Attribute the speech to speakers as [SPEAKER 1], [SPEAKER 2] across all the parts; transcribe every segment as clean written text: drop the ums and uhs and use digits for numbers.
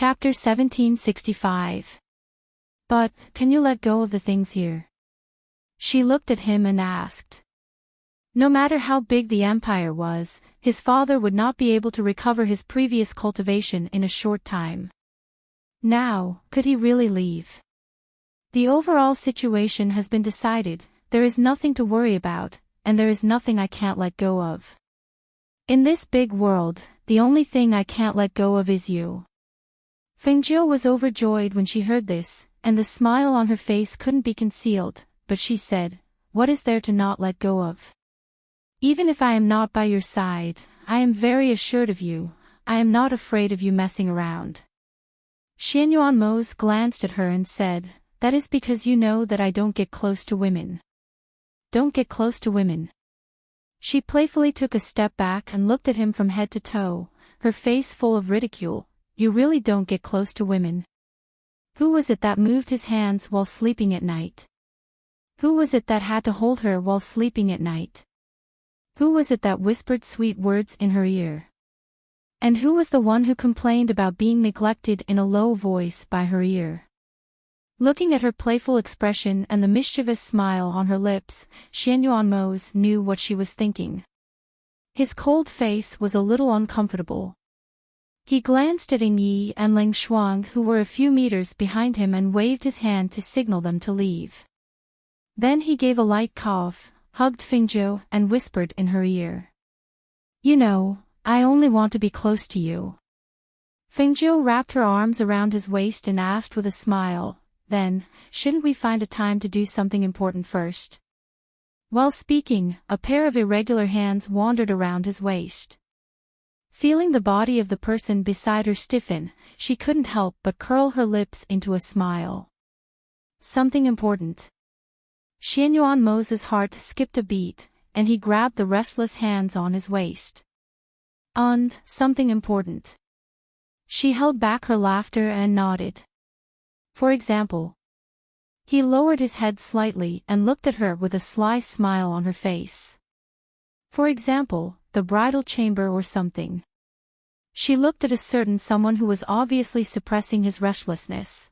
[SPEAKER 1] Chapter 1765. But, can you let go of the things here? She looked at him and asked. No matter how big the empire was, his father would not be able to recover his previous cultivation in a short time. Now, could he really leave? The overall situation has been decided, there is nothing to worry about, and there is nothing I can't let go of. In this big world, the only thing I can't let go of is you. Fengjiu was overjoyed when she heard this, and the smile on her face couldn't be concealed, but she said, what is there to not let go of? Even if I am not by your side, I am very assured of you, I am not afraid of you messing around. Xianyuanmos glanced at her and said, that is because you know that I don't get close to women. Don't get close to women. She playfully took a step back and looked at him from head to toe, her face full of ridicule. You really don't get close to women. Who was it that moved his hands while sleeping at night? Who was it that had to hold her while sleeping at night? Who was it that whispered sweet words in her ear? And who was the one who complained about being neglected in a low voice by her ear? Looking at her playful expression and the mischievous smile on her lips, Xianyuanmos knew what she was thinking. His cold face was a little uncomfortable. He glanced at Ying Yi and Ling Shuang, who were a few meters behind him, and waved his hand to signal them to leave. Then he gave a light cough, hugged Fengjiu, and whispered in her ear. You know, I only want to be close to you. Fengjiu wrapped her arms around his waist and asked with a smile, then, shouldn't we find a time to do something important first? While speaking, a pair of irregular hands wandered around his waist. Feeling the body of the person beside her stiffen, she couldn't help but curl her lips into a smile. Something important. Xianyuanmos' heart skipped a beat, and he grabbed the restless hands on his waist. And, something important. She held back her laughter and nodded. For example. He lowered his head slightly and looked at her with a sly smile on her face. For example, the bridal chamber or something. She looked at a certain someone who was obviously suppressing his restlessness.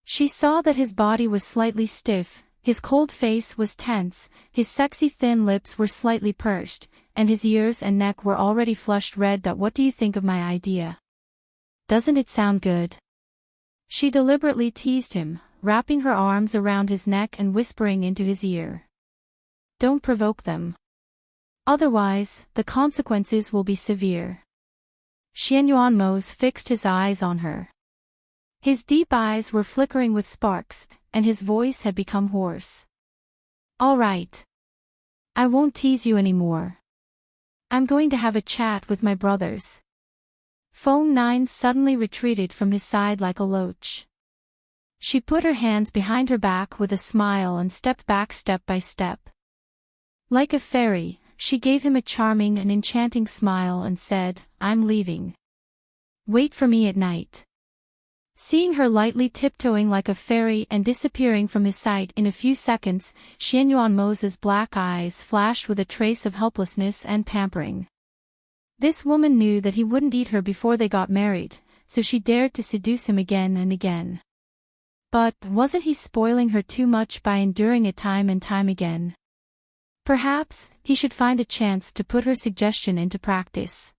[SPEAKER 1] She saw that his body was slightly stiff, his cold face was tense, his sexy thin lips were slightly pursed, and his ears and neck were already flushed red. What do you think of my idea? Doesn't it sound good? She deliberately teased him, wrapping her arms around his neck and whispering into his ear. Don't provoke them. Otherwise, the consequences will be severe. Xianyuanmos fixed his eyes on her. His deep eyes were flickering with sparks, and his voice had become hoarse. All right. I won't tease you anymore. I'm going to have a chat with my brothers. Feng Nine suddenly retreated from his side like a loach. She put her hands behind her back with a smile and stepped back step by step. Like a fairy, she gave him a charming and enchanting smile and said, I'm leaving. Wait for me at night. Seeing her lightly tiptoeing like a fairy and disappearing from his sight in a few seconds, Xianyuanmos' black eyes flashed with a trace of helplessness and pampering. This woman knew that he wouldn't eat her before they got married, so she dared to seduce him again and again. But, wasn't he spoiling her too much by enduring it time and time again? Perhaps, he should find a chance to put her suggestion into practice.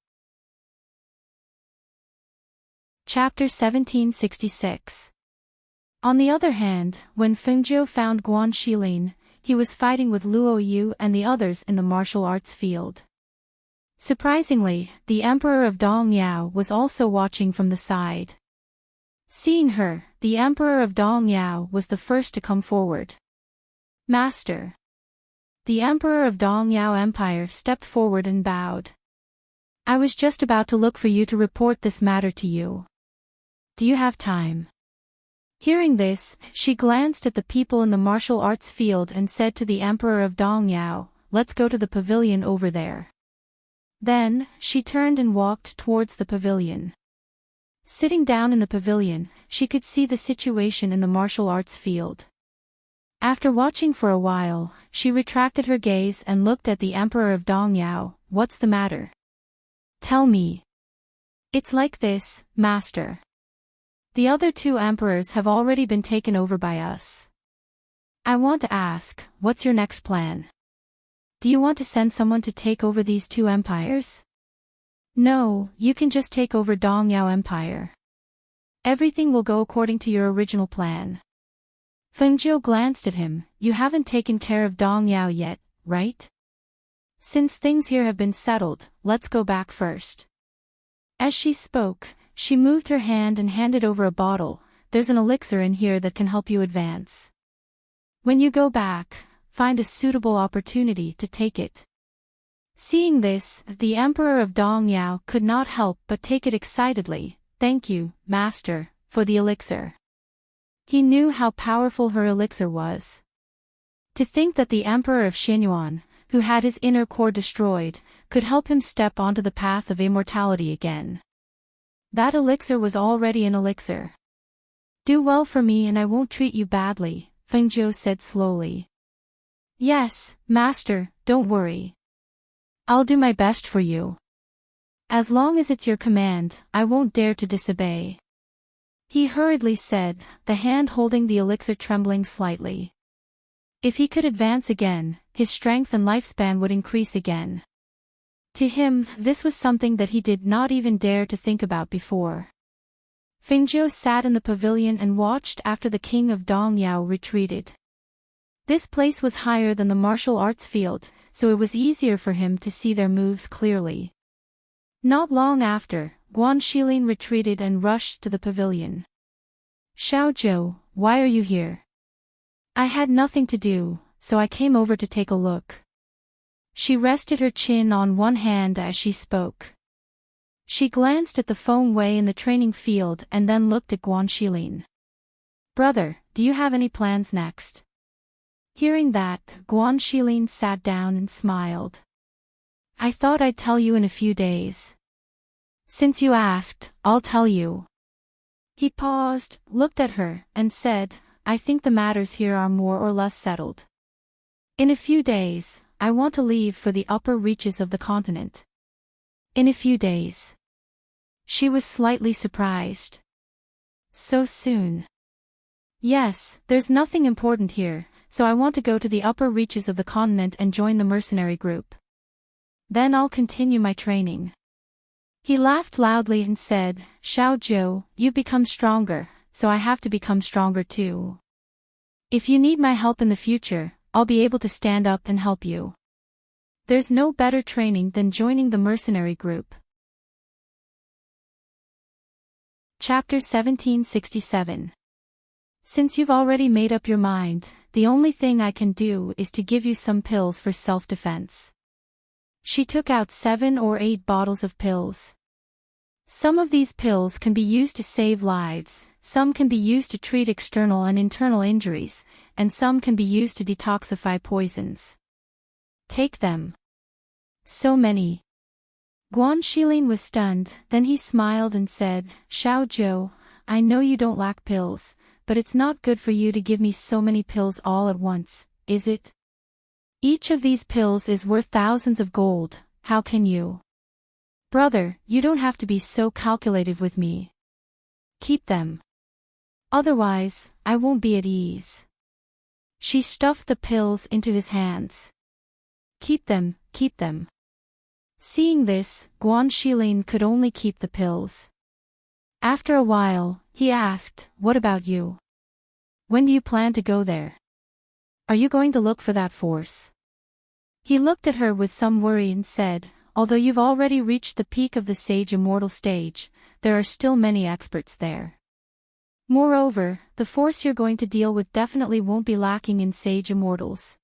[SPEAKER 1] Chapter 1766. On the other hand, when Fengjiu found Guan Shilin, he was fighting with Luo Yu and the others in the martial arts field. Surprisingly, the Emperor of Dongyao was also watching from the side. Seeing her, the Emperor of Dongyao was the first to come forward. Master. The Emperor of Dongyao Empire stepped forward and bowed. I was just about to look for you to report this matter to you. Do you have time? Hearing this, she glanced at the people in the martial arts field and said to the Emperor of Dongyao, let's go to the pavilion over there. Then, she turned and walked towards the pavilion. Sitting down in the pavilion, she could see the situation in the martial arts field. After watching for a while, she retracted her gaze and looked at the Emperor of Dongyao. What's the matter? Tell me. It's like this, Master. The other two emperors have already been taken over by us. I want to ask, what's your next plan? Do you want to send someone to take over these two empires? No, you can just take over Dongyao Empire. Everything will go according to your original plan. Fengjiu glanced at him. You haven't taken care of Dongyao yet, right? Since things here have been settled, let's go back first. As she spoke, she moved her hand and handed over a bottle. There's an elixir in here that can help you advance. When you go back, find a suitable opportunity to take it. Seeing this, the Emperor of Dongyao could not help but take it excitedly. Thank you, Master, for the elixir. He knew how powerful her elixir was. To think that the Emperor of Xinyuan, who had his inner core destroyed, could help him step onto the path of immortality again. That elixir was already an elixir. Do well for me and I won't treat you badly, Fengjiu said slowly. Yes, Master, don't worry. I'll do my best for you. As long as it's your command, I won't dare to disobey. He hurriedly said, the hand holding the elixir trembling slightly. If he could advance again, his strength and lifespan would increase again. To him, this was something that he did not even dare to think about before. Fengjiu sat in the pavilion and watched after the king of Dongyao retreated. This place was higher than the martial arts field, so it was easier for him to see their moves clearly. Not long after, Guan Shilin retreated and rushed to the pavilion. Xiaozhou, why are you here? I had nothing to do, so I came over to take a look. She rested her chin on one hand as she spoke. She glanced at the Feng Wei in the training field and then looked at Guan Shilin. Brother, do you have any plans next? Hearing that, Guan Shilin sat down and smiled. I thought I'd tell you in a few days. Since you asked, I'll tell you. He paused, looked at her, and said, I think the matters here are more or less settled. In a few days, I want to leave for the upper reaches of the continent. In a few days. She was slightly surprised. So soon. Yes, there's nothing important here, so I want to go to the upper reaches of the continent and join the mercenary group. Then I'll continue my training. He laughed loudly and said, Xiaozhou, you've become stronger, so I have to become stronger too. If you need my help in the future, I'll be able to stand up and help you. There's no better training than joining the mercenary group. Chapter 1767. Since you've already made up your mind, the only thing I can do is to give you some pills for self-defense. She took out 7 or 8 bottles of pills. Some of these pills can be used to save lives, some can be used to treat external and internal injuries, and some can be used to detoxify poisons. Take them. So many. Guan Shilin was stunned, then he smiled and said, Xiaozhou, I know you don't lack pills, but it's not good for you to give me so many pills all at once, is it? Each of these pills is worth thousands of gold, how can you? Brother, you don't have to be so calculative with me. Keep them. Otherwise, I won't be at ease. She stuffed the pills into his hands. Keep them, keep them. Seeing this, Guan Shilin could only keep the pills. After a while, he asked, what about you? When do you plan to go there? Are you going to look for that force? He looked at her with some worry and said, although you've already reached the peak of the Sage Immortal stage, there are still many experts there. Moreover, the force you're going to deal with definitely won't be lacking in Sage Immortals.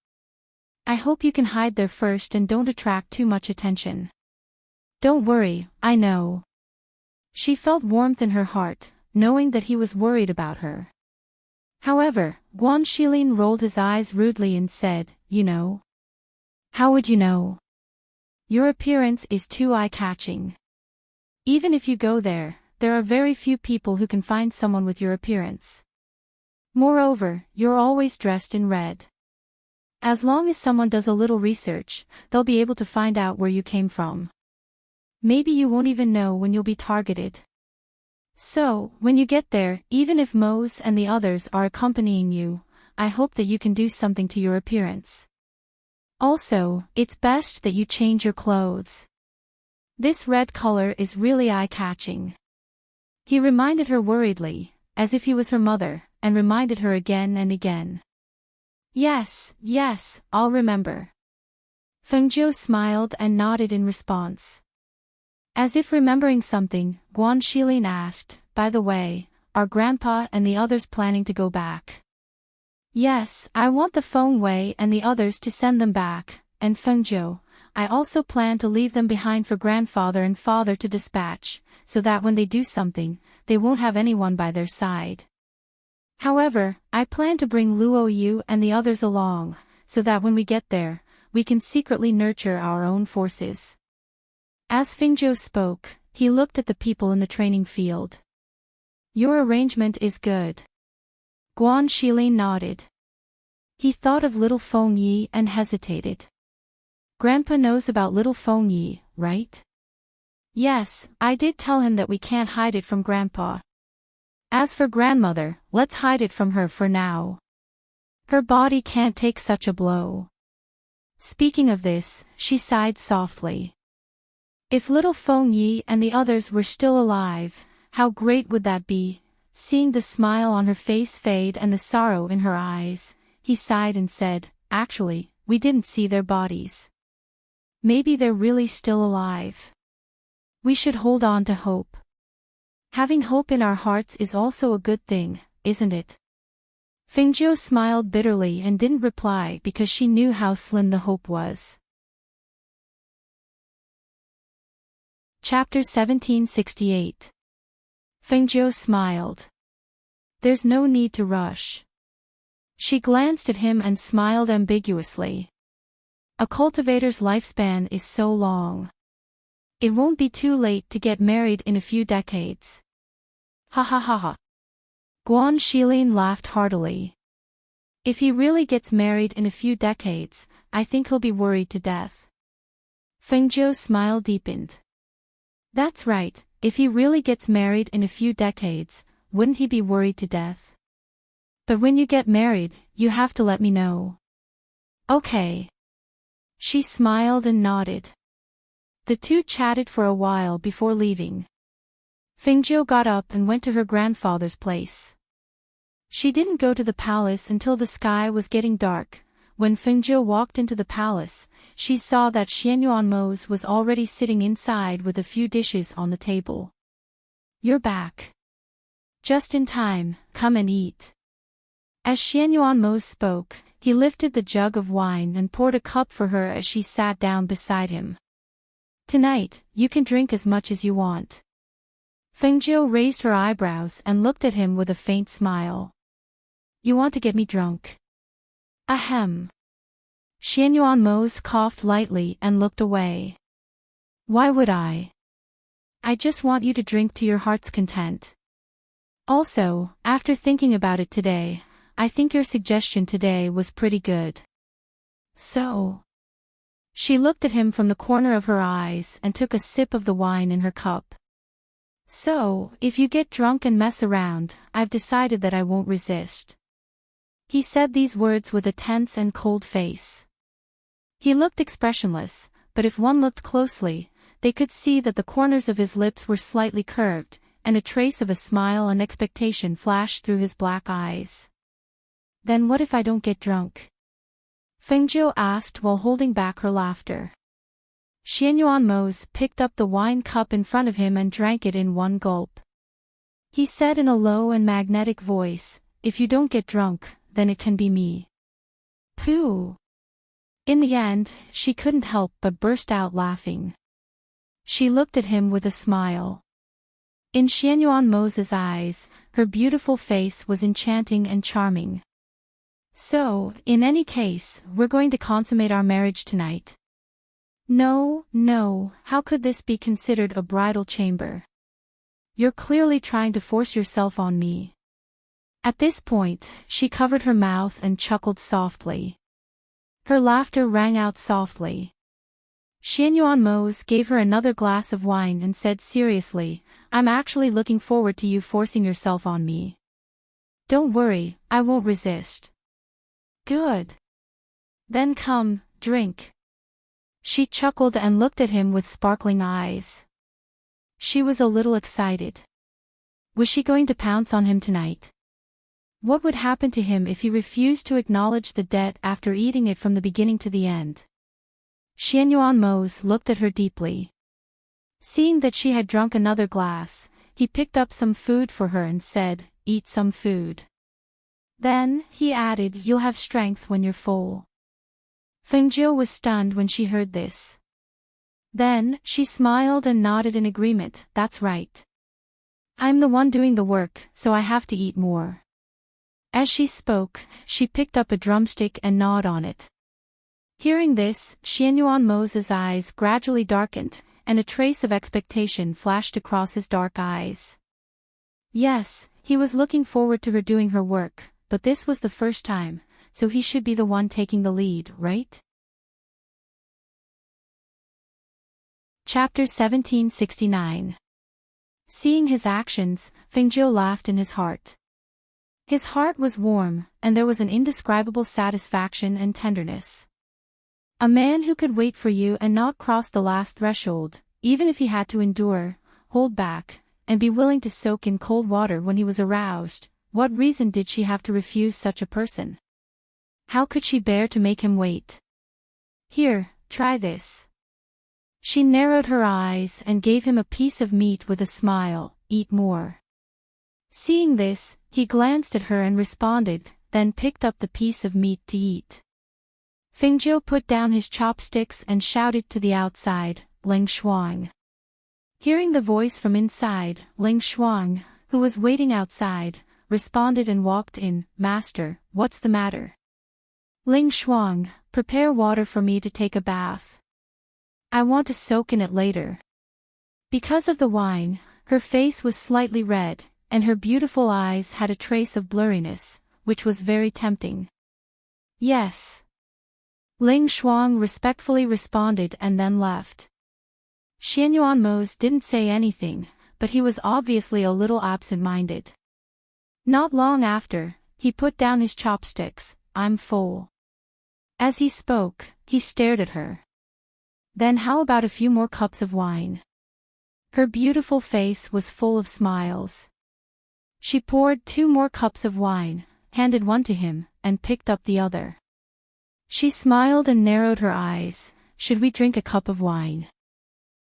[SPEAKER 1] I hope you can hide there first and don't attract too much attention. Don't worry, I know. She felt warmth in her heart, knowing that he was worried about her. However, Guan Shilin rolled his eyes rudely and said, you know? How would you know? Your appearance is too eye-catching. Even if you go there, there are very few people who can find someone with your appearance. Moreover, you're always dressed in red. As long as someone does a little research, they'll be able to find out where you came from. Maybe you won't even know when you'll be targeted. So, when you get there, even if Mose and the others are accompanying you, I hope that you can do something to your appearance. Also, it's best that you change your clothes. This red color is really eye-catching. He reminded her worriedly, as if he was her mother, and reminded her again and again. Yes, yes, I'll remember. Fengjiu smiled and nodded in response. As if remembering something, Guan Shilin asked, by the way, are Grandpa and the others planning to go back? Yes, I want the Feng Wei and the others to send them back, and Fengjiu, I also plan to leave them behind for grandfather and father to dispatch, so that when they do something, they won't have anyone by their side. However, I plan to bring Luo Yu and the others along, so that when we get there, we can secretly nurture our own forces. As Fengjiu spoke, he looked at the people in the training field. Your arrangement is good. Guan Shilin nodded. He thought of little Feng Yi and hesitated. Grandpa knows about little Feng Yi, right? Yes, I did tell him that we can't hide it from Grandpa. As for grandmother, let's hide it from her for now. Her body can't take such a blow. Speaking of this, she sighed softly. If little Feng Yi and the others were still alive, how great would that be? Seeing the smile on her face fade and the sorrow in her eyes, he sighed and said, actually, we didn't see their bodies. Maybe they're really still alive. We should hold on to hope. Having hope in our hearts is also a good thing, isn't it? Fengjiu smiled bitterly and didn't reply because she knew how slim the hope was. Chapter 1768. Fengjiu smiled. There's no need to rush. She glanced at him and smiled ambiguously. A cultivator's lifespan is so long. It won't be too late to get married in a few decades. Ha ha ha ha. Guan Shilin laughed heartily. If he really gets married in a few decades, I think he'll be worried to death. Fengjiu's smile deepened. That's right, if he really gets married in a few decades, wouldn't he be worried to death? But when you get married, you have to let me know. Okay. She smiled and nodded. The two chatted for a while before leaving. Fengjiu got up and went to her grandfather's place. She didn't go to the palace until the sky was getting dark. When Fengjiu walked into the palace, she saw that Xianyuan Mose was already sitting inside with a few dishes on the table. You're back. Just in time, come and eat. As Xianyuan Mose spoke, he lifted the jug of wine and poured a cup for her as she sat down beside him. Tonight, you can drink as much as you want. Fengjiu raised her eyebrows and looked at him with a faint smile. You want to get me drunk? Ahem. Xianyuan Mose coughed lightly and looked away. Why would I? I just want you to drink to your heart's content. Also, after thinking about it today, I think your suggestion today was pretty good. So? She looked at him from the corner of her eyes and took a sip of the wine in her cup. So, if you get drunk and mess around, I've decided that I won't resist. He said these words with a tense and cold face. He looked expressionless, but if one looked closely, they could see that the corners of his lips were slightly curved, and a trace of a smile and expectation flashed through his black eyes. Then what if I don't get drunk? Fengjiu asked while holding back her laughter. Xianyuan Mose picked up the wine cup in front of him and drank it in one gulp. He said in a low and magnetic voice, if you don't get drunk, then it can be me. Pooh! In the end, she couldn't help but burst out laughing. She looked at him with a smile. In Xianyuan Mose's eyes, her beautiful face was enchanting and charming. So, in any case, we're going to consummate our marriage tonight. No, no, how could this be considered a bridal chamber? You're clearly trying to force yourself on me. At this point, she covered her mouth and chuckled softly. Her laughter rang out softly. Xianyuan gave her another glass of wine and said seriously, I'm actually looking forward to you forcing yourself on me. Don't worry, I won't resist. Good. Then come, drink. She chuckled and looked at him with sparkling eyes. She was a little excited. Was she going to pounce on him tonight? What would happen to him if he refused to acknowledge the debt after eating it from the beginning to the end? Xianyuan looked at her deeply. Seeing that she had drunk another glass, he picked up some food for her and said, eat some food. Then, he added, you'll have strength when you're full. Fengjiu was stunned when she heard this. Then, she smiled and nodded in agreement, that's right. I'm the one doing the work, so I have to eat more. As she spoke, she picked up a drumstick and gnawed on it. Hearing this, Xianyuan's eyes gradually darkened, and a trace of expectation flashed across his dark eyes. Yes, he was looking forward to her doing her work, but this was the first time, so he should be the one taking the lead, right? Chapter 1769. Seeing his actions, Fengjiu laughed in his heart. His heart was warm, and there was an indescribable satisfaction and tenderness. A man who could wait for you and not cross the last threshold, even if he had to endure, hold back, and be willing to soak in cold water when he was aroused, what reason did she have to refuse such a person? How could she bear to make him wait? Here, try this. She narrowed her eyes and gave him a piece of meat with a smile, eat more. Seeing this, he glanced at her and responded, then picked up the piece of meat to eat. Fengjiu put down his chopsticks and shouted to the outside, Ling Shuang. Hearing the voice from inside, Ling Shuang, who was waiting outside, responded and walked in, Master, what's the matter? Ling Shuang, prepare water for me to take a bath. I want to soak in it later. Because of the wine, her face was slightly red, and her beautiful eyes had a trace of blurriness, which was very tempting. Yes. Ling Shuang respectfully responded and then left. Xianyuan didn't say anything, but he was obviously a little absent-minded. Not long after, he put down his chopsticks, I'm full. As he spoke, he stared at her. Then how about a few more cups of wine? Her beautiful face was full of smiles. She poured 2 more cups of wine, handed one to him, and picked up the other. She smiled and narrowed her eyes, should we drink a cup of wine?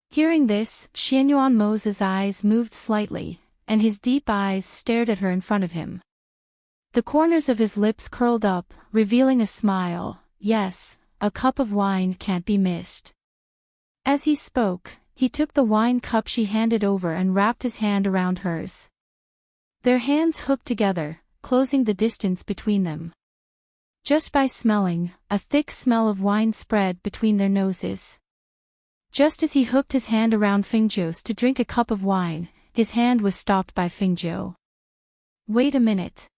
[SPEAKER 1] Hearing this, Xianyuan's eyes moved slightly, and his deep eyes stared at her in front of him. The corners of his lips curled up, revealing a smile, yes, a cup of wine can't be missed. As he spoke, he took the wine cup she handed over and wrapped his hand around hers. Their hands hooked together, closing the distance between them. Just by smelling, a thick smell of wine spread between their noses. Just as he hooked his hand around Fengjiu's to drink a cup of wine, his hand was stopped by Fengjiu. Wait a minute.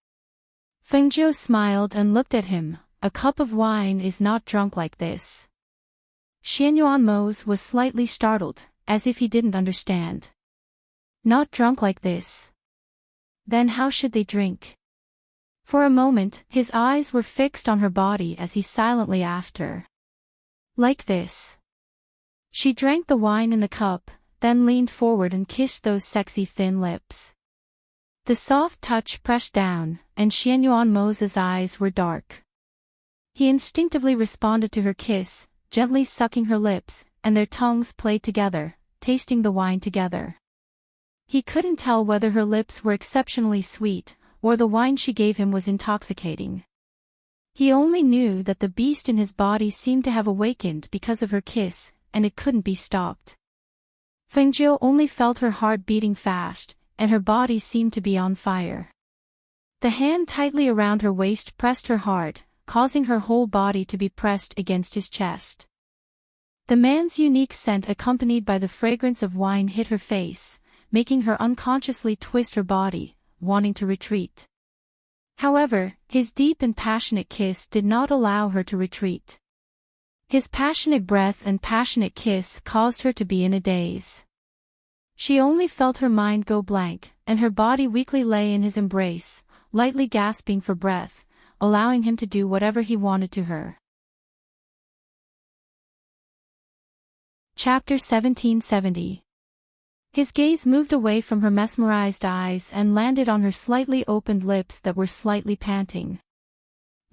[SPEAKER 1] Fengjiu smiled and looked at him, a cup of wine is not drunk like this. Xianyuan was slightly startled, as if he didn't understand. Not drunk like this. Then how should they drink? For a moment, his eyes were fixed on her body as he silently asked her. Like this. She drank the wine in the cup, then leaned forward and kissed those sexy thin lips. The soft touch pressed down, and Xianyuan's eyes were dark. He instinctively responded to her kiss, gently sucking her lips, and their tongues played together, tasting the wine together. He couldn't tell whether her lips were exceptionally sweet, or the wine she gave him was intoxicating. He only knew that the beast in his body seemed to have awakened because of her kiss, and it couldn't be stopped. Fengjiu only felt her heart beating fast, and her body seemed to be on fire. The hand tightly around her waist pressed her hard, causing her whole body to be pressed against his chest. The man's unique scent accompanied by the fragrance of wine hit her face, making her unconsciously twist her body, wanting to retreat. However, his deep and passionate kiss did not allow her to retreat. His passionate breath and passionate kiss caused her to be in a daze. She only felt her mind go blank, and her body weakly lay in his embrace, lightly gasping for breath, allowing him to do whatever he wanted to her. Chapter 1770. His gaze moved away from her mesmerized eyes and landed on her slightly opened lips that were slightly panting.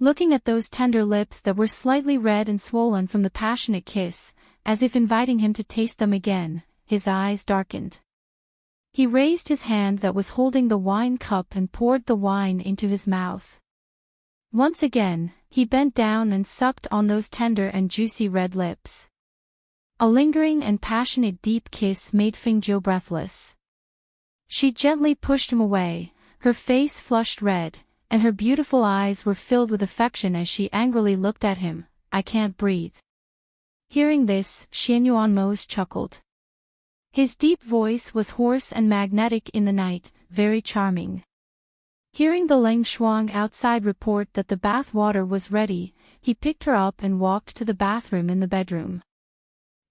[SPEAKER 1] Looking at those tender lips that were slightly red and swollen from the passionate kiss, as if inviting him to taste them again, his eyes darkened. He raised his hand that was holding the wine cup and poured the wine into his mouth. Once again, he bent down and sucked on those tender and juicy red lips. A lingering and passionate deep kiss made Fingzhou breathless. She gently pushed him away, her face flushed red, and her beautiful eyes were filled with affection as she angrily looked at him. "I can't breathe." Hearing this, Xianyuanmo's chuckled. His deep voice was hoarse and magnetic in the night, very charming. Hearing the Leng Shuang outside report that the bath water was ready, he picked her up and walked to the bathroom in the bedroom.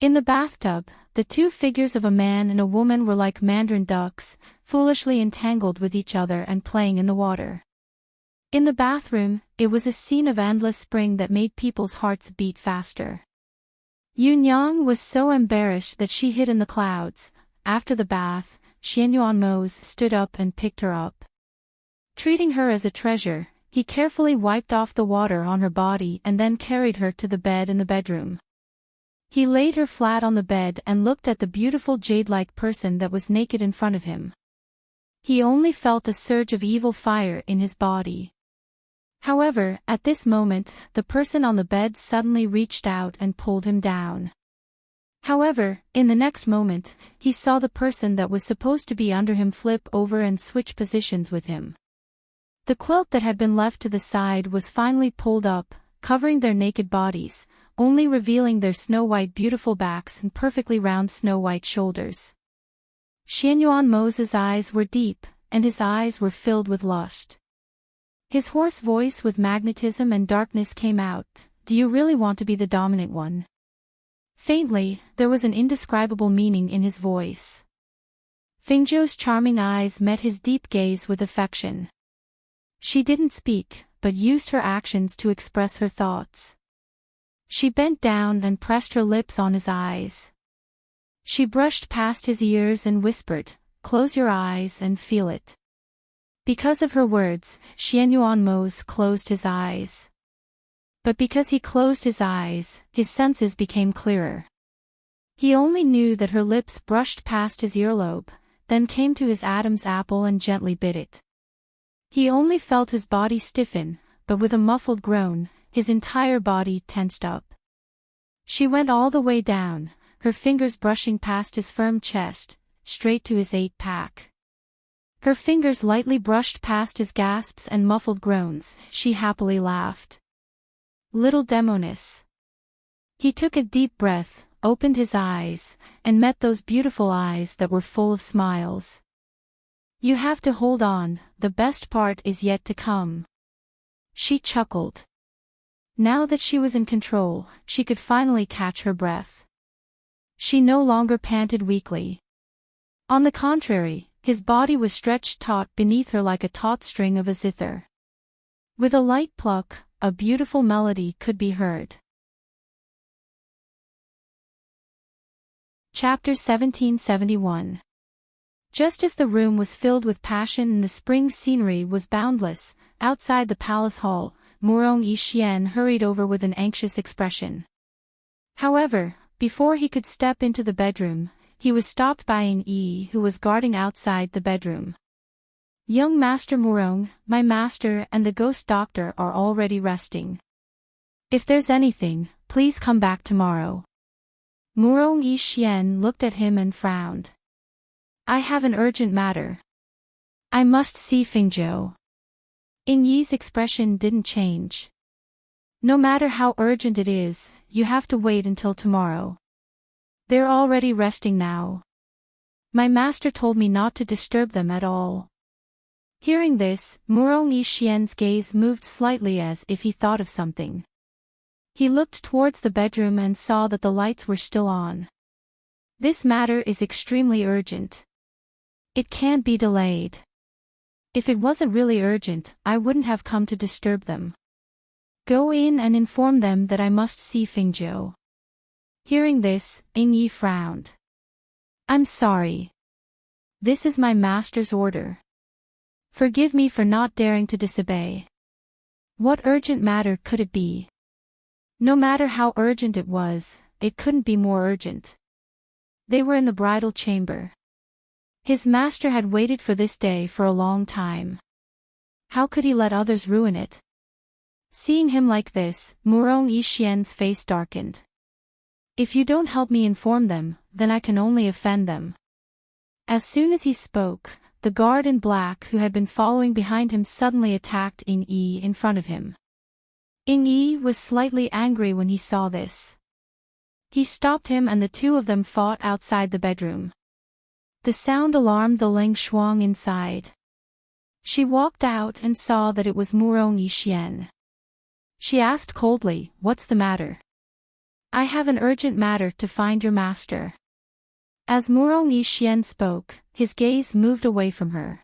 [SPEAKER 1] In the bathtub, the two figures of a man and a woman were like mandarin ducks, foolishly entangled with each other and playing in the water. In the bathroom, it was a scene of endless spring that made people's hearts beat faster. Yunyang was so embarrassed that she hid in the clouds. After the bath, Xianyuanmo stood up and picked her up. Treating her as a treasure, he carefully wiped off the water on her body and then carried her to the bed in the bedroom. He laid her flat on the bed and looked at the beautiful jade-like person that was naked in front of him. He only felt a surge of evil fire in his body. However, at this moment, the person on the bed suddenly reached out and pulled him down. However, in the next moment, he saw the person that was supposed to be under him flip over and switch positions with him. The quilt that had been left to the side was finally pulled up, covering their naked bodies, only revealing their snow-white beautiful backs and perfectly round snow-white shoulders. Xianyuanmo's eyes were deep, and his eyes were filled with lust. His hoarse voice with magnetism and darkness came out. "Do you really want to be the dominant one?" Faintly, there was an indescribable meaning in his voice. Fingzhou's charming eyes met his deep gaze with affection. She didn't speak, but used her actions to express her thoughts. She bent down and pressed her lips on his eyes. She brushed past his ears and whispered, "Close your eyes and feel it." Because of her words, Xianyuanmo closed his eyes. But because he closed his eyes, his senses became clearer. He only knew that her lips brushed past his earlobe, then came to his Adam's apple and gently bit it. He only felt his body stiffen, but with a muffled groan, his entire body tensed up. She went all the way down, her fingers brushing past his firm chest, straight to his 8-pack. Her fingers lightly brushed past his gasps and muffled groans. She happily laughed. "Little demoness." He took a deep breath, opened his eyes, and met those beautiful eyes that were full of smiles. "You have to hold on, the best part is yet to come." She chuckled. Now that she was in control, she could finally catch her breath. She no longer panted weakly. On the contrary, his body was stretched taut beneath her like a taut string of a zither. With a light pluck, a beautiful melody could be heard. Chapter 1771. Just as the room was filled with passion and the spring scenery was boundless, outside the palace hall, Murong Yixian hurried over with an anxious expression. However, before he could step into the bedroom, he was stopped by an Yi who was guarding outside the bedroom. "Young Master Murong, my master and the ghost doctor are already resting. If there's anything, please come back tomorrow." Murong Yixian looked at him and frowned. "I have an urgent matter. I must see Fingzhou." In Yi's expression didn't change. "No matter how urgent it is, you have to wait until tomorrow. They're already resting now. My master told me not to disturb them at all." Hearing this, Murong Yixian's gaze moved slightly as if he thought of something. He looked towards the bedroom and saw that the lights were still on. This matter is extremely urgent. It can't be delayed. If it wasn't really urgent, I wouldn't have come to disturb them. Go in and inform them that I must see Fingzhou. Hearing this, Yi frowned. I'm sorry. This is my master's order. Forgive me for not daring to disobey. What urgent matter could it be? No matter how urgent it was, it couldn't be more urgent. They were in the bridal chamber. His master had waited for this day for a long time. How could he let others ruin it? Seeing him like this, Murong Yixian's face darkened. If you don't help me inform them, then I can only offend them. As soon as he spoke, the guard in black who had been following behind him suddenly attacked Yi in front of him. Yi was slightly angry when he saw this. He stopped him and the two of them fought outside the bedroom. The sound alarmed the Ling Shuang inside. She walked out and saw that it was Murong Yixian. She asked coldly, "What's the matter?" "I have an urgent matter to find your master." As Murong Yixian spoke, his gaze moved away from her.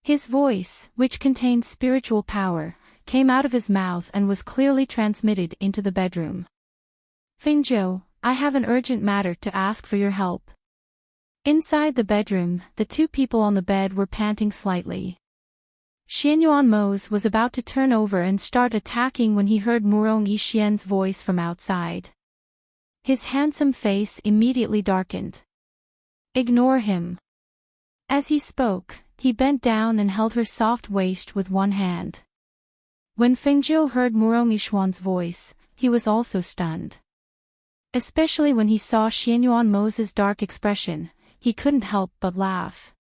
[SPEAKER 1] His voice, which contained spiritual power, came out of his mouth and was clearly transmitted into the bedroom. "Fingzhou, I have an urgent matter to ask for your help." Inside the bedroom, the two people on the bed were panting slightly. Xianyuan Mose was about to turn over and start attacking when he heard Murong Yixian's voice from outside. His handsome face immediately darkened. "Ignore him." As he spoke, he bent down and held her soft waist with one hand. When Fingzhou heard Murong Yixian's voice, he was also stunned. Especially when he saw Xianyuan Mose's dark expression, he couldn't help but laugh.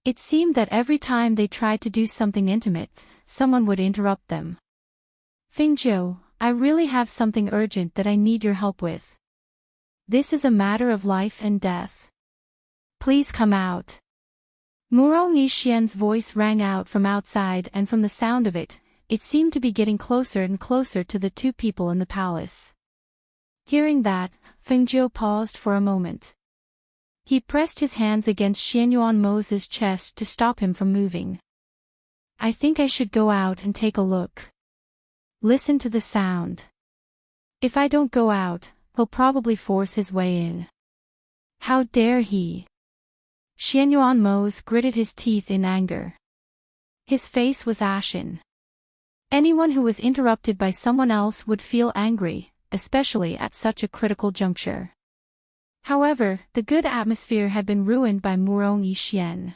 [SPEAKER 1] It seemed that every time they tried to do something intimate, someone would interrupt them. "Fingzhou, I really have something urgent that I need your help with. This is a matter of life and death. Please come out." Murong Yixian's voice rang out from outside, and from the sound of it, it seemed to be getting closer and closer to the two people in the palace. Hearing that, Fingzhou paused for a moment. He pressed his hands against Xianyuan Mose's chest to stop him from moving. "I think I should go out and take a look. Listen to the sound. If I don't go out, he'll probably force his way in." "How dare he!" Xianyuan Mose gritted his teeth in anger. His face was ashen. Anyone who was interrupted by someone else would feel angry, especially at such a critical juncture. However, the good atmosphere had been ruined by Murong Yixian.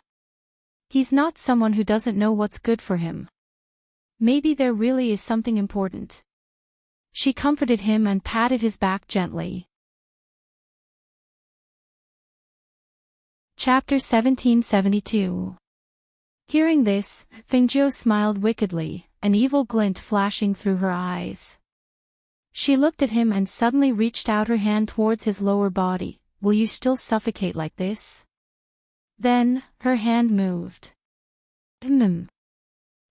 [SPEAKER 1] He's not someone who doesn't know what's good for him. Maybe there really is something important. She comforted him and patted his back gently. Chapter 1772. Hearing this, Fingzhou smiled wickedly, an evil glint flashing through her eyes. She looked at him and suddenly reached out her hand towards his lower body. "Will you still suffocate like this?" Then, her hand moved.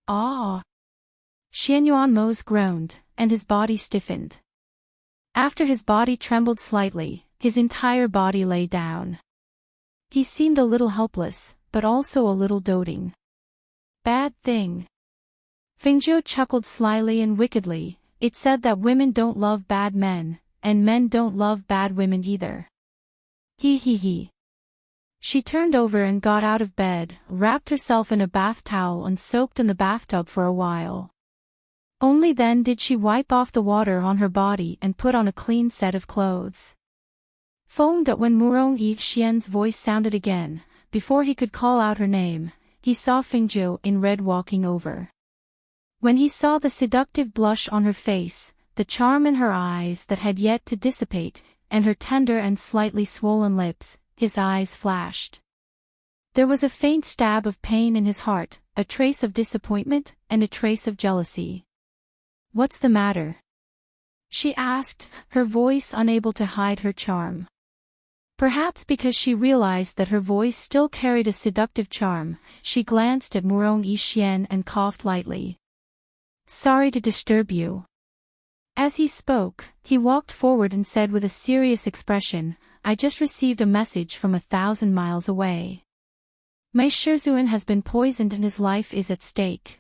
[SPEAKER 1] Ah! Xianyuan Mose groaned, and his body stiffened. After his body trembled slightly, his entire body lay down. He seemed a little helpless, but also a little doting. "Bad thing." Fingzhou chuckled slyly and wickedly. It said that women don't love bad men, and men don't love bad women either. He. She turned over and got out of bed, wrapped herself in a bath towel and soaked in the bathtub for a while. Only then did she wipe off the water on her body and put on a clean set of clothes. Foamed at when Murong Yixian's voice sounded again, before he could call out her name, he saw Fingzhou in red walking over. When he saw the seductive blush on her face, the charm in her eyes that had yet to dissipate, and her tender and slightly swollen lips, his eyes flashed. There was a faint stab of pain in his heart, a trace of disappointment, and a trace of jealousy. "What's the matter?" she asked, her voice unable to hide her charm. Perhaps because she realized that her voice still carried a seductive charm, she glanced at Murong Yixian and coughed lightly. "Sorry to disturb you." As he spoke, he walked forward and said with a serious expression, I just received a message from 1,000 miles away. My Shurzuan has been poisoned and his life is at stake.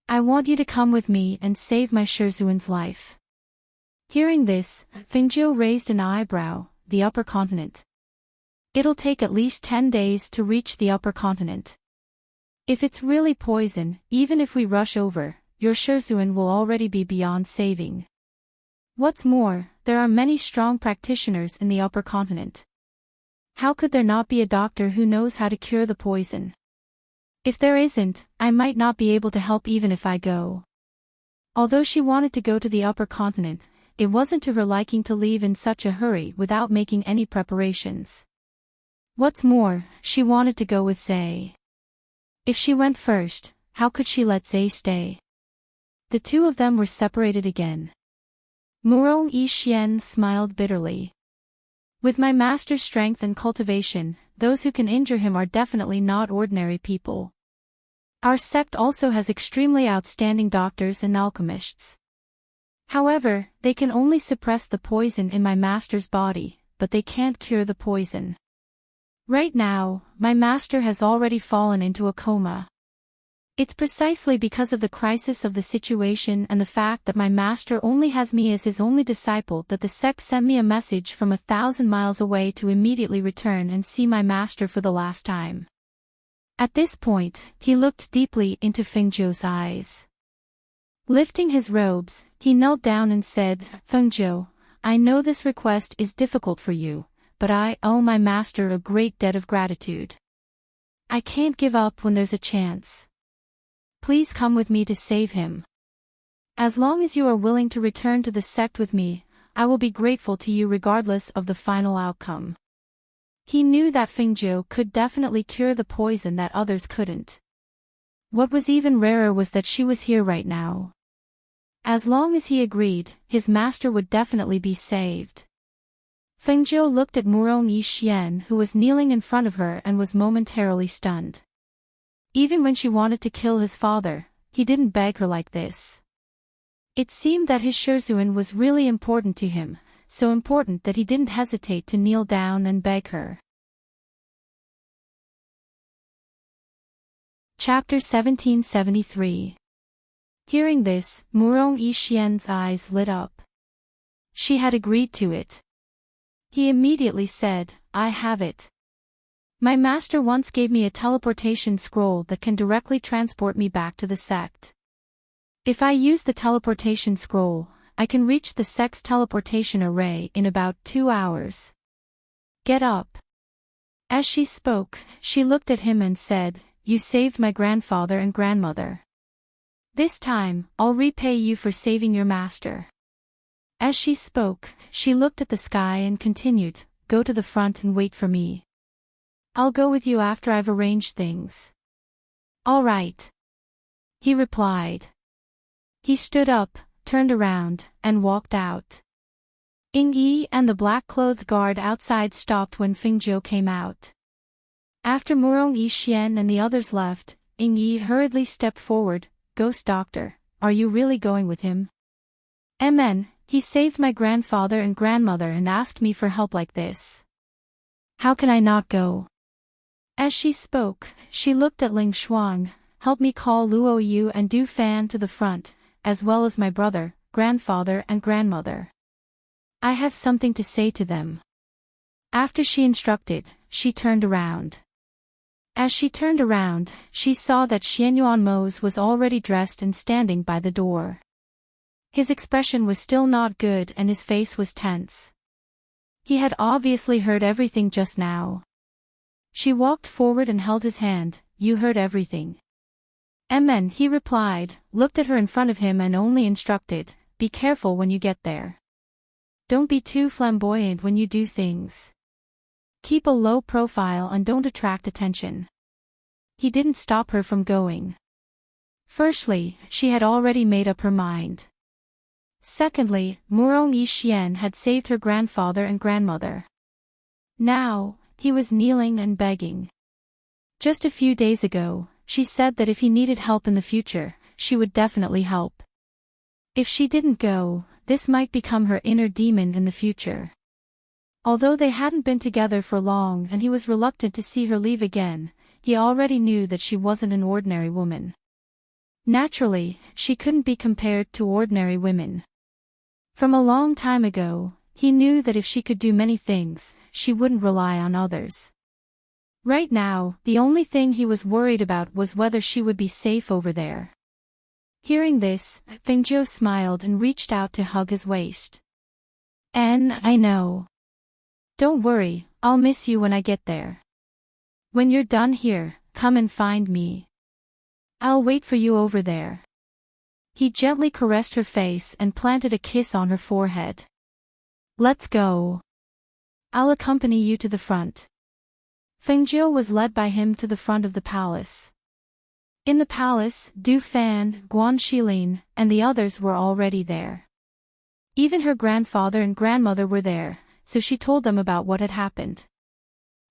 [SPEAKER 1] I want you to come with me and save my Shurzuan's life. Hearing this, Fengjiu raised an eyebrow. The upper continent. It'll take at least 10 days to reach the upper continent. If it's really poison, even if we rush over, your Shurzuan will already be beyond saving. What's more, there are many strong practitioners in the upper continent. How could there not be a doctor who knows how to cure the poison? If there isn't, I might not be able to help even if I go. Although she wanted to go to the upper continent, it wasn't to her liking to leave in such a hurry without making any preparations. What's more, she wanted to go with Zay. If she went first, how could she let Zay stay? The two of them were separated again. Murong Yixian smiled bitterly. With my master's strength and cultivation, those who can injure him are definitely not ordinary people. Our sect also has extremely outstanding doctors and alchemists. However, they can only suppress the poison in my master's body, but they can't cure the poison. Right now, my master has already fallen into a coma. It's precisely because of the crisis of the situation and the fact that my master only has me as his only disciple that the sect sent me a message from 1,000 miles away to immediately return and see my master for the last time. At this point, he looked deeply into Fengjiu's eyes. Lifting his robes, he knelt down and said, Fengjiu, I know this request is difficult for you, but I owe my master a great debt of gratitude. I can't give up when there's a chance. Please come with me to save him. As long as you are willing to return to the sect with me, I will be grateful to you regardless of the final outcome. He knew that Fengjiu could definitely cure the poison that others couldn't. What was even rarer was that she was here right now. As long as he agreed, his master would definitely be saved. Fengjiu looked at Murong Yixian who was kneeling in front of her and was momentarily stunned. Even when she wanted to kill his father, he didn't beg her like this. It seemed that his Shurzuan was really important to him, so important that he didn't hesitate to kneel down and beg her. Chapter 1773. Hearing this, Murong Yixian's eyes lit up. She had agreed to it. He immediately said, I have it. My master once gave me a teleportation scroll that can directly transport me back to the sect. If I use the teleportation scroll, I can reach the sect's teleportation array in about 2 hours. Get up. As she spoke, she looked at him and said, You saved my grandfather and grandmother. This time, I'll repay you for saving your master. As she spoke, she looked at the sky and continued, Go to the front and wait for me. I'll go with you after I've arranged things. All right. He replied. He stood up, turned around, and walked out. Ying Yi and the black-clothed guard outside stopped when Fengjiu came out. After Murong Yixian and the others left, Ying Yi hurriedly stepped forward, Ghost Doctor, are you really going with him? Amen, he saved my grandfather and grandmother and asked me for help like this. How can I not go? As she spoke, she looked at Ling Shuang, help me call Luo Yu and Du Fan to the front, as well as my brother, grandfather and grandmother. I have something to say to them. After she instructed, she turned around. As she turned around, she saw that Xianyuan Mose was already dressed and standing by the door. His expression was still not good and his face was tense. He had obviously heard everything just now. She walked forward and held his hand, You heard everything. Amen, he replied, looked at her in front of him and only instructed, Be careful when you get there. Don't be too flamboyant when you do things. Keep a low profile and don't attract attention. He didn't stop her from going. Firstly, she had already made up her mind. Secondly, Murong Yixian had saved her grandfather and grandmother. Now, he was kneeling and begging. Just a few days ago, she said that if he needed help in the future, she would definitely help. If she didn't go, this might become her inner demon in the future. Although they hadn't been together for long and he was reluctant to see her leave again, he already knew that she wasn't an ordinary woman. Naturally, she couldn't be compared to ordinary women. From a long time ago, he knew that if she could do many things, she wouldn't rely on others. Right now, the only thing he was worried about was whether she would be safe over there. Hearing this, Fengjiu smiled and reached out to hug his waist. I know. Don't worry, I'll miss you when I get there. When you're done here, come and find me. I'll wait for you over there. He gently caressed her face and planted a kiss on her forehead. Let's go. I'll accompany you to the front. Fengjiu was led by him to the front of the palace. In the palace, Du Fan, Guan Shilin, and the others were already there. Even her grandfather and grandmother were there, so she told them about what had happened.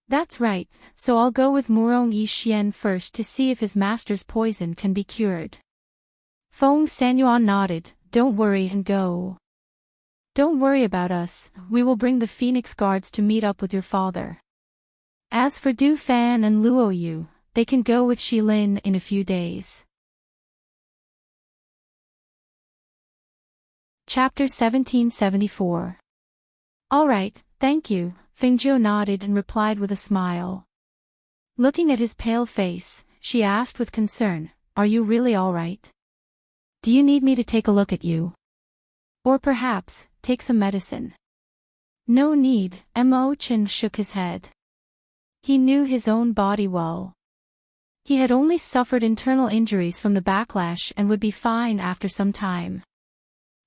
[SPEAKER 1] That's right, so I'll go with Murong Yixian first to see if his master's poison can be cured. Feng Sanyuan nodded, don't worry and go. Don't worry about us, we will bring the Phoenix Guards to meet up with your father. As for Du Fan and Luo Yu, they can go with Shilin in a few days. Chapter 1774. All right, thank you, Fengjiu nodded and replied with a smile. Looking at his pale face, she asked with concern, are you really all right? Do you need me to take a look at you? Or perhaps, take some medicine? No need, Mo Chen shook his head. He knew his own body well. He had only suffered internal injuries from the backlash and would be fine after some time.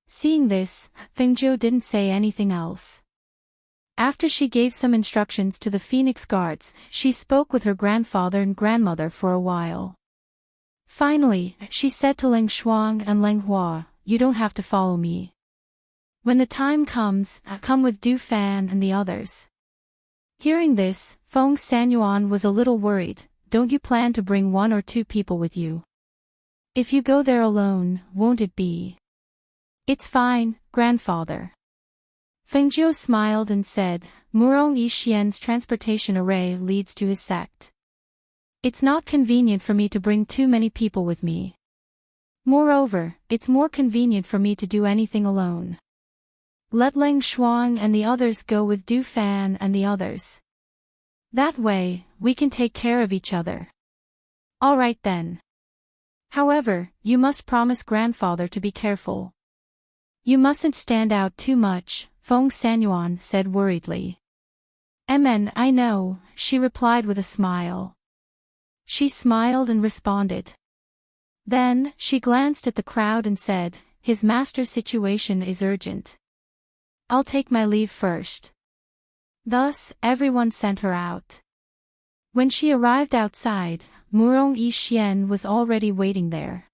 [SPEAKER 1] Seeing this, Fengjiu didn't say anything else. After she gave some instructions to the Phoenix Guards, she spoke with her grandfather and grandmother for a while. Finally, she said to Leng Shuang and Leng Hua, you don't have to follow me. When the time comes, come with Du Fan and the others. Hearing this, Feng Sanyuan was a little worried, don't you plan to bring 1 or 2 people with you? If you go there alone, won't it be? It's fine, grandfather. Fengjiu smiled and said, Murong Yixian's transportation array leads to his sect. It's not convenient for me to bring too many people with me. Moreover, it's more convenient for me to do anything alone. Let Leng Shuang and the others go with Du Fan and the others. That way, we can take care of each other. All right then. However, you must promise grandfather to be careful. You mustn't stand out too much, Feng Sanyuan said worriedly. I know, she replied with a smile. She smiled and responded. Then, she glanced at the crowd and said, his master's situation is urgent. I'll take my leave first. Thus, everyone sent her out. When she arrived outside, Murong Yixian was already waiting there.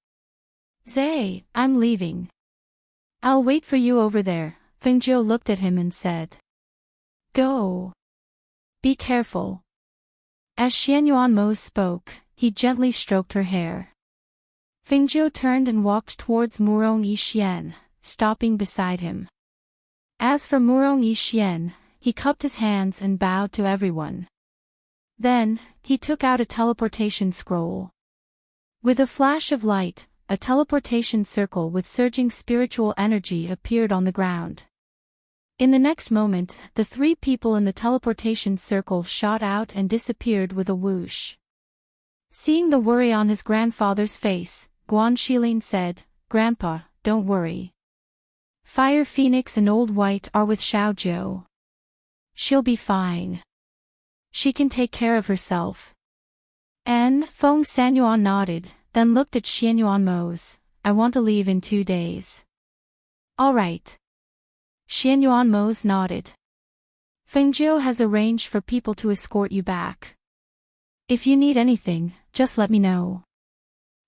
[SPEAKER 1] Zay, I'm leaving. I'll wait for you over there, Fengjiu looked at him and said. Go. Be careful. As Xianyuan Mo spoke, he gently stroked her hair. Fengjiu turned and walked towards Murong Yixian, stopping beside him. As for Murong Yixian, he cupped his hands and bowed to everyone. Then, he took out a teleportation scroll. With a flash of light, a teleportation circle with surging spiritual energy appeared on the ground. In the next moment, the 3 people in the teleportation circle shot out and disappeared with a whoosh. Seeing the worry on his grandfather's face, Guan Shilin said, Grandpa, don't worry. Fire Phoenix and Old White are with Xiaojiu. She'll be fine. She can take care of herself. Feng Sanyuan nodded, then looked at Xianyuan Mo's, I want to leave in 2 days. All right. Xianyuan Mo's nodded. Fengjiu has arranged for people to escort you back. If you need anything, just let me know.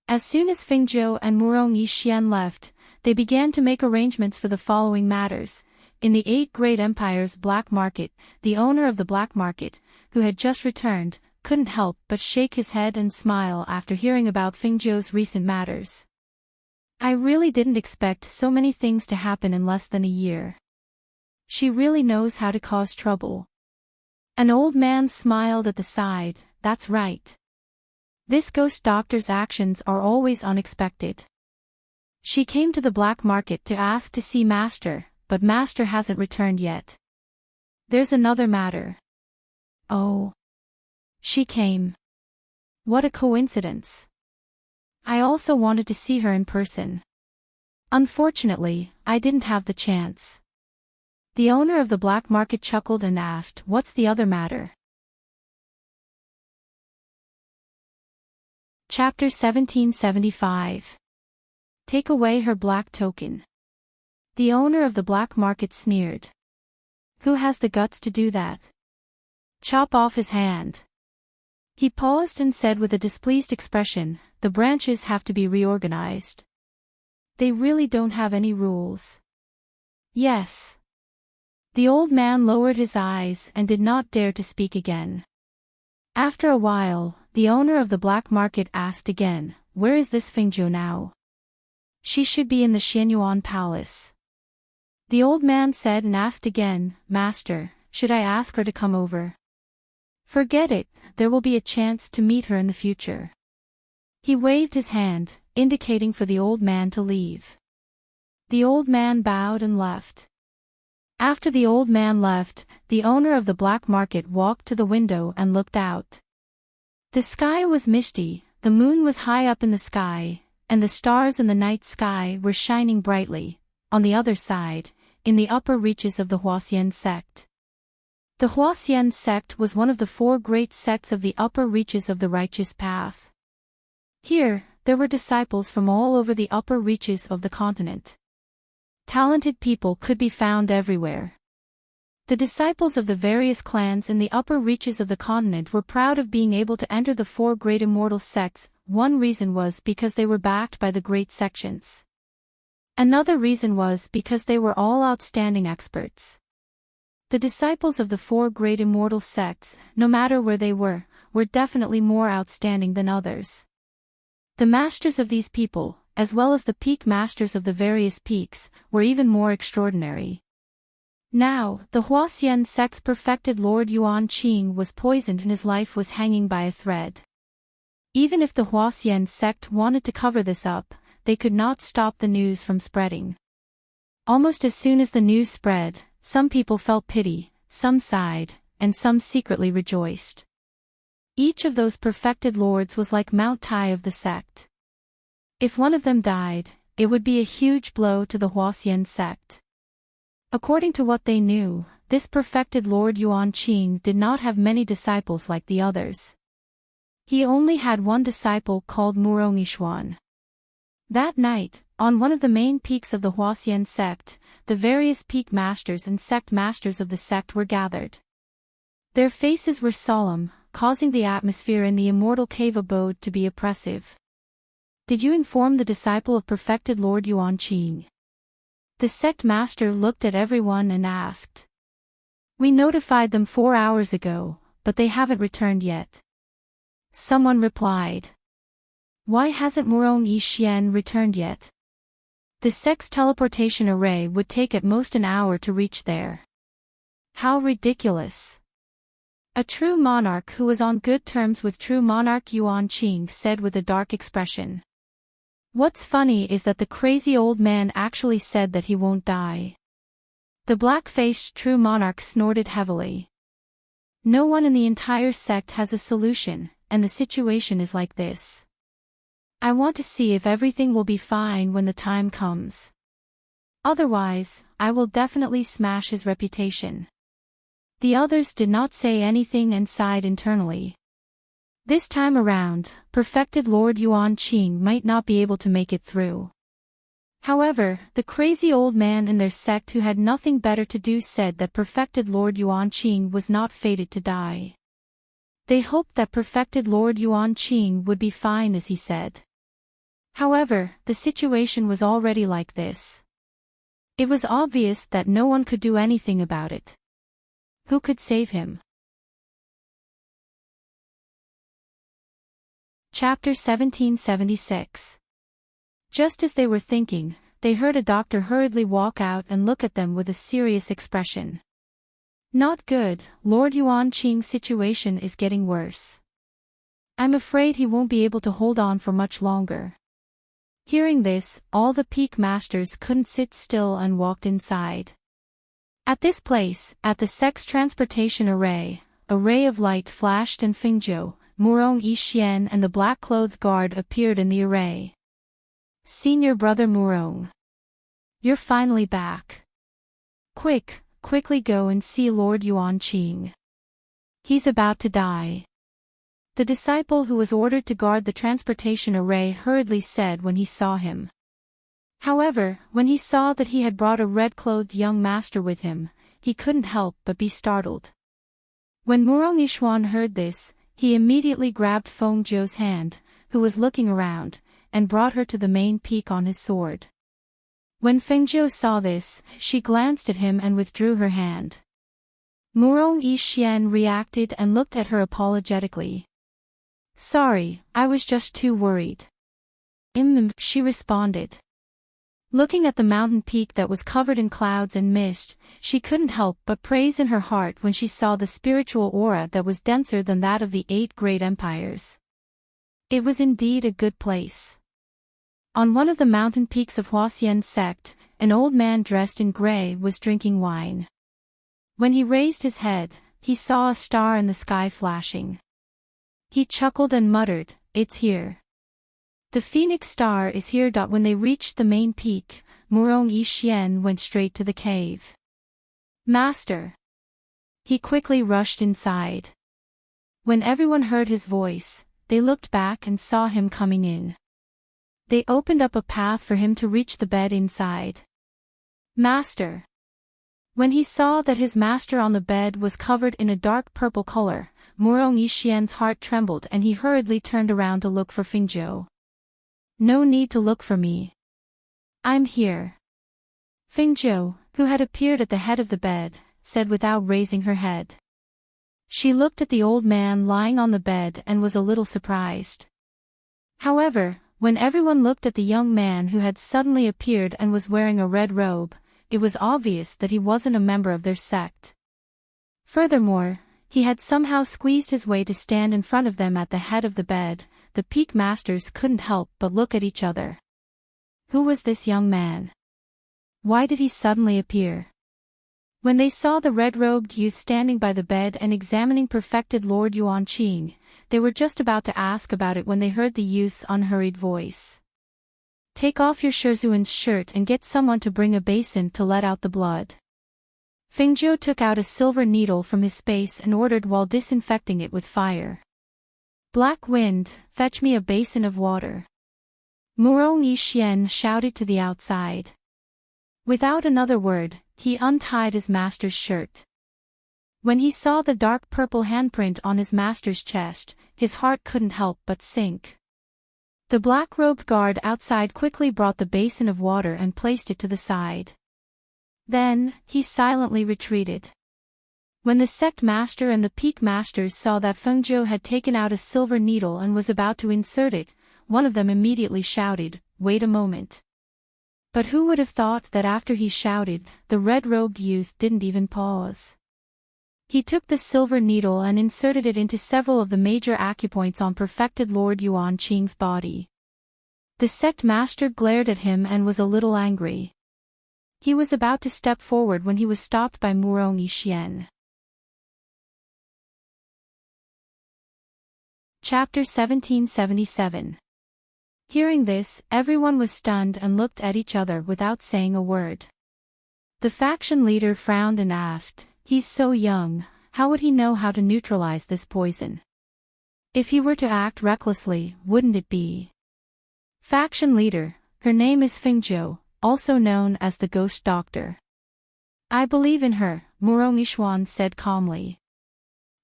[SPEAKER 1] As soon as Fengjiu and Murong Yixian left, they began to make arrangements for the following matters. In the 8 Great Empire's black market, the owner of the black market, who had just returned, couldn't help but shake his head and smile after hearing about Fengjiu's recent matters. I really didn't expect so many things to happen in less than a year. She really knows how to cause trouble. An old man smiled at the side. That's right. This ghost doctor's actions are always unexpected. She came to the black market to ask to see Master, but Master hasn't returned yet. There's another matter. Oh. She came. What a coincidence. I also wanted to see her in person. Unfortunately, I didn't have the chance. The owner of the black market chuckled and asked, "What's the other matter?" Chapter 1775. Take away her black token. The owner of the black market sneered. Who has the guts to do that? Chop off his hand. He paused and said with a displeased expression, the branches have to be reorganized. They really don't have any rules. Yes. The old man lowered his eyes and did not dare to speak again. After a while, the owner of the black market asked again, where is this Fingzhou now? She should be in the Xianyuan palace. The old man said and asked again, Master, should I ask her to come over? Forget it, there will be a chance to meet her in the future. He waved his hand, indicating for the old man to leave. The old man bowed and left. After the old man left, the owner of the black market walked to the window and looked out. The sky was misty, the moon was high up in the sky, and the stars in the night sky were shining brightly, on the other side, in the upper reaches of the Huaxian sect. The Huaxian sect was one of the four great sects of the upper reaches of the righteous path. Here, there were disciples from all over the upper reaches of the continent. Talented people could be found everywhere. The disciples of the various clans in the upper reaches of the continent were proud of being able to enter the four great immortal sects. One reason was because they were backed by the great sections. Another reason was because they were all outstanding experts. The disciples of the four great immortal sects, no matter where they were definitely more outstanding than others. The masters of these people, as well as the peak masters of the various peaks, were even more extraordinary. Now, the Huaxian sect's perfected Lord Yuan Qing was poisoned and his life was hanging by a thread. Even if the Huaxian sect wanted to cover this up, they could not stop the news from spreading. Almost as soon as the news spread, some people felt pity, some sighed, and some secretly rejoiced. Each of those perfected lords was like Mount Tai of the sect. If one of them died, it would be a huge blow to the Huaxian sect. According to what they knew, this perfected Lord Yuan Qing did not have many disciples like the others. He only had one disciple called Murongixuan. That night, on one of the main peaks of the Huaxian sect, the various peak masters and sect masters of the sect were gathered. Their faces were solemn, causing the atmosphere in the immortal cave abode to be oppressive. Did you inform the disciple of perfected Lord Yuan Qing? The sect master looked at everyone and asked. We notified them 4 hours ago, but they haven't returned yet. Someone replied. Why hasn't Murong Yixian returned yet? The sect's teleportation array would take at most an hour to reach there. How ridiculous. A true monarch who was on good terms with true monarch Yuan Qing said with a dark expression. What's funny is that the crazy old man actually said that he won't die. The black-faced true monarch snorted heavily. No one in the entire sect has a solution, and the situation is like this. I want to see if everything will be fine when the time comes. Otherwise, I will definitely smash his reputation. The others did not say anything and sighed internally. This time around, perfected Lord Yuan Qing might not be able to make it through. However, the crazy old man in their sect who had nothing better to do said that perfected Lord Yuan Qing was not fated to die. They hoped that perfected Lord Yuan Qing would be fine, as he said. However, the situation was already like this. It was obvious that no one could do anything about it. Who could save him? Chapter 1776. Just as they were thinking, they heard a doctor hurriedly walk out and look at them with a serious expression. Not good, Lord Yuanqing's situation is getting worse. I'm afraid he won't be able to hold on for much longer. Hearing this, all the peak masters couldn't sit still and walked inside. At this place, at the sex transportation array, a ray of light flashed and Fengzhou, Murong Yixian and the black-clothed guard appeared in the array. Senior brother Murong. You're finally back. Quickly go and see Lord Yuanqing. He's about to die. The disciple who was ordered to guard the transportation array hurriedly said when he saw him. However, when he saw that he had brought a red-clothed young master with him, he couldn't help but be startled. When Murong Yishuan heard this, he immediately grabbed Feng Zhou's hand, who was looking around, and brought her to the main peak on his sword. When Feng Zhou saw this, she glanced at him and withdrew her hand. Murong Yixian reacted and looked at her apologetically. Sorry, I was just too worried. She responded. Looking at the mountain peak that was covered in clouds and mist, she couldn't help but praise in her heart when she saw the spiritual aura that was denser than that of the 8 great empires. It was indeed a good place. On one of the mountain peaks of Huaxian sect, an old man dressed in gray was drinking wine. When he raised his head, he saw a star in the sky flashing. He chuckled and muttered, "It's here. The Phoenix Star is here." When they reached the main peak, Murong Yixian went straight to the cave. Master. He quickly rushed inside. When everyone heard his voice, they looked back and saw him coming in. They opened up a path for him to reach the bed inside. Master. When he saw that his master on the bed was covered in a dark purple color, Murong Yixian's heart trembled and he hurriedly turned around to look for Fengzhou. No need to look for me. I'm here. Fengzhou, who had appeared at the head of the bed, said without raising her head. She looked at the old man lying on the bed and was a little surprised. However, when everyone looked at the young man who had suddenly appeared and was wearing a red robe, it was obvious that he wasn't a member of their sect. Furthermore, he had somehow squeezed his way to stand in front of them at the head of the bed. The peak masters couldn't help but look at each other. Who was this young man? Why did he suddenly appear? When they saw the red-robed youth standing by the bed and examining perfected Lord Yuanqing, they were just about to ask about it when they heard the youth's unhurried voice. Take off your Shizuan's shirt and get someone to bring a basin to let out the blood. Fengzhou took out a silver needle from his space and ordered while disinfecting it with fire. Black Wind, fetch me a basin of water. Murong Yixian shouted to the outside. Without another word, he untied his master's shirt. When he saw the dark purple handprint on his master's chest, his heart couldn't help but sink. The black-robed guard outside quickly brought the basin of water and placed it to the side. Then, he silently retreated. When the sect master and the peak masters saw that Fengzhou had taken out a silver needle and was about to insert it, one of them immediately shouted, "Wait a moment." But who would have thought that after he shouted, the red-robed youth didn't even pause. He took the silver needle and inserted it into several of the major acupoints on perfected Lord Yuanqing's body. The sect master glared at him and was a little angry. He was about to step forward when he was stopped by Murong Yixian. Chapter 1777. Hearing this, everyone was stunned and looked at each other without saying a word. The faction leader frowned and asked, "He's so young, how would he know how to neutralize this poison? If he were to act recklessly, wouldn't it be?" Faction leader, her name is Fengzhou, also known as the Ghost Doctor. "I believe in her," Murong Yixian said calmly.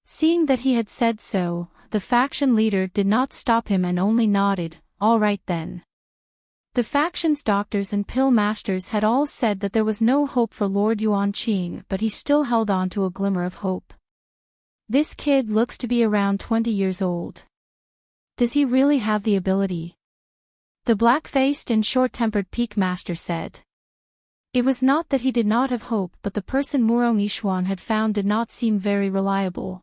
[SPEAKER 1] Seeing that he had said so, the faction leader did not stop him and only nodded, "All right then." The faction's doctors and pill masters had all said that there was no hope for Lord Yuanqing, but he still held on to a glimmer of hope. This kid looks to be around 20 years old. Does he really have the ability? The black-faced and short-tempered peak master said. It was not that he did not have hope, but the person Murong had found did not seem very reliable.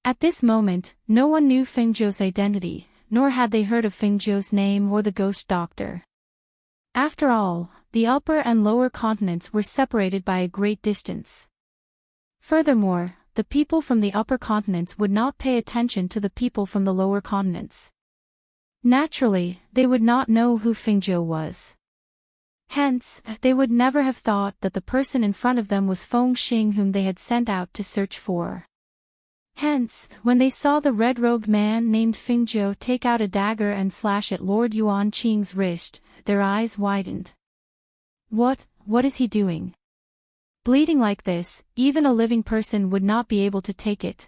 [SPEAKER 1] At this moment, no one knew Fengzhou's identity, nor had they heard of Fengzhou's name or the ghost doctor. After all, the upper and lower continents were separated by a great distance. Furthermore, the people from the upper continents would not pay attention to the people from the lower continents. Naturally, they would not know who Fengzhou was. Hence, they would never have thought that the person in front of them was Feng Xing, whom they had sent out to search for. Hence, when they saw the red-robed man named Fengzhou take out a dagger and slash at Lord Yuan Qing's wrist, their eyes widened. What is he doing? Bleeding like this, even a living person would not be able to take it.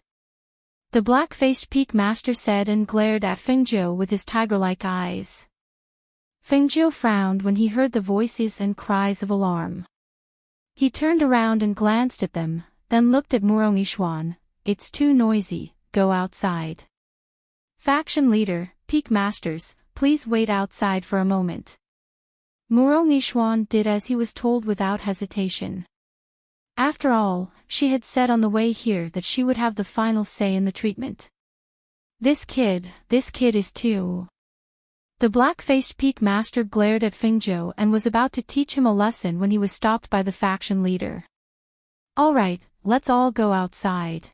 [SPEAKER 1] The black-faced peak master said and glared at Fengzhou with his tiger-like eyes. Fengzhou frowned when he heard the voices and cries of alarm. He turned around and glanced at them, then looked at Murong Yishuan. It's too noisy, go outside. Faction leader, peak masters, please wait outside for a moment. Murong Yishuan did as he was told without hesitation. After all, she had said on the way here that she would have the final say in the treatment. This kid is too. The black-faced peak master glared at Fengzhou and was about to teach him a lesson when he was stopped by the faction leader. All right, let's all go outside.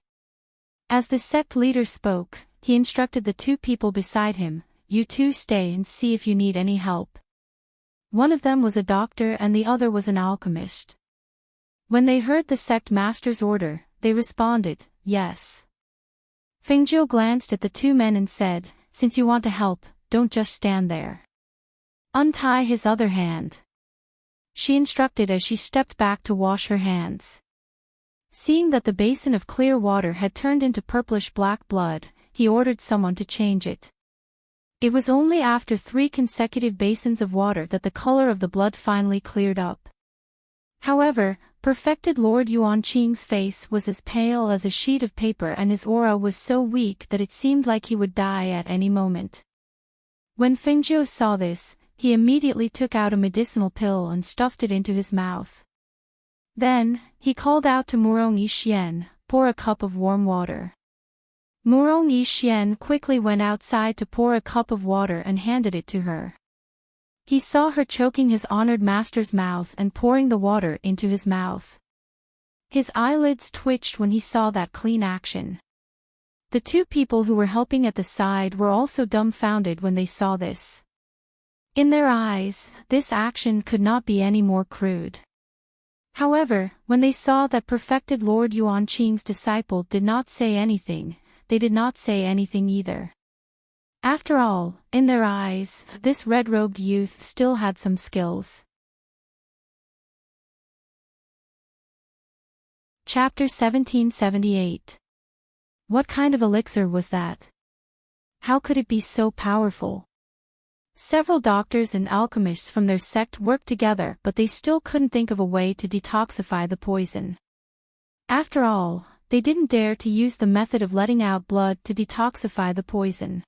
[SPEAKER 1] As the sect leader spoke, he instructed the two people beside him, you two stay and see if you need any help. One of them was a doctor and the other was an alchemist. When they heard the sect master's order, they responded, yes. Fengzhou glanced at the two men and said, since you want to help, don't just stand there. Untie his other hand. She instructed as she stepped back to wash her hands. Seeing that the basin of clear water had turned into purplish-black blood, he ordered someone to change it. It was only after 3 consecutive basins of water that the color of the blood finally cleared up. However, perfected Lord Yuan Qing's face was as pale as a sheet of paper and his aura was so weak that it seemed like he would die at any moment. When Fengzhou saw this, he immediately took out a medicinal pill and stuffed it into his mouth. Then, he called out to Murong Yishuan, pour a cup of warm water. Murong Yishuan quickly went outside to pour a cup of water and handed it to her. He saw her choking his honored master's mouth and pouring the water into his mouth. His eyelids twitched when he saw that clean action. The two people who were helping at the side were also dumbfounded when they saw this. In their eyes, this action could not be any more crude. However, when they saw that perfected Lord Yuan Qing's disciple did not say anything, they did not say anything either. After all, in their eyes, this red-robed youth still had some skills. Chapter 1778. What kind of elixir was that? How could it be so powerful? Several doctors and alchemists from their sect worked together, but they still couldn't think of a way to detoxify the poison. After all, they didn't dare to use the method of letting out blood to detoxify the poison.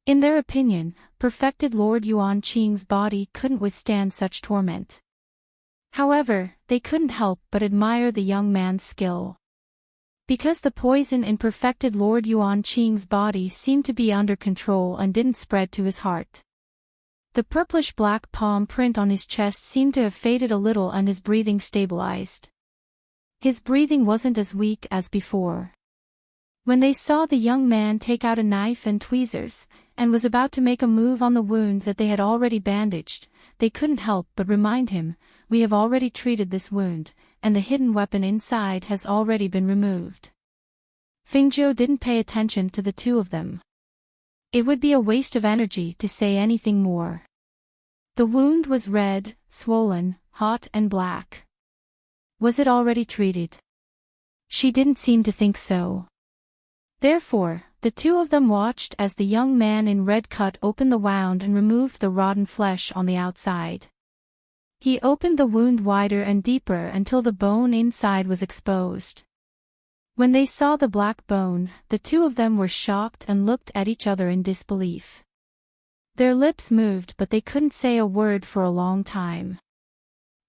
[SPEAKER 1] In their opinion, perfected Lord Yuan Qing's body couldn't withstand such torment. However, they couldn't help but admire the young man's skill. Because the poison in perfected Lord Yuan Qing's body seemed to be under control and didn't spread to his heart. The purplish-black palm print on his chest seemed to have faded a little and his breathing stabilized. His breathing wasn't as weak as before. When they saw the young man take out a knife and tweezers, and was about to make a move on the wound that they had already bandaged, they couldn't help but remind him, we have already treated this wound, and the hidden weapon inside has already been removed. Fengzhou didn't pay attention to the two of them. It would be a waste of energy to say anything more. The wound was red, swollen, hot and black. Was it already treated? She didn't seem to think so. Therefore, the two of them watched as the young man in red cut opened the wound and removed the rotten flesh on the outside. He opened the wound wider and deeper until the bone inside was exposed. When they saw the black bone, the two of them were shocked and looked at each other in disbelief. Their lips moved but they couldn't say a word for a long time.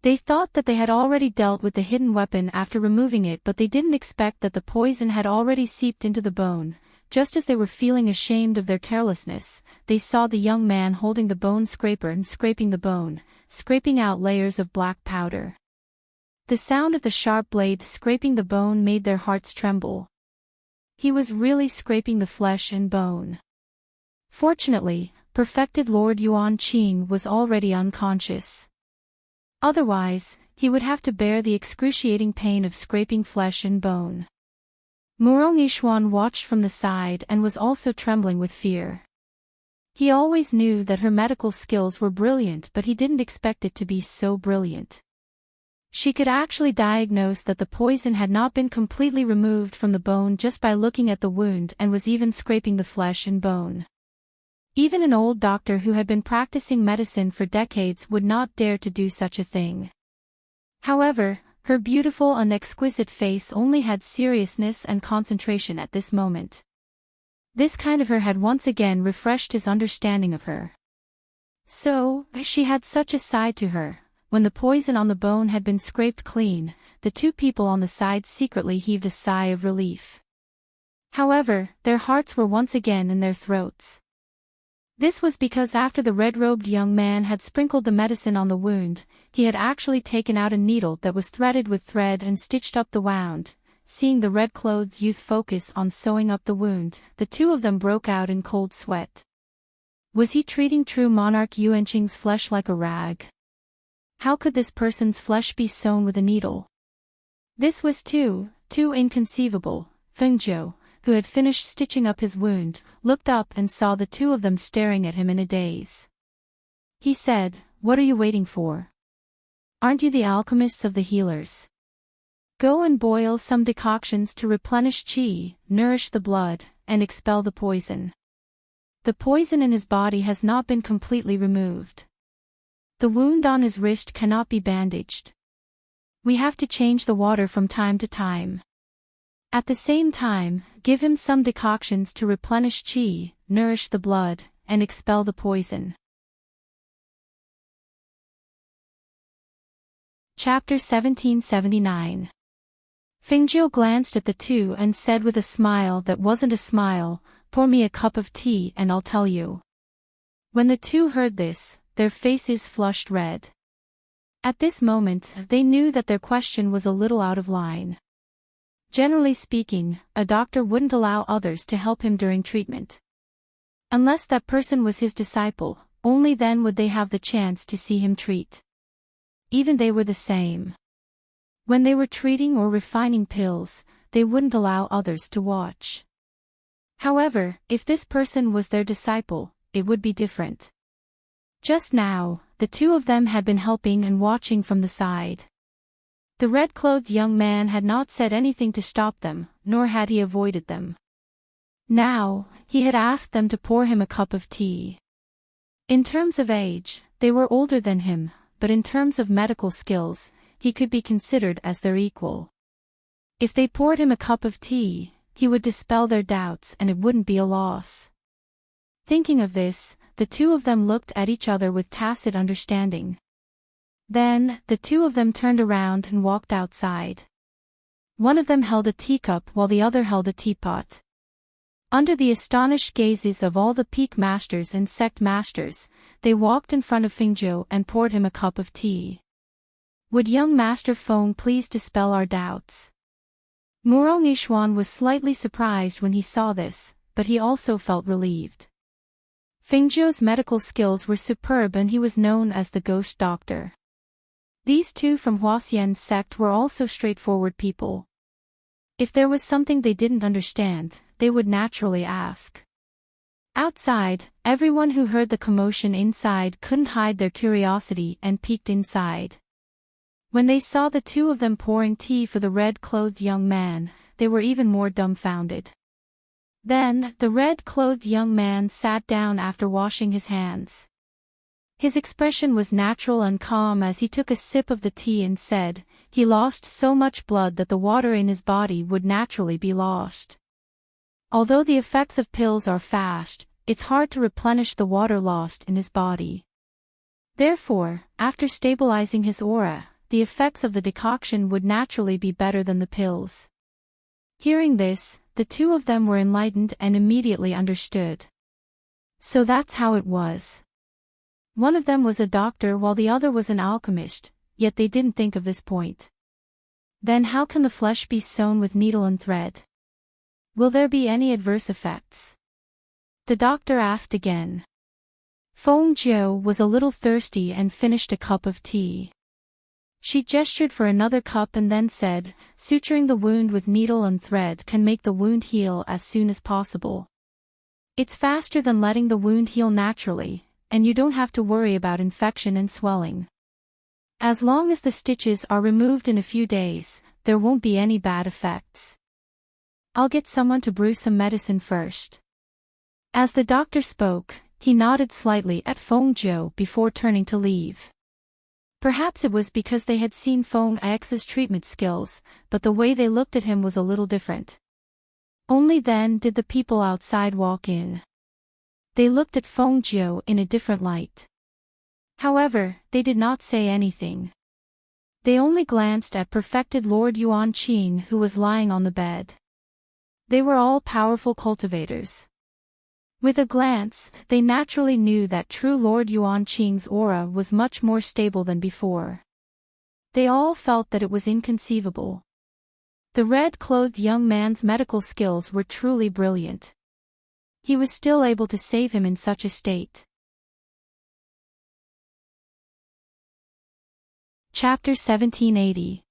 [SPEAKER 1] They thought that they had already dealt with the hidden weapon after removing it, but they didn't expect that the poison had already seeped into the bone. Just as they were feeling ashamed of their carelessness, they saw the young man holding the bone scraper and scraping the bone, scraping out layers of black powder. The sound of the sharp blade scraping the bone made their hearts tremble. He was really scraping the flesh and bone. Fortunately, perfected Lord Yuan Qin was already unconscious. Otherwise, he would have to bear the excruciating pain of scraping flesh and bone. Murong Yishuan watched from the side and was also trembling with fear. He always knew that her medical skills were brilliant, but he didn't expect it to be so brilliant. She could actually diagnose that the poison had not been completely removed from the bone just by looking at the wound and was even scraping the flesh and bone. Even an old doctor who had been practicing medicine for decades would not dare to do such a thing. However, her beautiful and exquisite face only had seriousness and concentration at this moment. This kind of her had once again refreshed his understanding of her. So, she had such a side to her. When the poison on the bone had been scraped clean, the two people on the side secretly heaved a sigh of relief. However, their hearts were once again in their throats. This was because after the red-robed young man had sprinkled the medicine on the wound, he had actually taken out a needle that was threaded with thread and stitched up the wound. Seeing the red-clothed youth focus on sewing up the wound, the two of them broke out in cold sweat. Was he treating true monarch Yuanqing's flesh like a rag? How could this person's flesh be sewn with a needle? This was too inconceivable. Fengzhou, who had finished stitching up his wound, looked up and saw the two of them staring at him in a daze. He said, "What are you waiting for? Aren't you the alchemists of the healers? Go and boil some decoctions to replenish qi, nourish the blood, and expel the poison. The poison in his body has not been completely removed. The wound on his wrist cannot be bandaged. We have to change the water from time to time. At the same time, give him some decoctions to replenish qi, nourish the blood, and expel the poison." Chapter 1779. Fengzhou glanced at the two and said with a smile that wasn't a smile, "Pour me a cup of tea and I'll tell you." When the two heard this, their faces flushed red. At this moment, they knew that their question was a little out of line. Generally speaking, a doctor wouldn't allow others to help him during treatment. Unless that person was his disciple, only then would they have the chance to see him treat. Even they were the same. When they were treating or refining pills, they wouldn't allow others to watch. However, if this person was their disciple, it would be different. Just now, the two of them had been helping and watching from the side. The red-clothed young man had not said anything to stop them, nor had he avoided them. Now, he had asked them to pour him a cup of tea. In terms of age, they were older than him, but in terms of medical skills, he could be considered as their equal. If they poured him a cup of tea, he would dispel their doubts and it wouldn't be a loss. Thinking of this, the two of them looked at each other with tacit understanding. Then, the two of them turned around and walked outside. One of them held a teacup while the other held a teapot. Under the astonished gazes of all the peak masters and sect masters, they walked in front of Fengzhou and poured him a cup of tea. "Would young Master Feng please dispel our doubts?" Murong Yishuan was slightly surprised when he saw this, but he also felt relieved. Fengzhou's medical skills were superb and he was known as the ghost doctor. These two from Huaxian's sect were also straightforward people. If there was something they didn't understand, they would naturally ask. Outside, everyone who heard the commotion inside couldn't hide their curiosity and peeked inside. When they saw the two of them pouring tea for the red-clothed young man, they were even more dumbfounded. Then, the red-clothed young man sat down after washing his hands. His expression was natural and calm as he took a sip of the tea and said, "He lost so much blood that the water in his body would naturally be lost. Although the effects of pills are fast, it's hard to replenish the water lost in his body. Therefore, after stabilizing his aura, the effects of the decoction would naturally be better than the pills. Hearing this, the two of them were enlightened and immediately understood. So that's how it was. One of them was a doctor while the other was an alchemist, yet they didn't think of this point. Then how can the flesh be sewn with needle and thread? Will there be any adverse effects? The doctor asked again. Feng Jiu was a little thirsty and finished a cup of tea. She gestured for another cup and then said, suturing the wound with needle and thread can make the wound heal as soon as possible. It's faster than letting the wound heal naturally, and you don't have to worry about infection and swelling. As long as the stitches are removed in a few days, there won't be any bad effects. I'll get someone to brew some medicine first. As the doctor spoke, he nodded slightly at Feng Jiu before turning to leave. Perhaps it was because they had seen Feng X's treatment skills, but the way they looked at him was a little different. Only then did the people outside walk in. They looked at Feng Jiu in a different light. However, they did not say anything. They only glanced at perfected Lord Yuan Qing who was lying on the bed. They were all powerful cultivators. With a glance, they naturally knew that true Lord Yuan Qing's aura was much more stable than before. They all felt that it was inconceivable. The red-clothed young man's medical skills were truly brilliant. He was still able to save him in such a state. Chapter 1780.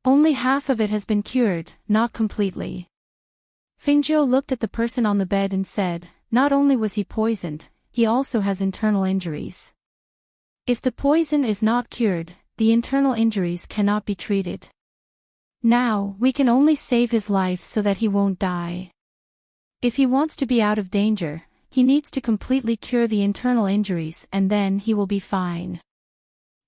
[SPEAKER 1] Only half of it has been cured, not completely. Feng Jiu looked at the person on the bed and said, not only was he poisoned, he also has internal injuries. If the poison is not cured, the internal injuries cannot be treated. Now, we can only save his life so that he won't die. If he wants to be out of danger, he needs to completely cure the internal injuries and then he will be fine.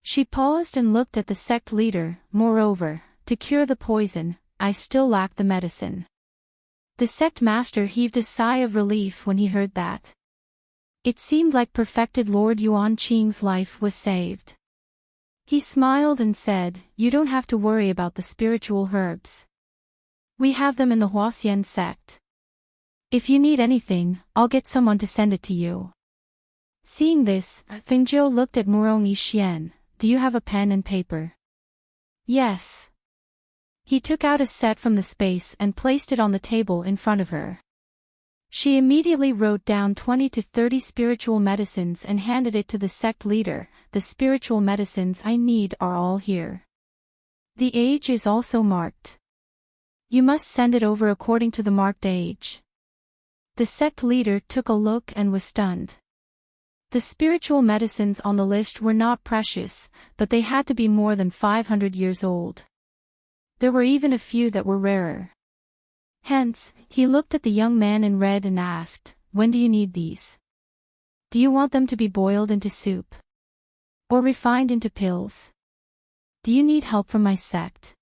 [SPEAKER 1] She paused and looked at the sect leader. Moreover, to cure the poison, I still lack the medicine. The sect master heaved a sigh of relief when he heard that. It seemed like perfected Lord Yuan Qing's life was saved. He smiled and said, you don't have to worry about the spiritual herbs. We have them in the Huaxian sect. If you need anything, I'll get someone to send it to you. Seeing this, Feng Jiu looked at Murong Yixian. Do you have a pen and paper? Yes. He took out a set from the space and placed it on the table in front of her. She immediately wrote down 20 to 30 spiritual medicines and handed it to the sect leader. The spiritual medicines I need are all here. The age is also marked. You must send it over according to the marked age. The sect leader took a look and was stunned. The spiritual medicines on the list were not precious, but they had to be more than 500 years old. There were even a few that were rarer. Hence, he looked at the young man in red and asked, when do you need these? Do you want them to be boiled into soup? Or refined into pills? Do you need help from my sect?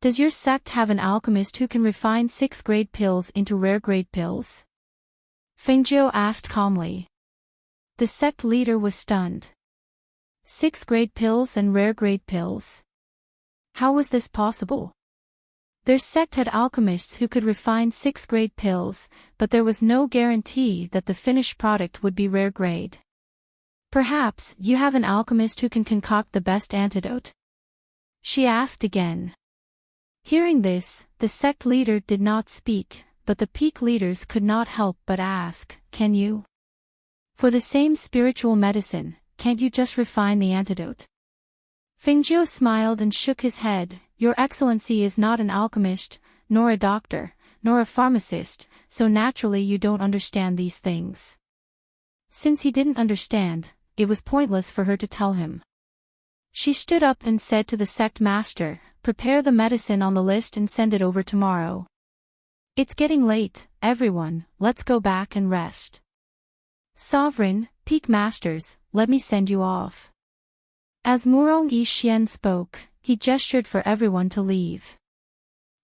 [SPEAKER 1] Does your sect have an alchemist who can refine 6th-grade pills into rare-grade pills? Feng Jiu asked calmly. The sect leader was stunned. 6th-grade pills and rare-grade pills? How was this possible? Their sect had alchemists who could refine 6th-grade pills, but there was no guarantee that the finished product would be rare grade. Perhaps you have an alchemist who can concoct the best antidote? She asked again. Hearing this, the sect leader did not speak, but the peak leaders could not help but ask, can you? For the same spiritual medicine, can't you just refine the antidote? Feng Jiu smiled and shook his head. Your Excellency is not an alchemist, nor a doctor, nor a pharmacist, so naturally you don't understand these things. Since he didn't understand, it was pointless for her to tell him. She stood up and said to the sect master, prepare the medicine on the list and send it over tomorrow. It's getting late, everyone, let's go back and rest. Sovereign, peak masters, let me send you off. As Murong Yixian spoke, he gestured for everyone to leave.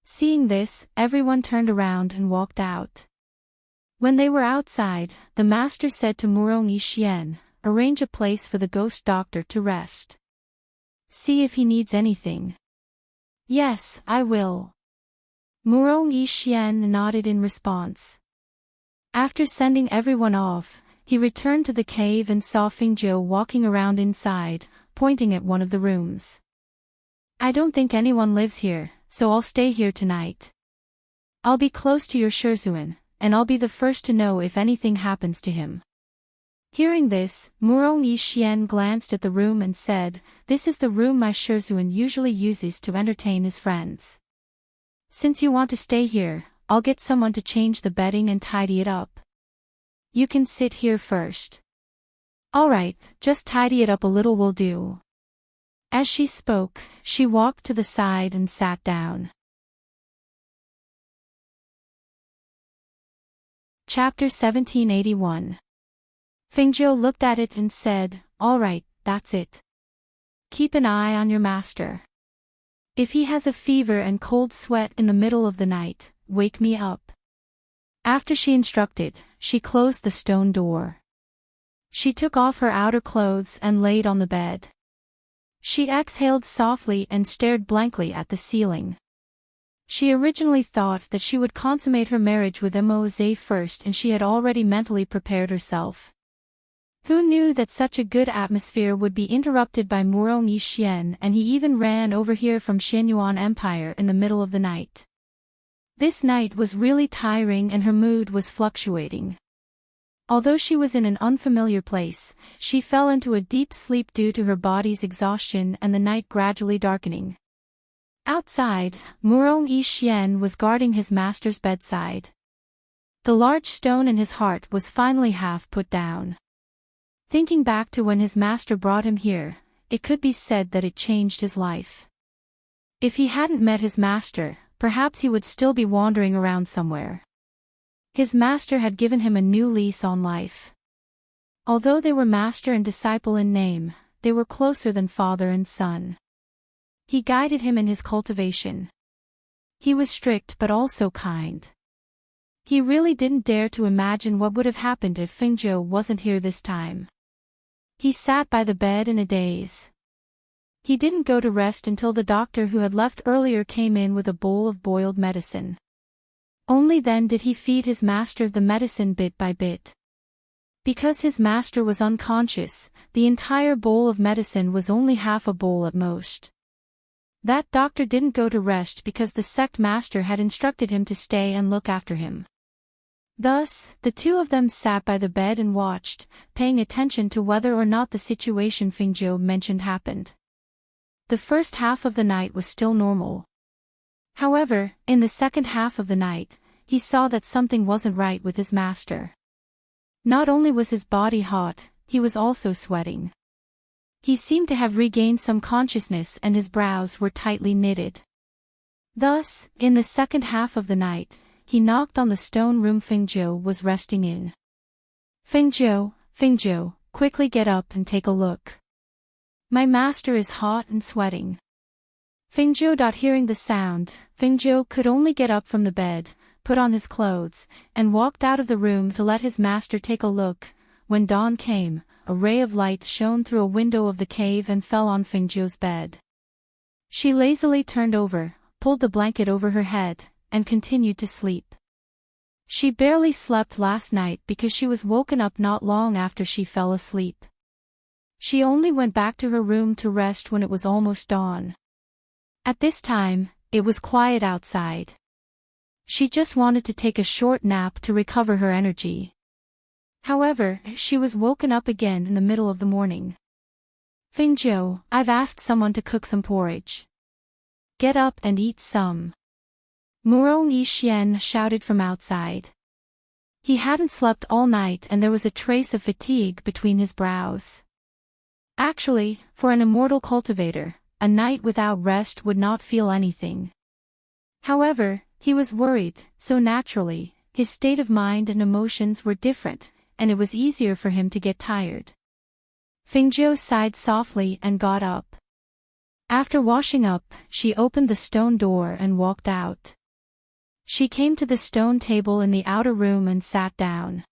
[SPEAKER 1] Seeing this, everyone turned around and walked out. When they were outside, the master said to Murong Yixian, "Arrange a place for the ghost doctor to rest. See if he needs anything." "Yes, I will." Murong Yixian nodded in response. After sending everyone off, he returned to the cave and saw Fingzhou walking around inside, pointing at one of the rooms. "I don't think anyone lives here, so I'll stay here tonight. I'll be close to your Shizhuan, and I'll be the first to know if anything happens to him." Hearing this, Murong Yixian glanced at the room and said, "This is the room my Shizhuan usually uses to entertain his friends. Since you want to stay here, I'll get someone to change the bedding and tidy it up. You can sit here first." "Alright, just tidy it up a little will do." As she spoke, she walked to the side and sat down. Chapter 1781. Fingzhou looked at it and said, "Alright, that's it. Keep an eye on your master. If he has a fever and cold sweat in the middle of the night, wake me up." After she instructed, she closed the stone door. She took off her outer clothes and laid on the bed. She exhaled softly and stared blankly at the ceiling. She originally thought that she would consummate her marriage with Moze first, and she had already mentally prepared herself. Who knew that such a good atmosphere would be interrupted by Murong Yixian, and he even ran over here from Xianyuan Empire in the middle of the night. This night was really tiring and her mood was fluctuating. Although she was in an unfamiliar place, she fell into a deep sleep due to her body's exhaustion and the night gradually darkening. Outside, Murong Yixian was guarding his master's bedside. The large stone in his heart was finally half put down. Thinking back to when his master brought him here, it could be said that it changed his life. If he hadn't met his master, perhaps he would still be wandering around somewhere. His master had given him a new lease on life. Although they were master and disciple in name, they were closer than father and son. He guided him in his cultivation. He was strict but also kind. He really didn't dare to imagine what would have happened if Fingzhou wasn't here this time. He sat by the bed in a daze. He didn't go to rest until the doctor who had left earlier came in with a bowl of boiled medicine. Only then did he feed his master the medicine bit by bit. Because his master was unconscious, the entire bowl of medicine was only half a bowl at most. That doctor didn't go to rest because the sect master had instructed him to stay and look after him. Thus, the two of them sat by the bed and watched, paying attention to whether or not the situation Fingzhou mentioned happened. The first half of the night was still normal. However, in the second half of the night, he saw that something wasn't right with his master. Not only was his body hot, he was also sweating. He seemed to have regained some consciousness and his brows were tightly knitted. Thus, in the second half of the night, he knocked on the stone room Fingzhou was resting in. Fingzhou, quickly get up and take a look. My master is hot and sweating." Fingzhou. Hearing the sound, Fingzhou could only get up from the bed, put on his clothes, and walked out of the room to let his master take a look. When dawn came, a ray of light shone through a window of the cave and fell on Fingzhou's bed. She lazily turned over, pulled the blanket over her head, and continued to sleep. She barely slept last night because she was woken up not long after she fell asleep. She only went back to her room to rest when it was almost dawn. At this time, it was quiet outside. She just wanted to take a short nap to recover her energy. However, she was woken up again in the middle of the morning. Fingzhou, I've asked someone to cook some porridge. Get up and eat some. Murong Yixian shouted from outside. He hadn't slept all night and there was a trace of fatigue between his brows. Actually, for an immortal cultivator, a night without rest would not feel anything. However, he was worried, so naturally, his state of mind and emotions were different, and it was easier for him to get tired. Fingzhou sighed softly and got up. After washing up, she opened the stone door and walked out. She came to the stone table in the outer room and sat down.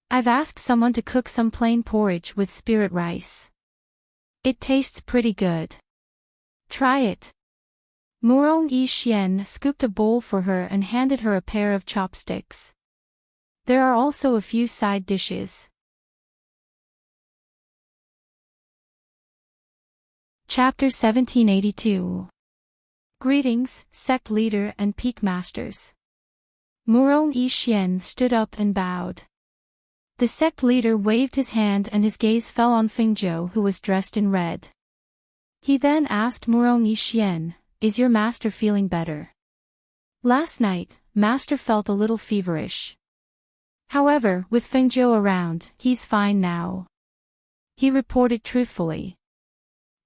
[SPEAKER 1] I've asked someone to cook some plain porridge with spirit rice. It tastes pretty good. Try it. Murong Yi Xian scooped a bowl for her and handed her a pair of chopsticks. There are also a few side dishes. Chapter 1782. Greetings, sect leader and peak masters. Murong Yi Xian stood up and bowed. The sect leader waved his hand and his gaze fell on Fengzhou, who was dressed in red. He then asked Murong Yi Xian, "Is your master feeling better?" "Last night, master felt a little feverish. However, with Fengzhou around, he's fine now," he reported truthfully.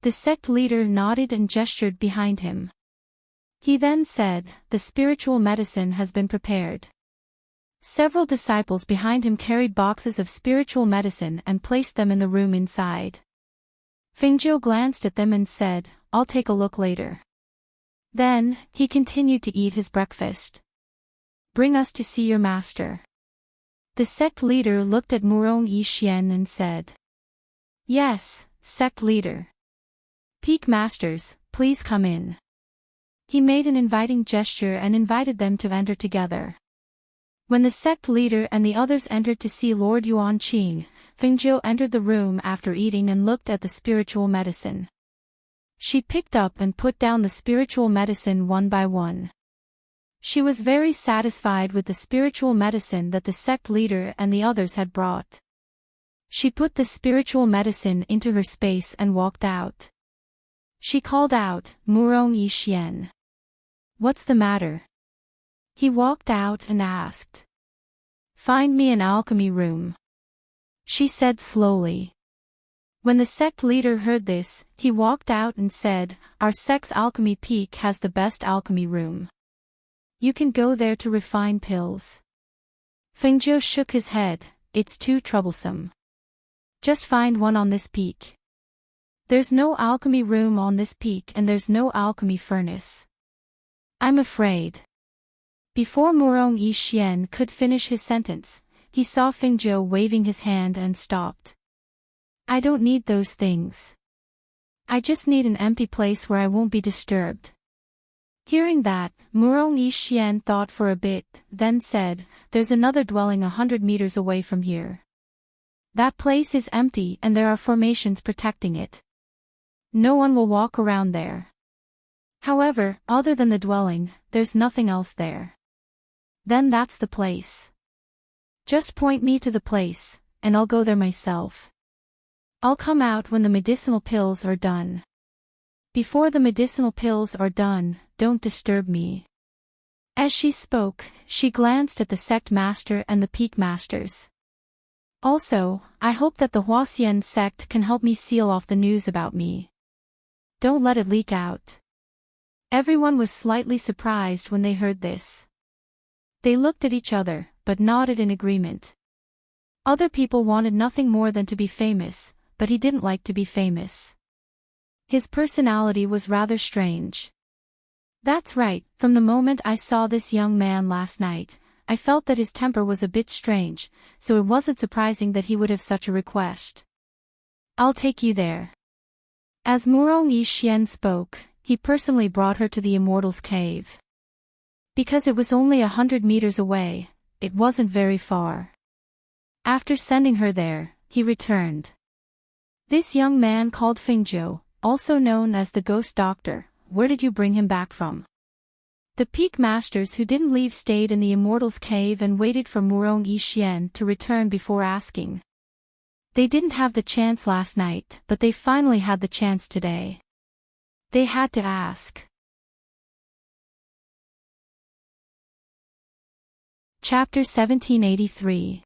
[SPEAKER 1] The sect leader nodded and gestured behind him. He then said, "The spiritual medicine has been prepared." Several disciples behind him carried boxes of spiritual medicine and placed them in the room inside. Fengzhou glanced at them and said, "I'll take a look later." Then, he continued to eat his breakfast. "Bring us to see your master." The sect leader looked at Murong Yi Xian and said, "Yes, sect leader. Peak masters, please come in." He made an inviting gesture and invited them to enter together. When the sect leader and the others entered to see Lord Yuanqing, Fengzhou entered the room after eating and looked at the spiritual medicine. She picked up and put down the spiritual medicine one by one. She was very satisfied with the spiritual medicine that the sect leader and the others had brought. She put the spiritual medicine into her space and walked out. She called out, "Murong Yi Xian. What's the matter?" He walked out and asked. "Find me an alchemy room," she said slowly. When the sect leader heard this, he walked out and said, "Our sect's alchemy peak has the best alchemy room. You can go there to refine pills." Fengzhou shook his head, "It's too troublesome. Just find one on this peak." "There's no alchemy room on this peak and there's no alchemy furnace. I'm afraid." Before Murong Yi Xian could finish his sentence, he saw Fengzhou waving his hand and stopped. "I don't need those things. I just need an empty place where I won't be disturbed." Hearing that, Murong Yi Xian thought for a bit, then said, "There's another dwelling 100 meters away from here. That place is empty and there are formations protecting it. No one will walk around there. However, other than the dwelling, there's nothing else there. Then that's the place. Just point me to the place, and I'll go there myself. I'll come out when the medicinal pills are done. Before the medicinal pills are done, don't disturb me." As she spoke, she glanced at the sect master and the peak masters. "Also, I hope that the Huaxian sect can help me seal off the news about me. Don't let it leak out." Everyone was slightly surprised when they heard this. They looked at each other, but nodded in agreement. Other people wanted nothing more than to be famous, but he didn't like to be famous. His personality was rather strange. "That's right, from the moment I saw this young man last night, I felt that his temper was a bit strange, so it wasn't surprising that he would have such a request. I'll take you there." As Murong Yi Xian spoke, he personally brought her to the Immortal's cave. Because it was only 100 meters away, it wasn't very far. After sending her there, he returned. This young man called Fengzhou, also known as the Ghost Doctor, where did you bring him back from? The peak masters who didn't leave stayed in the Immortal's cave and waited for Murong Yi Xian to return before asking. They didn't have the chance last night, but they finally had the chance today. They had to ask. Chapter 1783.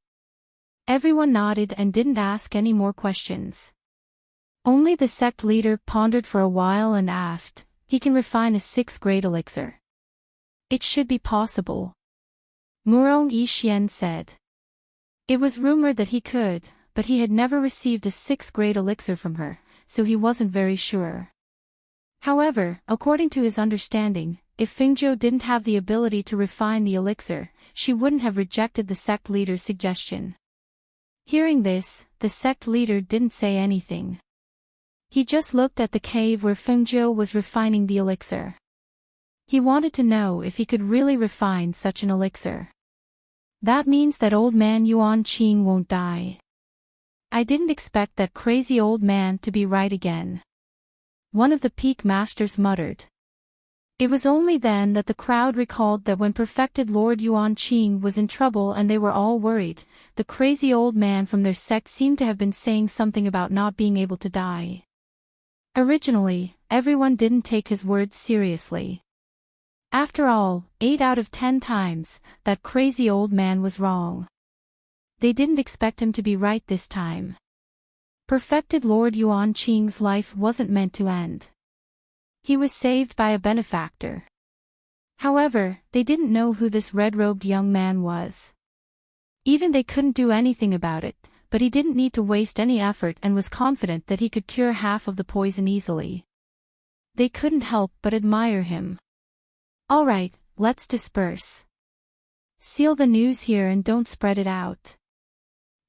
[SPEAKER 1] Everyone nodded and didn't ask any more questions. Only the sect leader pondered for a while and asked, "He can refine a 6th grade elixir." "It should be possible," Murong Yi Xian said. It was rumored that he could, but he had never received a 6th grade elixir from her, so he wasn't very sure. However, according to his understanding, if Fengzhou didn't have the ability to refine the elixir, she wouldn't have rejected the sect leader's suggestion. Hearing this, the sect leader didn't say anything. He just looked at the cave where Fengzhou was refining the elixir. He wanted to know if he could really refine such an elixir. That means that old man Yuan Qing won't die. I didn't expect that crazy old man to be right again. One of the peak masters muttered. It was only then that the crowd recalled that when perfected Lord Yuan Qing was in trouble and they were all worried, the crazy old man from their sect seemed to have been saying something about not being able to die. Originally, everyone didn't take his words seriously. After all, 8 out of 10 times, that crazy old man was wrong. They didn't expect him to be right this time. Perfected Lord Yuan Qing's life wasn't meant to end. He was saved by a benefactor. However, they didn't know who this red-robed young man was. Even they couldn't do anything about it, but he didn't need to waste any effort and was confident that he could cure half of the poison easily. They couldn't help but admire him. All right, let's disperse. Seal the news here and don't spread it out.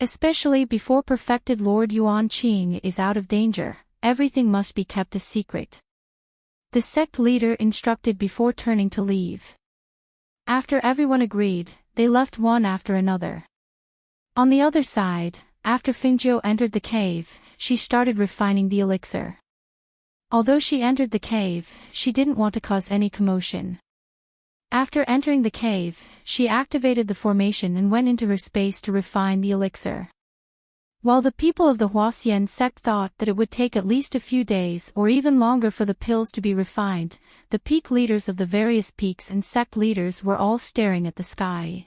[SPEAKER 1] Especially before perfected Lord Yuan Qing is out of danger, everything must be kept a secret. The sect leader instructed before turning to leave. After everyone agreed, they left one after another. On the other side, after Fengzhou entered the cave, she started refining the elixir. Although she entered the cave, she didn't want to cause any commotion. After entering the cave, she activated the formation and went into her space to refine the elixir. While the people of the Huaxian sect thought that it would take at least a few days or even longer for the pills to be refined, the peak leaders of the various peaks and sect leaders were all staring at the sky.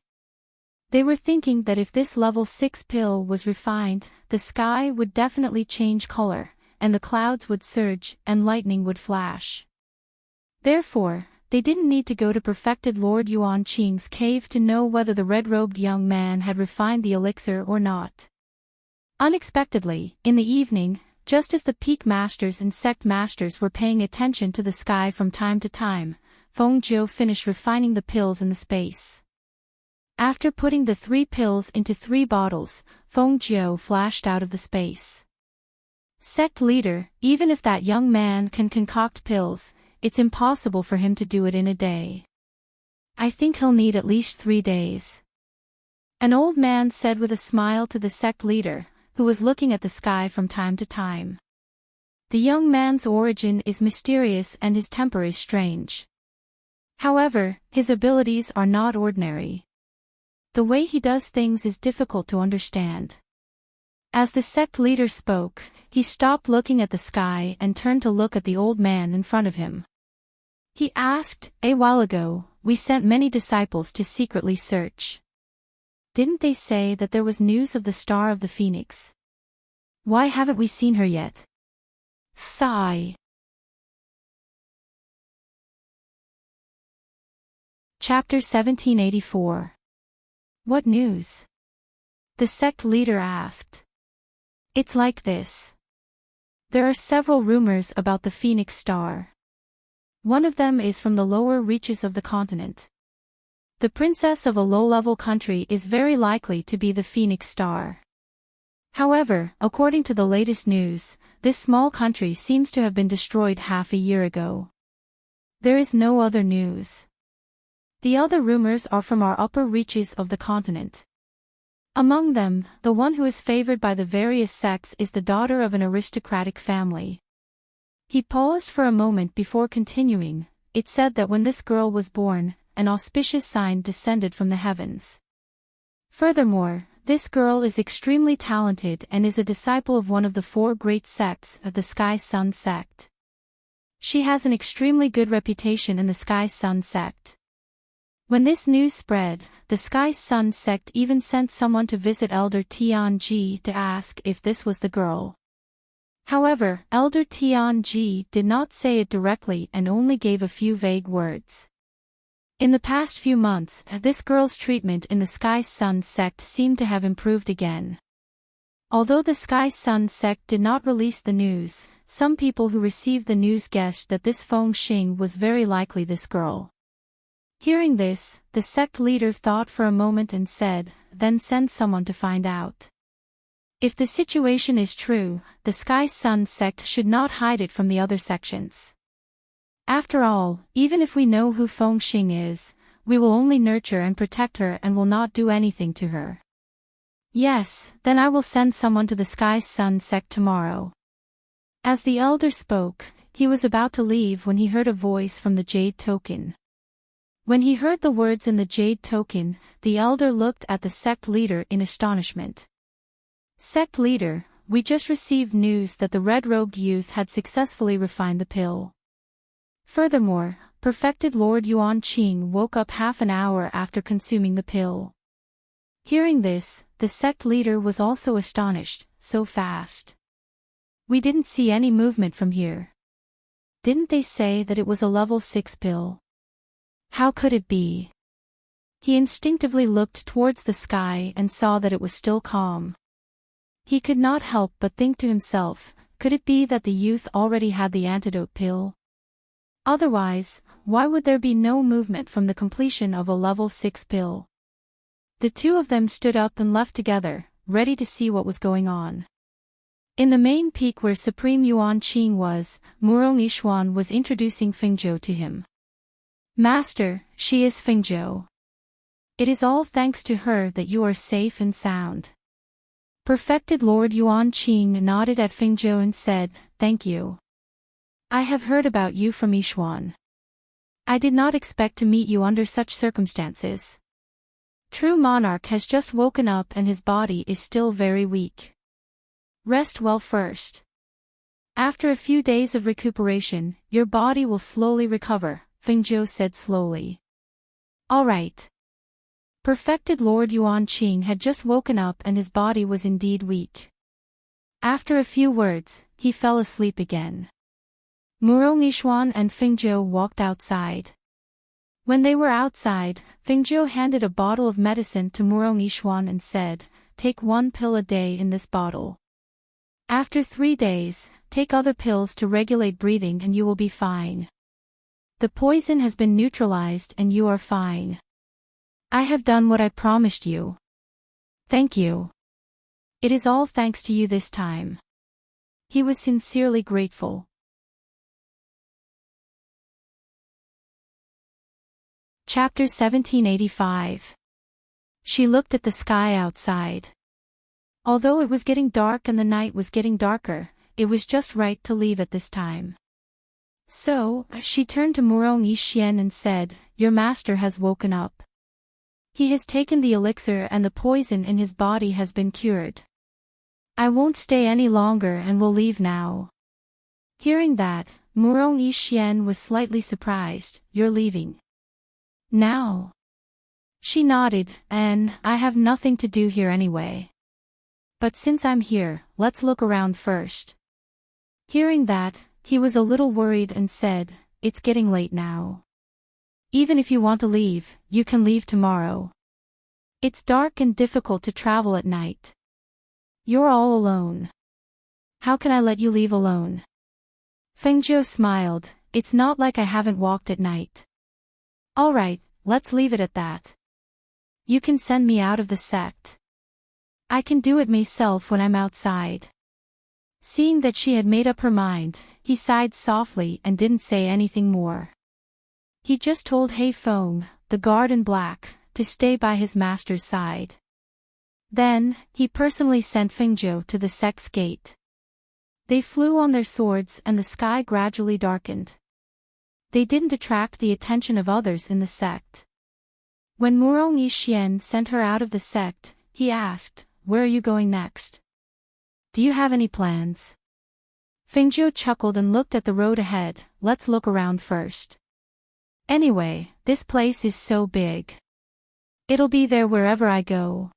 [SPEAKER 1] They were thinking that if this level 6 pill was refined, the sky would definitely change color, and the clouds would surge and lightning would flash. Therefore, they didn't need to go to perfected Lord Yuan Qing's cave to know whether the red-robed young man had refined the elixir or not. Unexpectedly, in the evening, just as the peak masters and sect masters were paying attention to the sky from time to time, Fengzhou finished refining the pills in the space. After putting the 3 pills into 3 bottles, Fengzhou flashed out of the space. Sect leader, even if that young man can concoct pills, it's impossible for him to do it in a day. I think he'll need at least 3 days. An old man said with a smile to the sect leader, who was looking at the sky from time to time. The young man's origin is mysterious and his temper is strange. However, his abilities are not ordinary. The way he does things is difficult to understand. As the sect leader spoke, he stopped looking at the sky and turned to look at the old man in front of him. He asked, "A while ago, we sent many disciples to secretly search. Didn't they say that there was news of the Star of the Phoenix? Why haven't we seen her yet?" Sigh. Chapter 1784. What news? The sect leader asked. It's like this. There are several rumors about the Phoenix Star. One of them is from the lower reaches of the continent. The princess of a low-level country is very likely to be the Phoenix Star. However, according to the latest news, this small country seems to have been destroyed half a year ago. There is no other news. The other rumors are from our upper reaches of the continent. Among them, the one who is favored by the various sects is the daughter of an aristocratic family. He paused for a moment before continuing. It said that when this girl was born, an auspicious sign descended from the heavens. Furthermore, this girl is extremely talented and is a disciple of one of the 4 great sects of the Sky Sun sect. She has an extremely good reputation in the Sky Sun sect. When this news spread, the Sky Sun sect even sent someone to visit Elder Tianji to ask if this was the girl. However, Elder Tianji did not say it directly and only gave a few vague words. In the past few months, this girl's treatment in the Sky Sun sect seemed to have improved again. Although the Sky Sun sect did not release the news, some people who received the news guessed that this Feng Xing was very likely this girl. Hearing this, the sect leader thought for a moment and said, then send someone to find out. If the situation is true, the Sky Sun sect should not hide it from the other sections. After all, even if we know who Feng Xing is, we will only nurture and protect her and will not do anything to her. Yes, then I will send someone to the Sky Sun sect tomorrow. As the elder spoke, he was about to leave when he heard a voice from the Jade Token. When he heard the words in the Jade Token, the elder looked at the sect leader in astonishment. Sect leader, we just received news that the red-robed youth had successfully refined the pill. Furthermore, perfected Lord Yuan Qing woke up half an hour after consuming the pill. Hearing this, the sect leader was also astonished, so fast. We didn't see any movement from here. Didn't they say that it was a level 6 pill? How could it be? He instinctively looked towards the sky and saw that it was still calm. He could not help but think to himself, could it be that the youth already had the antidote pill? Otherwise, why would there be no movement from the completion of a level 6 pill? The two of them stood up and left together, ready to see what was going on. In the main peak where Supreme Yuan Qing was, Murong Yishuan was introducing Fengzhou to him. Master, she is Fengzhou. It is all thanks to her that you are safe and sound. Perfected Lord Yuan Qing nodded at Fengzhou and said, thank you. I have heard about you from Yishuan. I did not expect to meet you under such circumstances. True monarch has just woken up and his body is still very weak. Rest well first. After a few days of recuperation, your body will slowly recover, Fengzhou said slowly. All right. Perfected Lord Yuan Qing had just woken up and his body was indeed weak. After a few words, he fell asleep again. Murong Yishuan and Fengzhou walked outside. When they were outside, Fengzhou handed a bottle of medicine to Murong Yishuan and said, take 1 pill a day in this bottle. After 3 days, take other pills to regulate breathing and you will be fine. The poison has been neutralized and you are fine. I have done what I promised you. Thank you. It is all thanks to you this time. He was sincerely grateful. Chapter 1785. She looked at the sky outside. Although it was getting dark and the night was getting darker, it was just right to leave at this time. So, she turned to Murong Yishuan and said, your master has woken up. He has taken the elixir and the poison in his body has been cured. I won't stay any longer and will leave now. Hearing that, Murong Yishuan was slightly surprised, you're leaving. Now? She nodded, and I have nothing to do here anyway. But since I'm here, let's look around first. Hearing that, he was a little worried and said, it's getting late now. Even if you want to leave, you can leave tomorrow. It's dark and difficult to travel at night. You're all alone. How can I let you leave alone? Fengzhou smiled, it's not like I haven't walked at night. All right, let's leave it at that. You can send me out of the sect. I can do it myself when I'm outside. Seeing that she had made up her mind, he sighed softly and didn't say anything more. He just told Hei Feng, the guard in black, to stay by his master's side. Then, he personally sent Fengzhou to the sect's gate. They flew on their swords and the sky gradually darkened. They didn't attract the attention of others in the sect. When Murong Yishuan sent her out of the sect, he asked, where are you going next? Do you have any plans? Fengzhou chuckled and looked at the road ahead, let's look around first. Anyway, this place is so big. It'll be there wherever I go.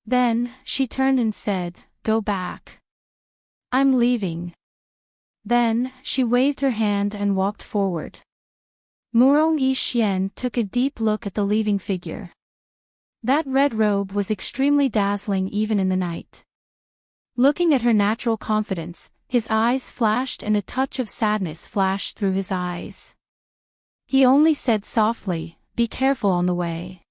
[SPEAKER 1] Then, she turned and said, go back. I'm leaving. Then, she waved her hand and walked forward. Murong Yishuan took a deep look at the leaving figure. That red robe was extremely dazzling even in the night. Looking at her natural confidence, His eyes flashed and a touch of sadness flashed through his eyes. He only said softly, "Be careful on the way."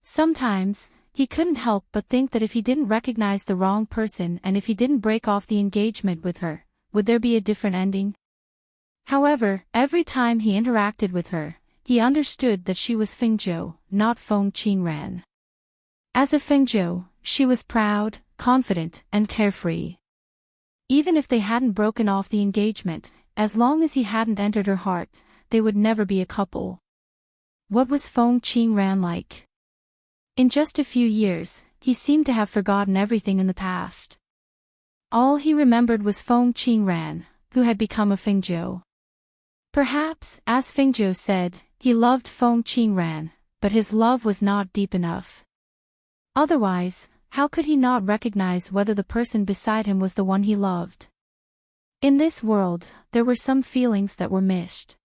[SPEAKER 1] Sometimes, he couldn't help but think that if he didn't recognize the wrong person and if he didn't break off the engagement with her, would there be a different ending? However, every time he interacted with her, he understood that she was Fengzhou, not Feng Qingran. As a Fengzhou, she was proud, confident, and carefree. Even if they hadn't broken off the engagement, as long as he hadn't entered her heart, they would never be a couple. What was Feng Qingran like? In just a few years, he seemed to have forgotten everything in the past. All he remembered was Feng Qingran, who had become a Fengzhou. Perhaps, as Fengzhou said, he loved Feng Qingran, but his love was not deep enough. Otherwise, how could he not recognize whether the person beside him was the one he loved? In this world, there were some feelings that were missed.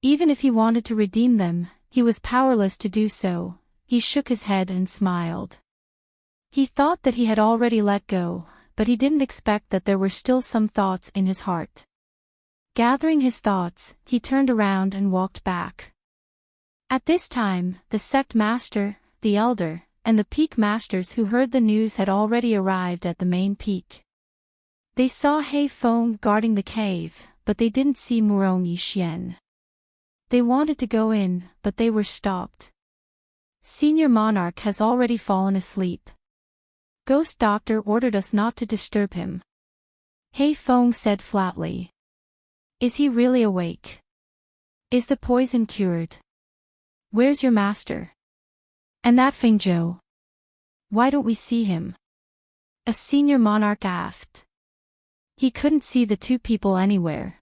[SPEAKER 1] Even if he wanted to redeem them, he was powerless to do so. He shook his head and smiled. He thought that he had already let go, but he didn't expect that there were still some thoughts in his heart. Gathering his thoughts, he turned around and walked back. At this time, the sect master, the elder, and the peak masters who heard the news had already arrived at the main peak. They saw He Feng guarding the cave, but they didn't see Murong Yixian. They wanted to go in, but they were stopped. Senior Monarch has already fallen asleep. Ghost Doctor ordered us not to disturb him. He Feng said flatly. Is he really awake? Is the poison cured? Where's your master? And that Fengzhou? Why don't we see him? A senior monarch asked. He couldn't see the two people anywhere.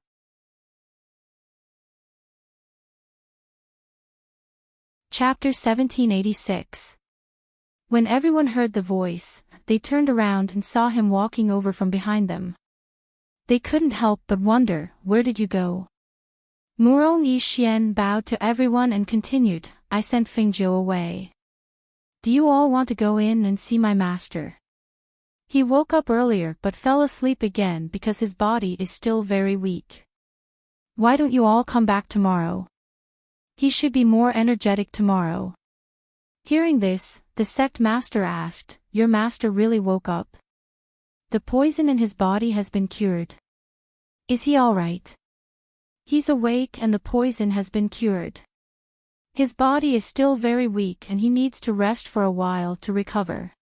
[SPEAKER 1] Chapter 1786. When everyone heard the voice, they turned around and saw him walking over from behind them. They couldn't help but wonder, where did you go? Murong Yixian bowed to everyone and continued, I sent Fengzhou away. Do you all want to go in and see my master? He woke up earlier but fell asleep again because his body is still very weak. Why don't you all come back tomorrow? He should be more energetic tomorrow. Hearing this, the sect master asked, Your master really woke up? The poison in his body has been cured. Is he all right? He's awake and the poison has been cured. His body is still very weak and he needs to rest for a while to recover.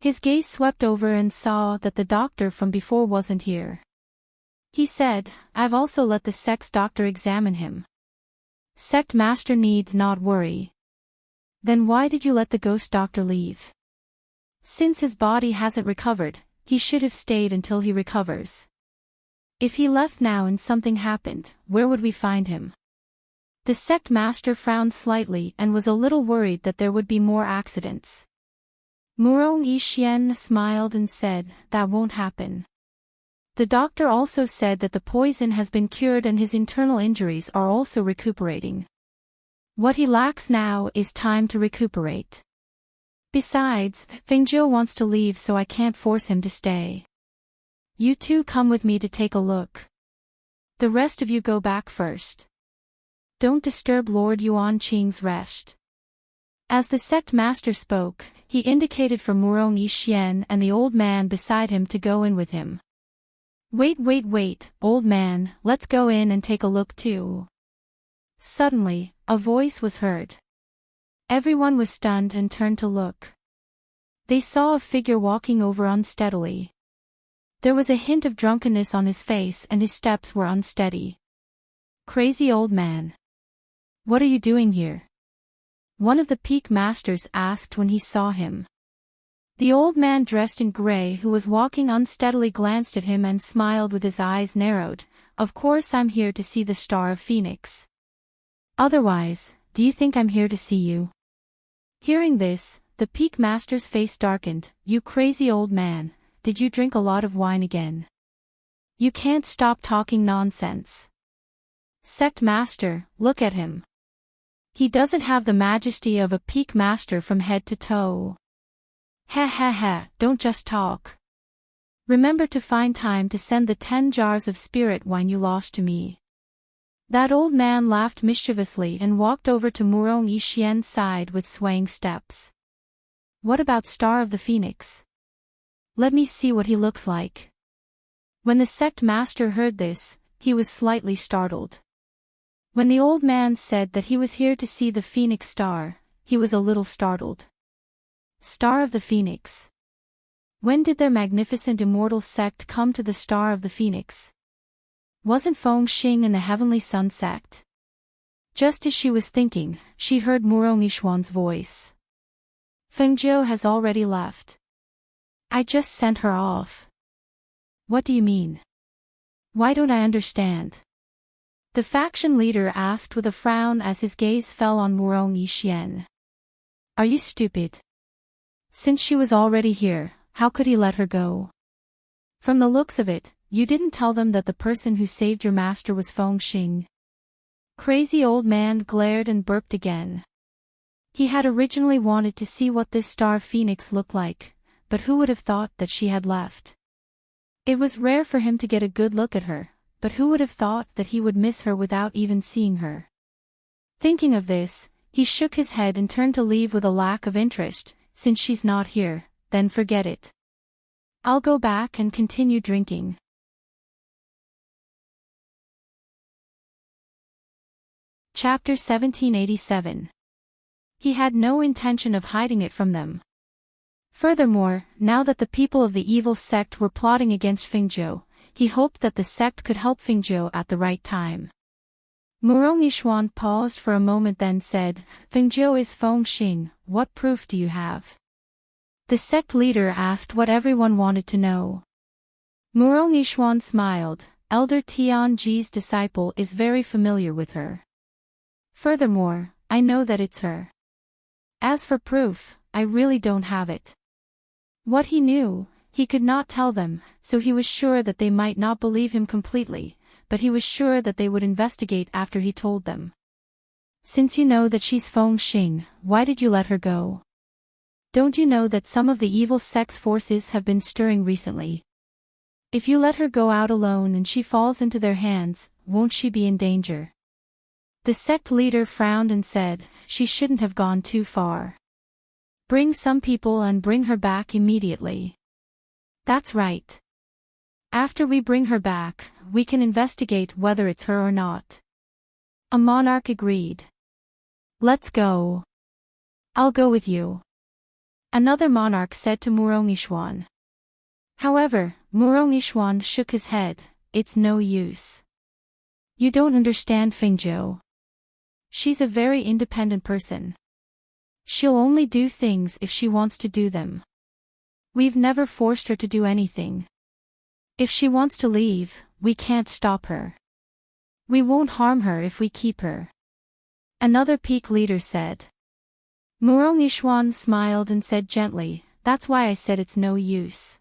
[SPEAKER 1] His gaze swept over and saw that the doctor from before wasn't here. He said, I've also let the sect doctor examine him. Sect master need not worry. Then why did you let the ghost doctor leave? Since his body hasn't recovered, he should have stayed until he recovers. If he left now and something happened, where would we find him? The sect master frowned slightly and was a little worried that there would be more accidents. Murong Yixian smiled and said, That won't happen. The doctor also said that the poison has been cured and his internal injuries are also recuperating. What he lacks now is time to recuperate. Besides, Fengzhou wants to leave so I can't force him to stay. You two come with me to take a look. The rest of you go back first. Don't disturb Lord Yuan Qing's rest. As the sect master spoke, he indicated for Murong Yixian and the old man beside him to go in with him. Wait, old man, let's go in and take a look too. Suddenly, a voice was heard. Everyone was stunned and turned to look. They saw a figure walking over unsteadily. There was a hint of drunkenness on his face and his steps were unsteady. Crazy old man. What are you doing here? One of the peak masters asked when he saw him. The old man dressed in gray who was walking unsteadily glanced at him and smiled with his eyes narrowed. Of course I'm here to see the Star of Phoenix. Otherwise, do you think I'm here to see you? Hearing this, the peak master's face darkened. You crazy old man, did you drink a lot of wine again? You can't stop talking nonsense. Sect master, look at him. He doesn't have the majesty of a peak master from head to toe. Ha, don't just talk. Remember to find time to send the 10 jars of spirit wine you lost to me. That old man laughed mischievously and walked over to Murong Yixian's side with swaying steps. What about Star of the Phoenix? Let me see what he looks like. When the sect master heard this, he was slightly startled. When the old man said that he was here to see the Phoenix Star, he was a little startled. Star of the Phoenix. When did their magnificent immortal sect come to the Star of the Phoenix? Wasn't Feng Xing in the Heavenly Sun sect? Just as she was thinking, she heard Murong Yishuan's voice. Fengzhou has already left. I just sent her off. What do you mean? Why don't I understand? The faction leader asked with a frown as his gaze fell on Murong Yixian. Are you stupid? Since she was already here, how could he let her go? From the looks of it, you didn't tell them that the person who saved your master was Feng Xing. Crazy old man glared and burped again. He had originally wanted to see what this star phoenix looked like, but who would have thought that she had left? It was rare for him to get a good look at her, but who would have thought that he would miss her without even seeing her? Thinking of this, he shook his head and turned to leave with a lack of interest. Since she's not here, then forget it. I'll go back and continue drinking. Chapter 1787. He had no intention of hiding it from them. Furthermore, now that the people of the evil sect were plotting against Fengzhou, he hoped that the sect could help Fengzhou at the right time. Murong Yishuan paused for a moment then said, Fengzhou is Feng Xing, what proof do you have? The sect leader asked what everyone wanted to know. Murong Yishuan smiled, Elder Tianji's disciple is very familiar with her. Furthermore, I know that it's her. As for proof, I really don't have it. What he knew, he could not tell them, so he was sure that they might not believe him completely, but he was sure that they would investigate after he told them. Since you know that she's Feng Xing, why did you let her go? Don't you know that some of the evil sect's forces have been stirring recently? If you let her go out alone and she falls into their hands, won't she be in danger? The sect leader frowned and said, she shouldn't have gone too far. Bring some people and bring her back immediately. That's right. After we bring her back, we can investigate whether it's her or not. A monarch agreed. Let's go. I'll go with you. Another monarch said to Murong Yishuan. However, Murong Yishuan shook his head, it's no use. You don't understand Fengzhou. She's a very independent person. She'll only do things if she wants to do them. We've never forced her to do anything. If she wants to leave, we can't stop her. We won't harm her if we keep her. Another peak leader said. Murong Yishuan smiled and said gently, that's why I said it's no use.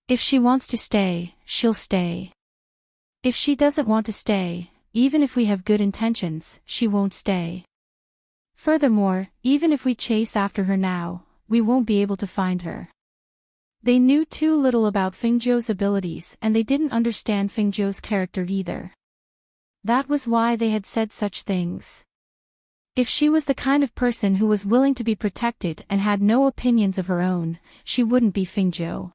[SPEAKER 1] If she wants to stay, she'll stay. If she doesn't want to stay, even if we have good intentions, she won't stay. Furthermore, even if we chase after her now, we won't be able to find her. They knew too little about Fengzhou's abilities and they didn't understand Fengzhou's character either. That was why they had said such things. If she was the kind of person who was willing to be protected and had no opinions of her own, she wouldn't be Fengzhou.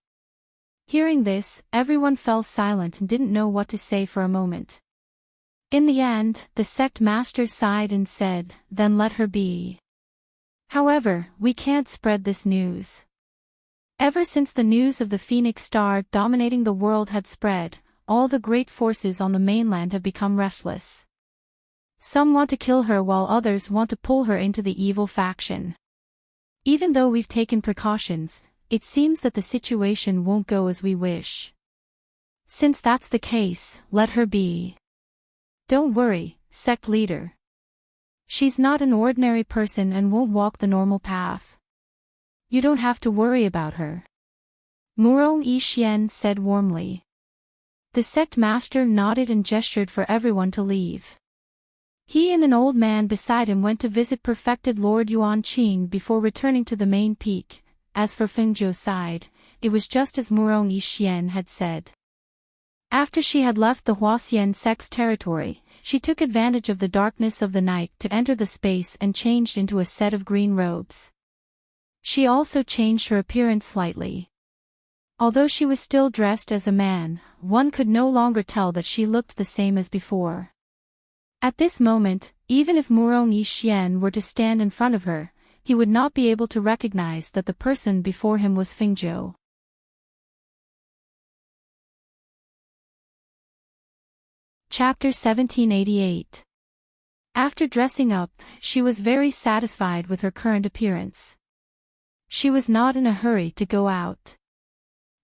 [SPEAKER 1] Hearing this, everyone fell silent and didn't know what to say for a moment. In the end, the sect master sighed and said, then let her be. However, we can't spread this news. Ever since the news of the Phoenix Star dominating the world had spread, all the great forces on the mainland have become restless. Some want to kill her while others want to pull her into the evil faction. Even though we've taken precautions, it seems that the situation won't go as we wish. Since that's the case, let her be. Don't worry, sect leader. She's not an ordinary person and won't walk the normal path. You don't have to worry about her. Murong Yixian said warmly. The sect master nodded and gestured for everyone to leave. He and an old man beside him went to visit perfected Lord Yuan Qing before returning to the main peak. As for Fengzhou's side, it was just as Murong Yixian had said. After she had left the Huaxian sect's territory, she took advantage of the darkness of the night to enter the space and changed into a set of green robes. She also changed her appearance slightly. Although she was still dressed as a man, one could no longer tell that she looked the same as before. At this moment, even if Murong Yixian were to stand in front of her, he would not be able to recognize that the person before him was Fengzhou. Chapter 1788. After dressing up, she was very satisfied with her current appearance. She was not in a hurry to go out.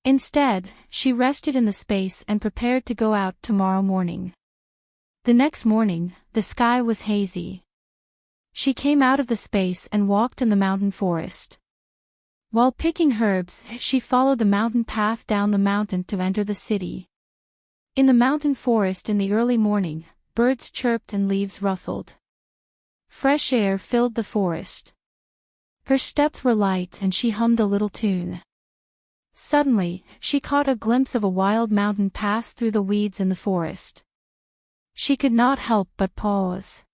[SPEAKER 1] Instead, she rested in the space and prepared to go out tomorrow morning. The next morning, the sky was hazy. She came out of the space and walked in the mountain forest. While picking herbs, she followed the mountain path down the mountain to enter the city. In the mountain forest in the early morning, birds chirped and leaves rustled. Fresh air filled the forest. Her steps were light and she hummed a little tune. Suddenly, she caught a glimpse of a wild mountain pass through the weeds in the forest. She could not help but pause.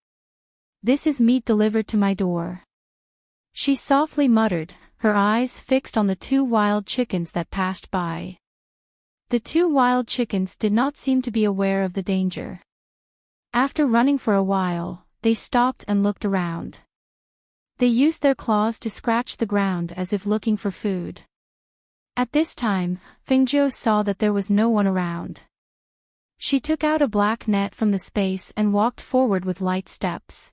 [SPEAKER 1] "This is meat delivered to my door," she softly muttered, her eyes fixed on the two wild chickens that passed by. The two wild chickens did not seem to be aware of the danger. After running for a while, they stopped and looked around. They used their claws to scratch the ground as if looking for food. At this time, Fengzhou saw that there was no one around. She took out a black net from the space and walked forward with light steps.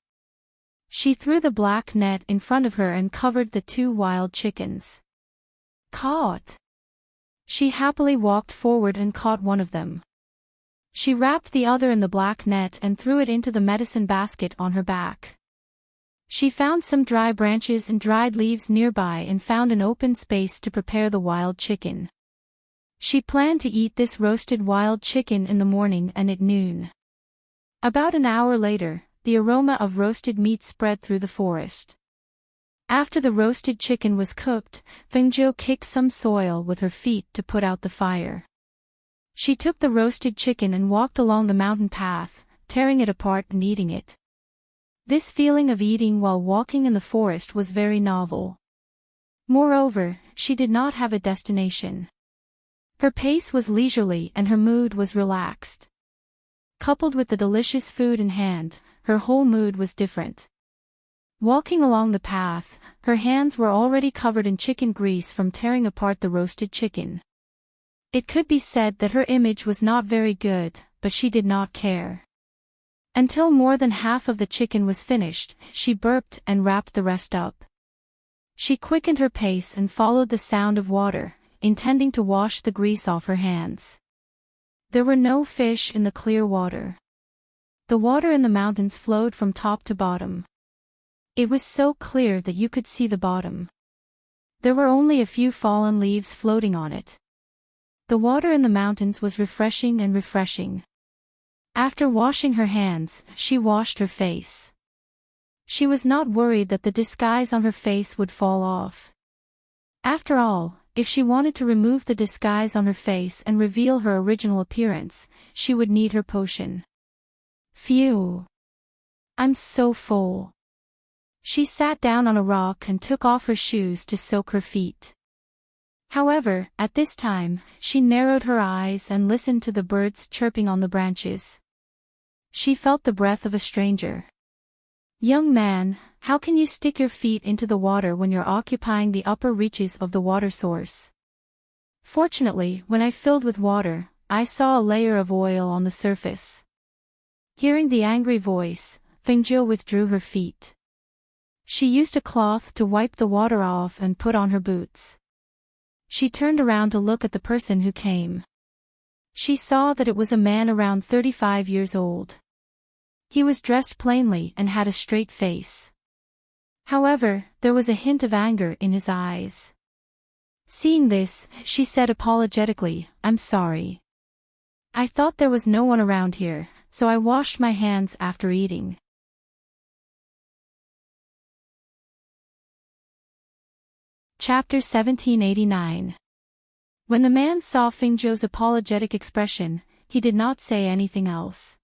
[SPEAKER 1] She threw the black net in front of her and covered the two wild chickens. "Caught!" She happily walked forward and caught one of them. She wrapped the other in the black net and threw it into the medicine basket on her back. She found some dry branches and dried leaves nearby and found an open space to prepare the wild chicken. She planned to eat this roasted wild chicken in the morning and at noon. About an hour later, the aroma of roasted meat spread through the forest. After the roasted chicken was cooked, Fengzhou kicked some soil with her feet to put out the fire. She took the roasted chicken and walked along the mountain path, tearing it apart and eating it. This feeling of eating while walking in the forest was very novel. Moreover, she did not have a destination. Her pace was leisurely and her mood was relaxed. Coupled with the delicious food in hand, her whole mood was different. Walking along the path, her hands were already covered in chicken grease from tearing apart the roasted chicken. It could be said that her image was not very good, but she did not care. Until more than half of the chicken was finished, she burped and wrapped the rest up. She quickened her pace and followed the sound of water, intending to wash the grease off her hands. There were no fish in the clear water. The water in the mountains flowed from top to bottom. It was so clear that you could see the bottom. There were only a few fallen leaves floating on it. The water in the mountains was refreshing and refreshing. After washing her hands, she washed her face. She was not worried that the disguise on her face would fall off. After all, if she wanted to remove the disguise on her face and reveal her original appearance, she would need her potion. Phew! I'm so full. She sat down on a rock and took off her shoes to soak her feet. However, at this time, she narrowed her eyes and listened to the birds chirping on the branches. She felt the breath of a stranger. "Young man, how can you stick your feet into the water when you're occupying the upper reaches of the water source?" "Fortunately, when I filled with water, I saw a layer of oil on the surface." Hearing the angry voice, Fengzhou withdrew her feet. She used a cloth to wipe the water off and put on her boots. She turned around to look at the person who came. She saw that it was a man around 35 years old. He was dressed plainly and had a straight face. However, there was a hint of anger in his eyes. Seeing this, she said apologetically, "I'm sorry. I thought there was no one around here, so I washed my hands after eating." Chapter 1789. When the man saw Fengzhou's apologetic expression, he did not say anything else.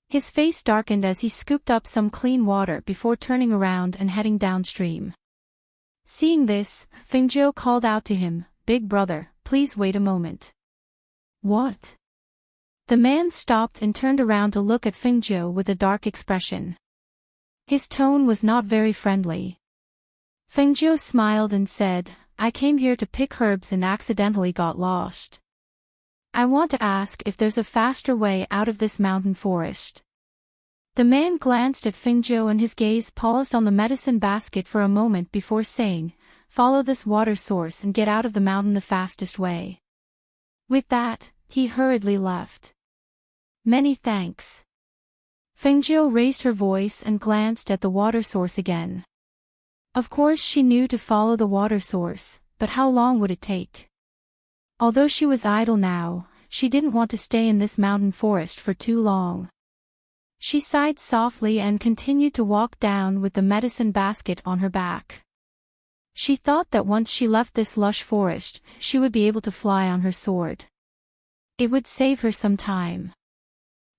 [SPEAKER 1] His face darkened as he scooped up some clean water before turning around and heading downstream. Seeing this, Fengzhou called out to him, "Big brother, please wait a moment." "What?" The man stopped and turned around to look at Fengzhou with a dark expression. His tone was not very friendly. Fengzhou smiled and said, "I came here to pick herbs and accidentally got lost. I want to ask if there's a faster way out of this mountain forest." The man glanced at Fengzhou and his gaze paused on the medicine basket for a moment before saying, "Follow this water source and get out of the mountain the fastest way." With that, he hurriedly left. "Many thanks." Fengzhou raised her voice and glanced at the water source again. Of course she knew to follow the water source, but how long would it take? Although she was idle now, she didn't want to stay in this mountain forest for too long. She sighed softly and continued to walk down with the medicine basket on her back. She thought that once she left this lush forest, she would be able to fly on her sword. It would save her some time.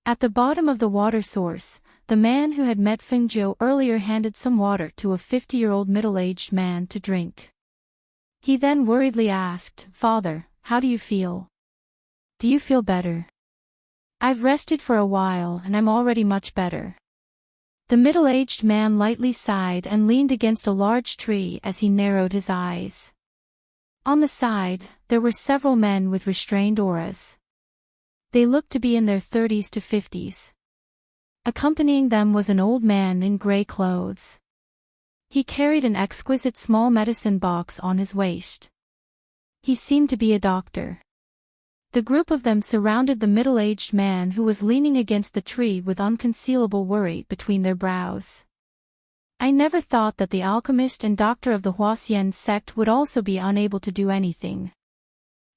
[SPEAKER 1] At the bottom of the water source, the man who had met Fengzhou earlier handed some water to a 50-year-old middle-aged man to drink. He then worriedly asked, "Father, how do you feel? Do you feel better?" "I've rested for a while and I'm already much better." The middle-aged man lightly sighed and leaned against a large tree as he narrowed his eyes. On the side, there were several men with restrained auras. They looked to be in their 30s to 50s. Accompanying them was an old man in gray clothes. He carried an exquisite small medicine box on his waist. He seemed to be a doctor. The group of them surrounded the middle-aged man who was leaning against the tree with unconcealable worry between their brows. "I never thought that the alchemist and doctor of the Huaxian sect would also be unable to do anything.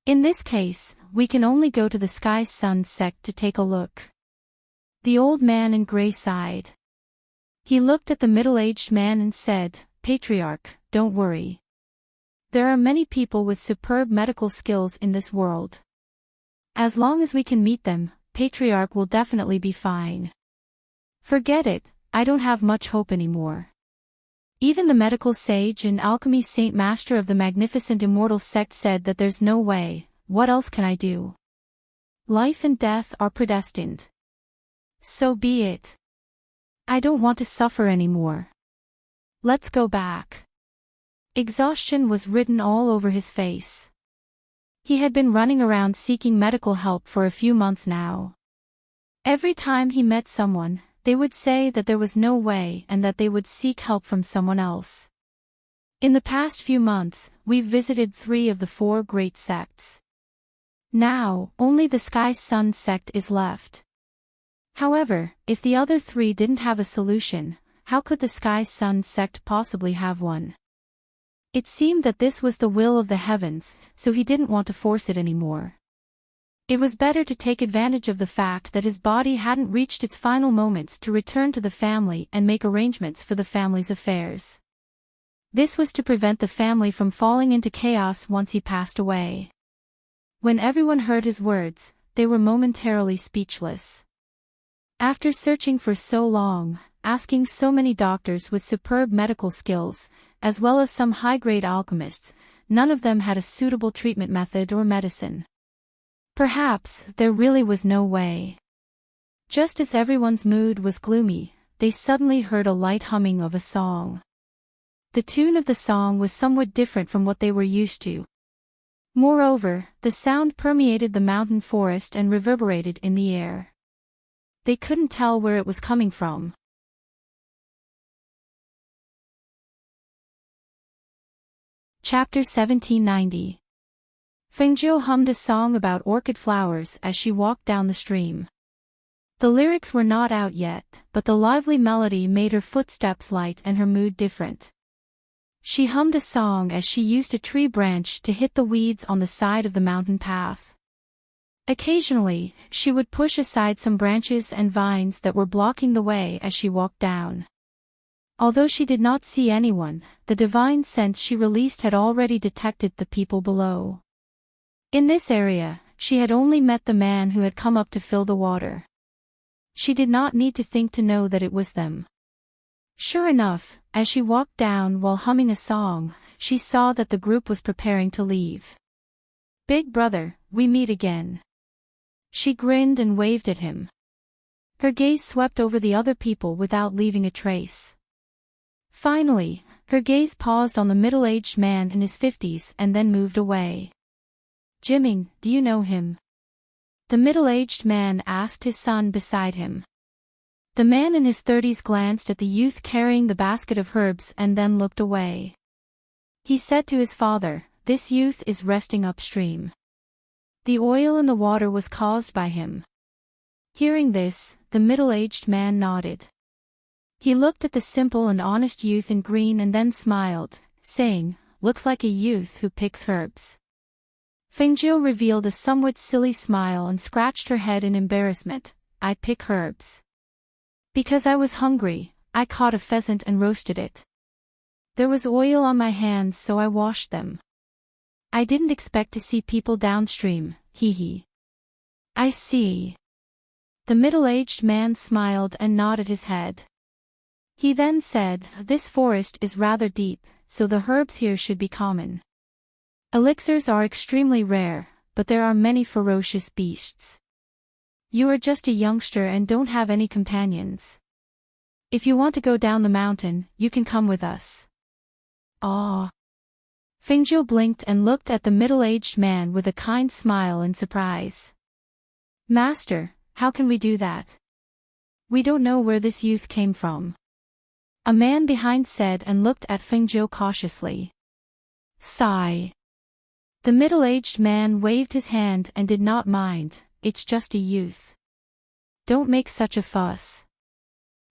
[SPEAKER 1] In this case, we can only go to the Sky Sun sect to take a look." The old man in gray sighed. He looked at the middle-aged man and said, "Patriarch, don't worry. There are many people with superb medical skills in this world. As long as we can meet them, Patriarch will definitely be fine. Forget it, I don't have much hope anymore. Even the medical sage and alchemy saint master of the magnificent immortal sect said that there's no way. What else can I do? Life and death are predestined. So be it. I don't want to suffer anymore. Let's go back." Exhaustion was written all over his face. He had been running around seeking medical help for a few months now. Every time he met someone, they would say that there was no way and that they would seek help from someone else. In the past few months, we've visited 3 of the 4 great sects. Now, only the Sky Sun sect is left. However, if the other 3 didn't have a solution, how could the Sky Sun sect possibly have one? It seemed that this was the will of the heavens, so he didn't want to force it anymore. It was better to take advantage of the fact that his body hadn't reached its final moments to return to the family and make arrangements for the family's affairs. This was to prevent the family from falling into chaos once he passed away. When everyone heard his words, they were momentarily speechless. After searching for so long, asking so many doctors with superb medical skills, as well as some high-grade alchemists, none of them had a suitable treatment method or medicine. Perhaps there really was no way. Just as everyone's mood was gloomy, they suddenly heard a light humming of a song. The tune of the song was somewhat different from what they were used to. Moreover, the sound permeated the mountain forest and reverberated in the air. They couldn't tell where it was coming from. Chapter 1790. Fengzhou hummed a song about orchid flowers as she walked down the stream. The lyrics were not out yet, but the lively melody made her footsteps light and her mood different. She hummed a song as she used a tree branch to hit the weeds on the side of the mountain path. Occasionally, she would push aside some branches and vines that were blocking the way as she walked down. Although she did not see anyone, the divine sense she released had already detected the people below. In this area, she had only met the man who had come up to fill the water. She did not need to think to know that it was them. Sure enough, as she walked down while humming a song, she saw that the group was preparing to leave. "Big brother, we meet again." She grinned and waved at him. Her gaze swept over the other people without leaving a trace. Finally, her gaze paused on the middle-aged man in his 50s and then moved away. "Jimming, do you know him?" the middle-aged man asked his son beside him. The man in his 30s glanced at the youth carrying the basket of herbs and then looked away. He said to his father, "This youth is resting upstream. The oil in the water was caused by him." Hearing this, the middle-aged man nodded. He looked at the simple and honest youth in green and then smiled, saying, "Looks like a youth who picks herbs." Fengjiu revealed a somewhat silly smile and scratched her head in embarrassment. "I pick herbs. Because I was hungry, I caught a pheasant and roasted it. There was oil on my hands so I washed them. I didn't expect to see people downstream, hee hee." "I see." The middle-aged man smiled and nodded his head. He then said, "This forest is rather deep, so the herbs here should be common. Elixirs are extremely rare, but there are many ferocious beasts. You are just a youngster and don't have any companions. If you want to go down the mountain, you can come with us." "Ah." Fengjiu blinked and looked at the middle-aged man with a kind smile in surprise. "Master, how can we do that? We don't know where this youth came from." A man behind said and looked at Fengjiu cautiously. Sigh. The middle-aged man waved his hand and did not mind. "It's just a youth. Don't make such a fuss.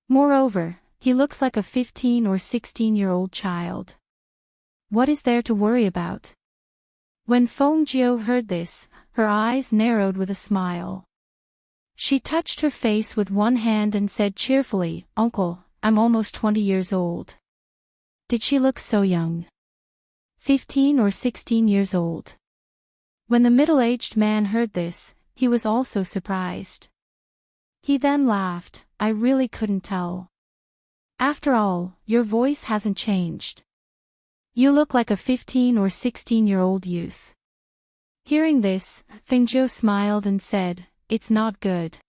[SPEAKER 1] Moreover, he looks like a 15 or 16-year-old child. What is there to worry about?" When Fengjiu heard this, her eyes narrowed with a smile. She touched her face with one hand and said cheerfully, "Uncle, I'm almost 20 years old." Did she look so young? 15 or 16 years old. When the middle-aged man heard this, he was also surprised. He then laughed, "I really couldn't tell. After all, your voice hasn't changed. You look like a 15 or 16-year-old youth." Hearing this, Fengjiu smiled and said, "It's not good."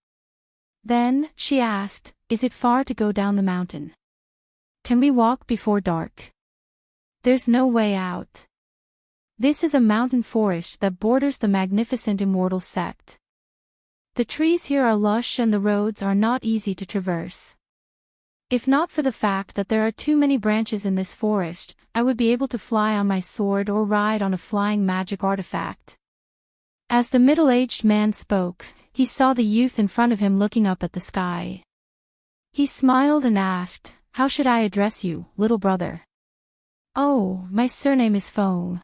[SPEAKER 1] Then, she asked, "Is it far to go down the mountain? Can we walk before dark?" "There's no way out. This is a mountain forest that borders the magnificent immortal sect. The trees here are lush and the roads are not easy to traverse. If not for the fact that there are too many branches in this forest, I would be able to fly on my sword or ride on a flying magic artifact." As the middle-aged man spoke, he saw the youth in front of him looking up at the sky. He smiled and asked, "How should I address you, little brother?" "Oh, my surname is Feng."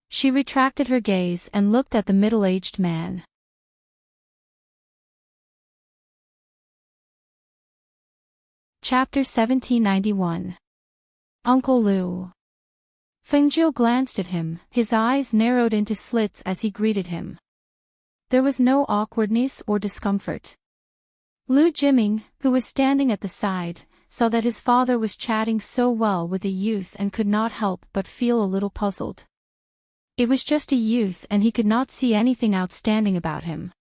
[SPEAKER 1] She retracted her gaze and looked at the middle-aged man. Chapter 1791. Uncle Lu. Fengjiu glanced at him, his eyes narrowed into slits as he greeted him. There was no awkwardness or discomfort. Lu Jimming, who was standing at the side, saw that his father was chatting so well with the youth and could not help but feel a little puzzled. It was just a youth and he could not see anything outstanding about him.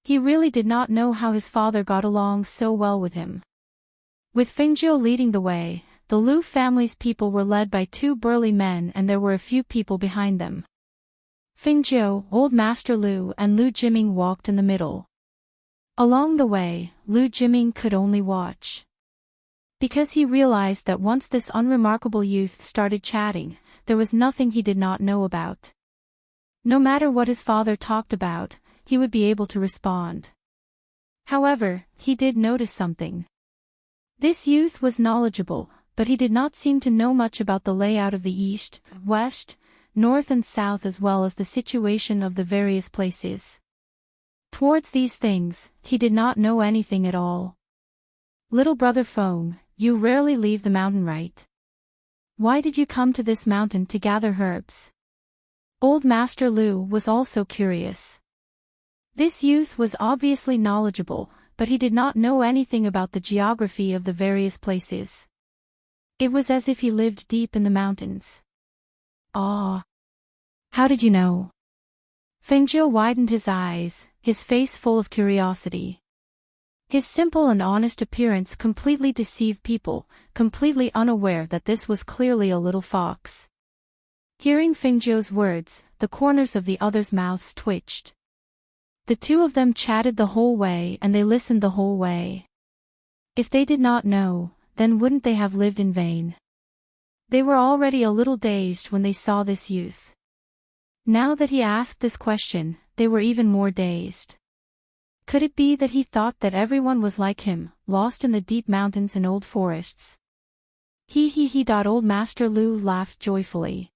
[SPEAKER 1] He really did not know how his father got along so well with him. With Fengjiu leading the way, the Lu family's people were led by two burly men and there were a few people behind them. Fengjiu, Old Master Lu and Lu Jimming walked in the middle. Along the way, Lu Jimming could only watch. Because he realized that once this unremarkable youth started chatting, there was nothing he did not know about. No matter what his father talked about, he would be able to respond. However, he did notice something. This youth was knowledgeable, but he did not seem to know much about the layout of the east, west, north and south as well as the situation of the various places. Towards these things, he did not know anything at all. "Little brother Feng, you rarely leave the mountain, right? Why did you come to this mountain to gather herbs?" Old Master Lu was also curious. This youth was obviously knowledgeable, but he did not know anything about the geography of the various places. It was as if he lived deep in the mountains. Ah! How did you know? Fengzhou widened his eyes, his face full of curiosity. His simple and honest appearance completely deceived people, completely unaware that this was clearly a little fox. Hearing Fengzhou's words, the corners of the others' mouths twitched. The two of them chatted the whole way and they listened the whole way. If they did not know, then wouldn't they have lived in vain? They were already a little dazed when they saw this youth. Now that he asked this question, they were even more dazed. Could it be that he thought that everyone was like him, lost in the deep mountains and old forests? He. Old Master Lu laughed joyfully.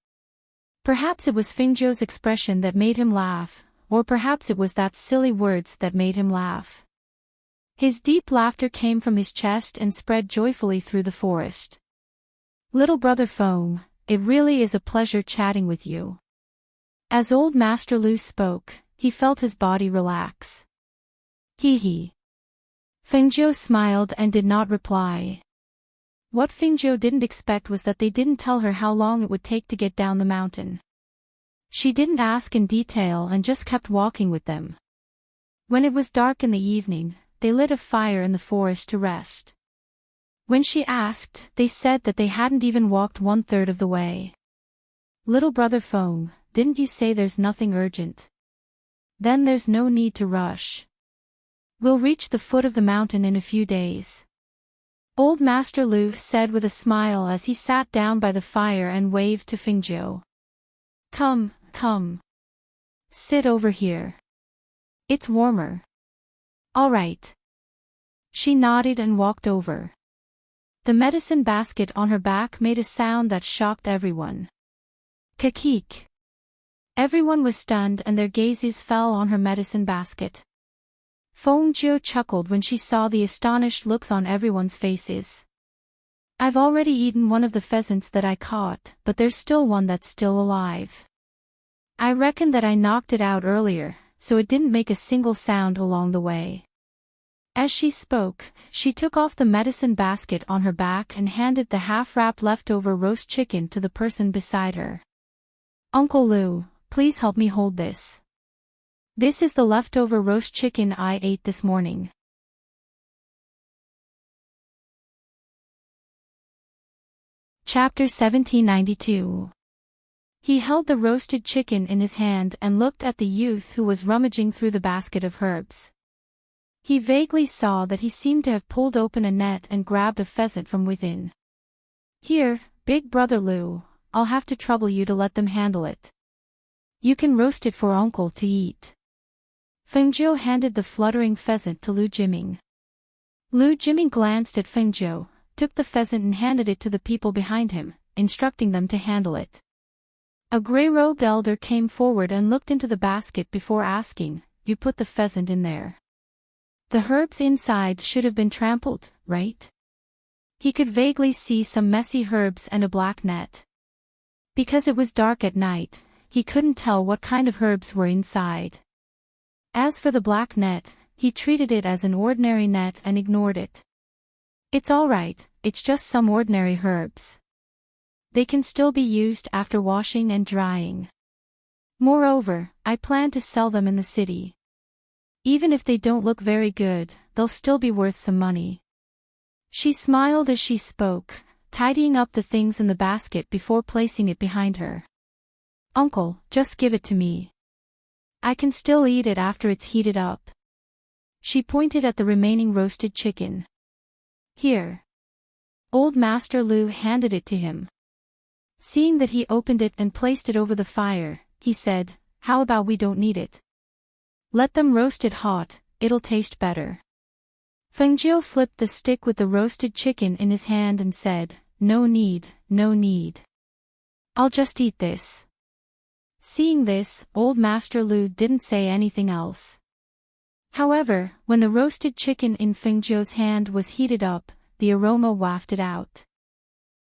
[SPEAKER 1] Perhaps it was Fengzhou's expression that made him laugh, or perhaps it was that silly words that made him laugh. His deep laughter came from his chest and spread joyfully through the forest. Little brother Foam, it really is a pleasure chatting with you. As Old Master Lu spoke, he felt his body relax. He. Fengzhou smiled and did not reply. What Fengzhou didn't expect was that they didn't tell her how long it would take to get down the mountain. She didn't ask in detail and just kept walking with them. When it was dark in the evening, they lit a fire in the forest to rest. When she asked, they said that they hadn't even walked 1/3 of the way. Little brother Foam, didn't you say there's nothing urgent? Then there's no need to rush. We'll reach the foot of the mountain in a few days. Old Master Lu said with a smile as he sat down by the fire and waved to Fengzhou. Come. Sit over here. It's warmer. All right. She nodded and walked over. The medicine basket on her back made a sound that shocked everyone. Kakik. Everyone was stunned and their gazes fell on her medicine basket. Fengzhou chuckled when she saw the astonished looks on everyone's faces. I've already eaten one of the pheasants that I caught, but there's still one that's still alive. I reckon that I knocked it out earlier, so it didn't make a single sound along the way. As she spoke, she took off the medicine basket on her back and handed the half-wrapped leftover roast chicken to the person beside her. Uncle Lu, please help me hold this. This is the leftover roast chicken I ate this morning. Chapter 1792. He held the roasted chicken in his hand and looked at the youth who was rummaging through the basket of herbs. He vaguely saw that he seemed to have pulled open a net and grabbed a pheasant from within. Here, big brother Lu, I'll have to trouble you to let them handle it. You can roast it for uncle to eat. Fengzhou handed the fluttering pheasant to Lu Jiming. Lu Jiming glanced at Fengzhou, took the pheasant and handed it to the people behind him, instructing them to handle it. A gray-robed elder came forward and looked into the basket before asking, You put the pheasant in there? The herbs inside should have been trampled, right? He could vaguely see some messy herbs and a black net. Because it was dark at night, he couldn't tell what kind of herbs were inside. As for the black net, he treated it as an ordinary net and ignored it. It's all right, it's just some ordinary herbs. They can still be used after washing and drying. Moreover, I plan to sell them in the city. Even if they don't look very good, they'll still be worth some money. She smiled as she spoke, tidying up the things in the basket before placing it behind her. Uncle, just give it to me. I can still eat it after it's heated up. She pointed at the remaining roasted chicken. Here. Old Master Lu handed it to him. Seeing that he opened it and placed it over the fire, he said, How about we don't need it? Let them roast it hot, it'll taste better. Fengzhou flipped the stick with the roasted chicken in his hand and said, No need. I'll just eat this. Seeing this, Old Master Lu didn't say anything else. However, when the roasted chicken in Fengzhou's hand was heated up, the aroma wafted out.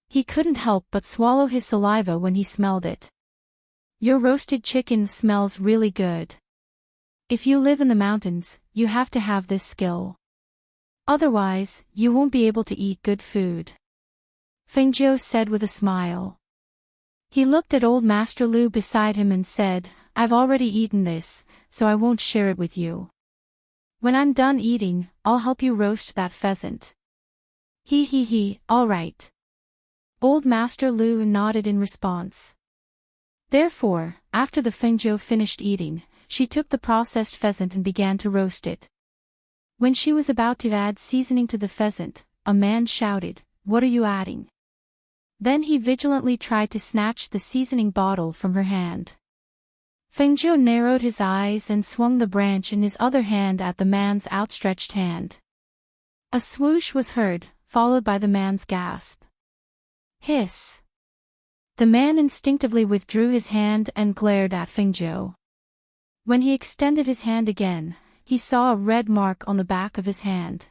[SPEAKER 1] He couldn't help but swallow his saliva when he smelled it. Your roasted chicken smells really good. If you live in the mountains, you have to have this skill. Otherwise, you won't be able to eat good food. Fengjiu said with a smile. He looked at old Master Lu beside him and said, I've already eaten this, so I won't share it with you. When I'm done eating, I'll help you roast that pheasant. He, all right. Old Master Lu nodded in response. Therefore, after the Fengjiu finished eating, she took the processed pheasant and began to roast it. When she was about to add seasoning to the pheasant, a man shouted, What are you adding? Then he vigilantly tried to snatch the seasoning bottle from her hand. Fengjiu narrowed his eyes and swung the branch in his other hand at the man's outstretched hand. A swoosh was heard, followed by the man's gasp. Hiss. The man instinctively withdrew his hand and glared at Fengjiu. When he extended his hand again, he saw a red mark on the back of his hand.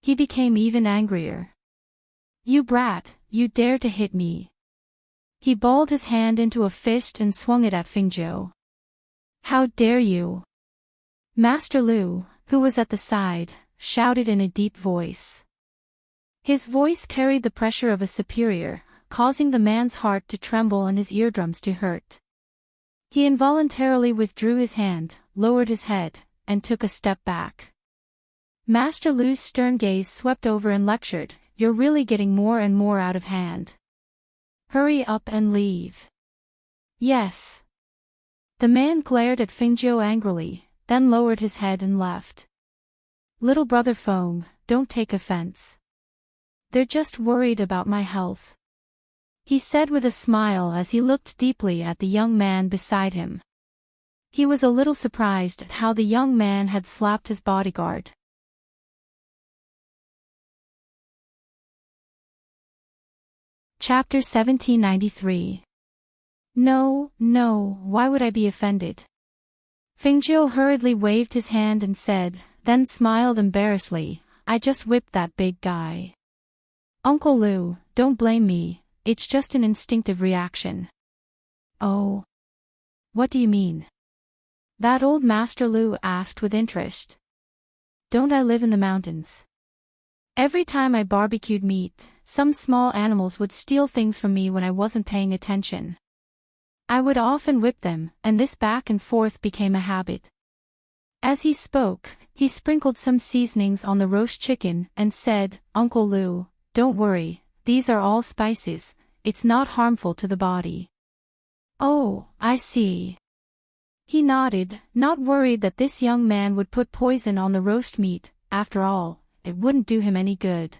[SPEAKER 1] He became even angrier. You brat, you dare to hit me. He balled his hand into a fist and swung it at Fengjiu. How dare you? Master Lu, who was at the side, shouted in a deep voice. His voice carried the pressure of a superior, causing the man's heart to tremble and his eardrums to hurt. He involuntarily withdrew his hand, lowered his head, and took a step back. Master Lu's stern gaze swept over and lectured, You're really getting more and more out of hand. Hurry up and leave. Yes. The man glared at Fengjiu angrily, then lowered his head and left. Little brother Feng, don't take offense. They're just worried about my health. He said with a smile as he looked deeply at the young man beside him. He was a little surprised at how the young man had slapped his bodyguard. Chapter 1793. No, why would I be offended? Fengjiu hurriedly waved his hand and said, then smiled embarrassedly, I just whipped that big guy. Uncle Lu, don't blame me, it's just an instinctive reaction. Oh. What do you mean? That old Master Lu asked with interest. Don't I live in the mountains? Every time I barbecued meat, some small animals would steal things from me when I wasn't paying attention. I would often whip them, and this back and forth became a habit. As he spoke, he sprinkled some seasonings on the roast chicken and said, Uncle Lu, don't worry, these are all spices, it's not harmful to the body. Oh, I see. He nodded, not worried that this young man would put poison on the roast meat, after all, it wouldn't do him any good.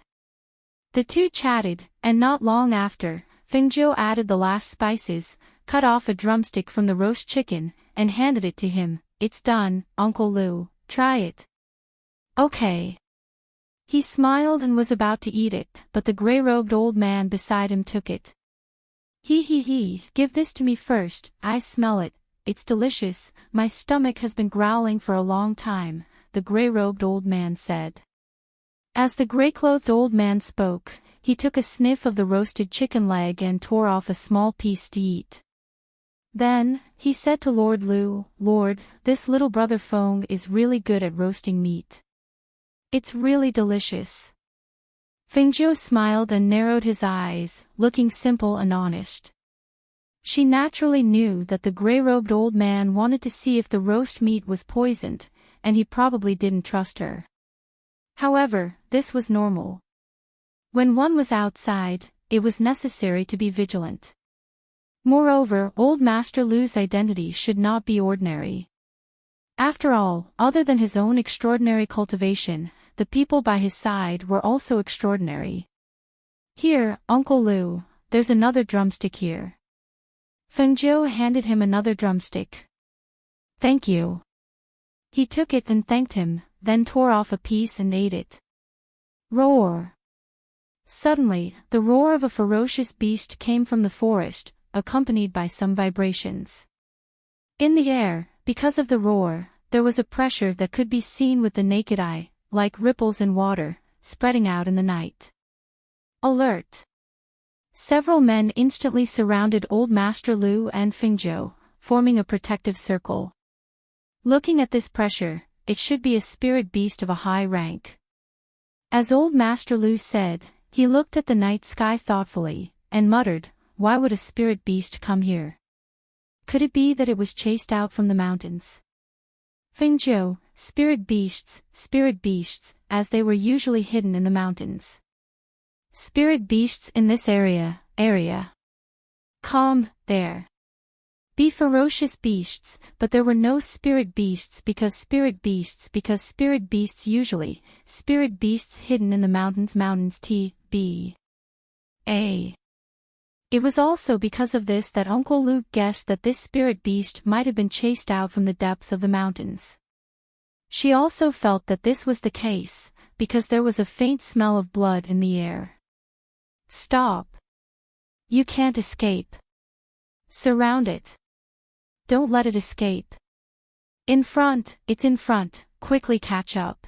[SPEAKER 1] The two chatted, and not long after, Fengjiu added the last spices, cut off a drumstick from the roast chicken, and handed it to him. It's done, Uncle Lu, try it. Okay. He smiled and was about to eat it, but the gray-robed old man beside him took it. He, give this to me first, I smell it, it's delicious, my stomach has been growling for a long time, the gray-robed old man said. As the gray-clothed old man spoke, he took a sniff of the roasted chicken leg and tore off a small piece to eat. Then, he said to Lord Lu, Lord, this little brother Feng is really good at roasting meat. It's really delicious. Fengjiu smiled and narrowed his eyes, looking simple and honest. She naturally knew that the gray-robed old man wanted to see if the roast meat was poisoned, and he probably didn't trust her. However, this was normal. When one was outside, it was necessary to be vigilant. Moreover, old Master Lu's identity should not be ordinary. After all, other than his own extraordinary cultivation, the people by his side were also extraordinary. Here, Uncle Lu, there's another drumstick here. Fengjiu handed him another drumstick. Thank you. He took it and thanked him, then tore off a piece and ate it. Roar! Suddenly, the roar of a ferocious beast came from the forest, accompanied by some vibrations. In the air, because of the roar, there was a pressure that could be seen with the naked eye, like ripples in water, spreading out in the night. Alert! Several men instantly surrounded Old Master Lu and Fingzhou, forming a protective circle. Looking at this pressure, it should be a spirit beast of a high rank. As Old Master Lu said, he looked at the night sky thoughtfully, and muttered, "Why would a spirit beast come here? Could it be that it was chased out from the mountains?" Fingzhou, spirit beasts, as they were usually hidden in the mountains. Spirit beasts in this area. Come, there. Be ferocious beasts, but there were no spirit beasts because spirit beasts usually, spirit beasts hidden in the mountains T.B.A. It was also because of this that Uncle Luke guessed that this spirit beast might have been chased out from the depths of the mountains. She also felt that this was the case, because there was a faint smell of blood in the air. Stop. You can't escape. Surround it. Don't let it escape. In front, it's in front, quickly catch up.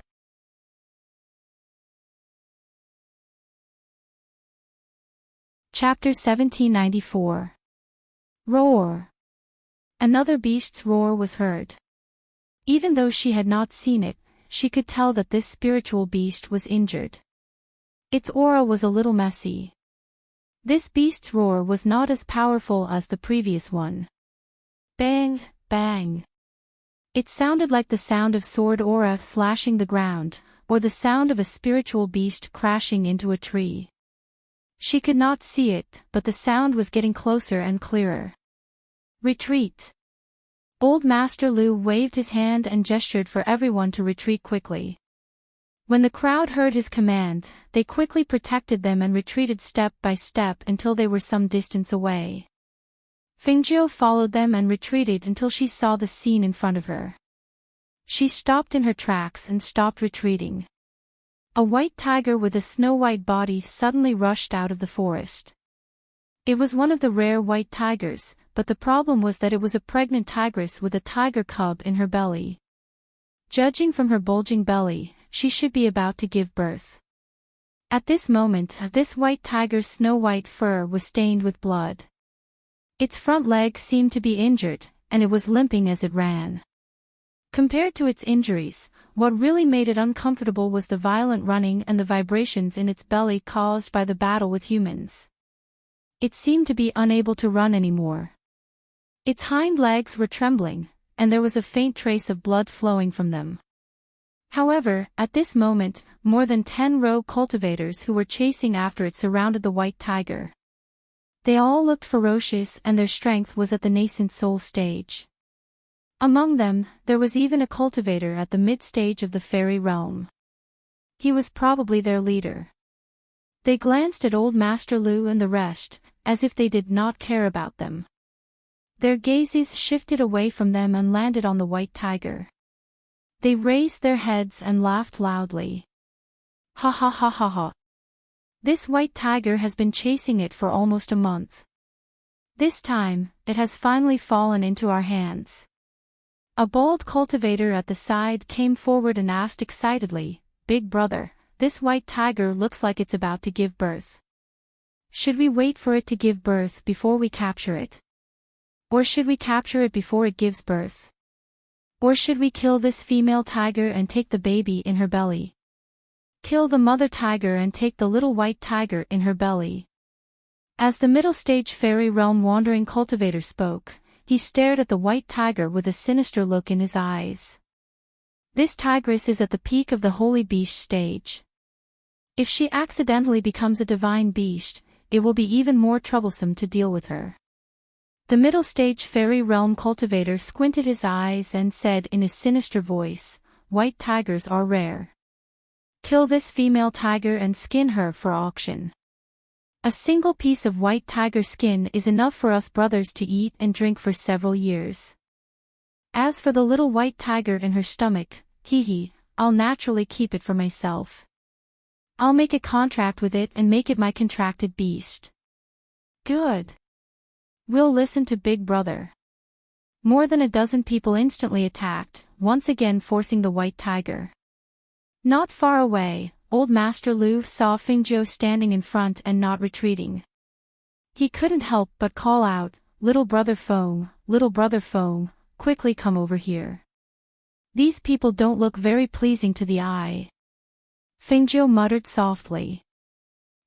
[SPEAKER 1] Chapter 1794. Roar. Another beast's roar was heard. Even though she had not seen it, she could tell that this spiritual beast was injured. Its aura was a little messy. This beast's roar was not as powerful as the previous one. Bang, bang. It sounded like the sound of sword aura slashing the ground, or the sound of a spiritual beast crashing into a tree. She could not see it, but the sound was getting closer and clearer. Retreat. Old Master Lu waved his hand and gestured for everyone to retreat quickly. When the crowd heard his command, they quickly protected them and retreated step by step until they were some distance away. Fingzhou followed them and retreated until she saw the scene in front of her. She stopped in her tracks and stopped retreating. A white tiger with a snow-white body suddenly rushed out of the forest. It was one of the rare white tigers, but the problem was that it was a pregnant tigress with a tiger cub in her belly. Judging from her bulging belly, she should be about to give birth. At this moment, this white tiger's snow-white fur was stained with blood. Its front leg seemed to be injured, and it was limping as it ran. Compared to its injuries, what really made it uncomfortable was the violent running and the vibrations in its belly caused by the battle with humans. It seemed to be unable to run anymore. Its hind legs were trembling, and there was a faint trace of blood flowing from them. However, at this moment, more than 10 rogue cultivators who were chasing after it surrounded the white tiger. They all looked ferocious and their strength was at the nascent soul stage. Among them, there was even a cultivator at the mid-stage of the fairy realm. He was probably their leader. They glanced at Old Master Lu and the rest, as if they did not care about them. Their gazes shifted away from them and landed on the white tiger. They raised their heads and laughed loudly. Ha ha ha ha ha. This white tiger has been chasing it for almost a month. This time, it has finally fallen into our hands. A bold cultivator at the side came forward and asked excitedly, "Big brother, this white tiger looks like it's about to give birth. Should we wait for it to give birth before we capture it? Or should we capture it before it gives birth? Or should we kill this female tiger and take the baby in her belly? Kill the mother tiger and take the little white tiger in her belly?" As the middle stage fairy realm wandering cultivator spoke, he stared at the white tiger with a sinister look in his eyes. This tigress is at the peak of the holy beast stage. If she accidentally becomes a divine beast, it will be even more troublesome to deal with her. The middle stage fairy realm cultivator squinted his eyes and said in a sinister voice, "White tigers are rare. Kill this female tiger and skin her for auction. A single piece of white tiger skin is enough for us brothers to eat and drink for several years. As for the little white tiger in her stomach, I'll naturally keep it for myself. I'll make a contract with it and make it my contracted beast." "Good. We'll listen to Big Brother." More than a dozen people instantly attacked, once again forcing the white tiger. Not far away, Old Master Lu saw Fingzhou standing in front and not retreating. He couldn't help but call out, little brother Foam, quickly come over here. These people don't look very pleasing to the eye. Fingjo muttered softly.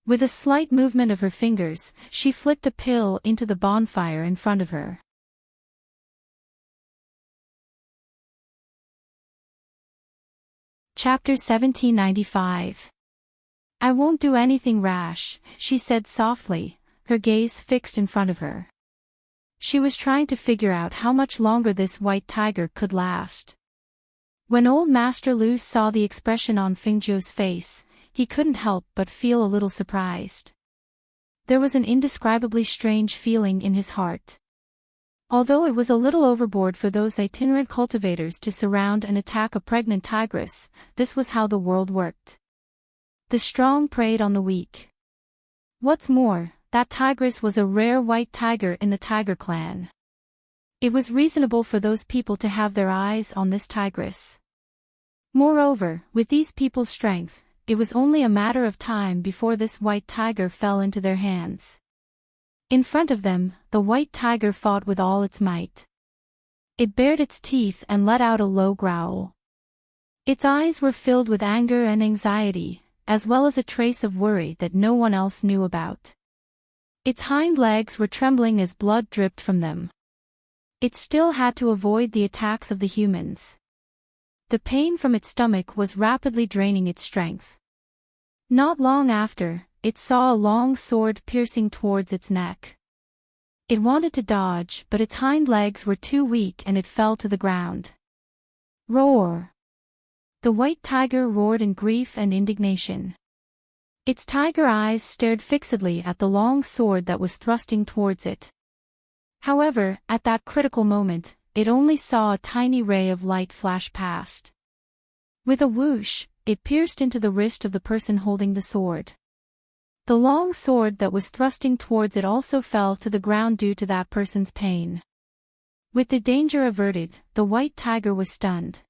[SPEAKER 1] With a slight movement of her fingers, she flicked a pill into the bonfire in front of her. Chapter 1795. I won't do anything rash, she said softly, her gaze fixed in front of her. She was trying to figure out how much longer this white tiger could last. When old Master Lu saw the expression on Fingjo's face, he couldn't help but feel a little surprised. There was an indescribably strange feeling in his heart. Although it was a little overboard for those itinerant cultivators to surround and attack a pregnant tigress, this was how the world worked. The strong preyed on the weak. What's more, that tigress was a rare white tiger in the tiger clan. It was reasonable for those people to have their eyes on this tigress. Moreover, with these people's strength, it was only a matter of time before this white tiger fell into their hands. In front of them, the white tiger fought with all its might. It bared its teeth and let out a low growl. Its eyes were filled with anger and anxiety, as well as a trace of worry that no one else knew about. Its hind legs were trembling as blood dripped from them. It still had to avoid the attacks of the humans. The pain from its stomach was rapidly draining its strength. Not long after, it saw a long sword piercing towards its neck. It wanted to dodge, but its hind legs were too weak and it fell to the ground. Roar! The white tiger roared in grief and indignation. Its tiger eyes stared fixedly at the long sword that was thrusting towards it. However, at that critical moment, it only saw a tiny ray of light flash past. With a whoosh, it pierced into the wrist of the person holding the sword. The long sword that was thrusting towards it also fell to the ground due to that person's pain. With the danger averted, the white tiger was stunned.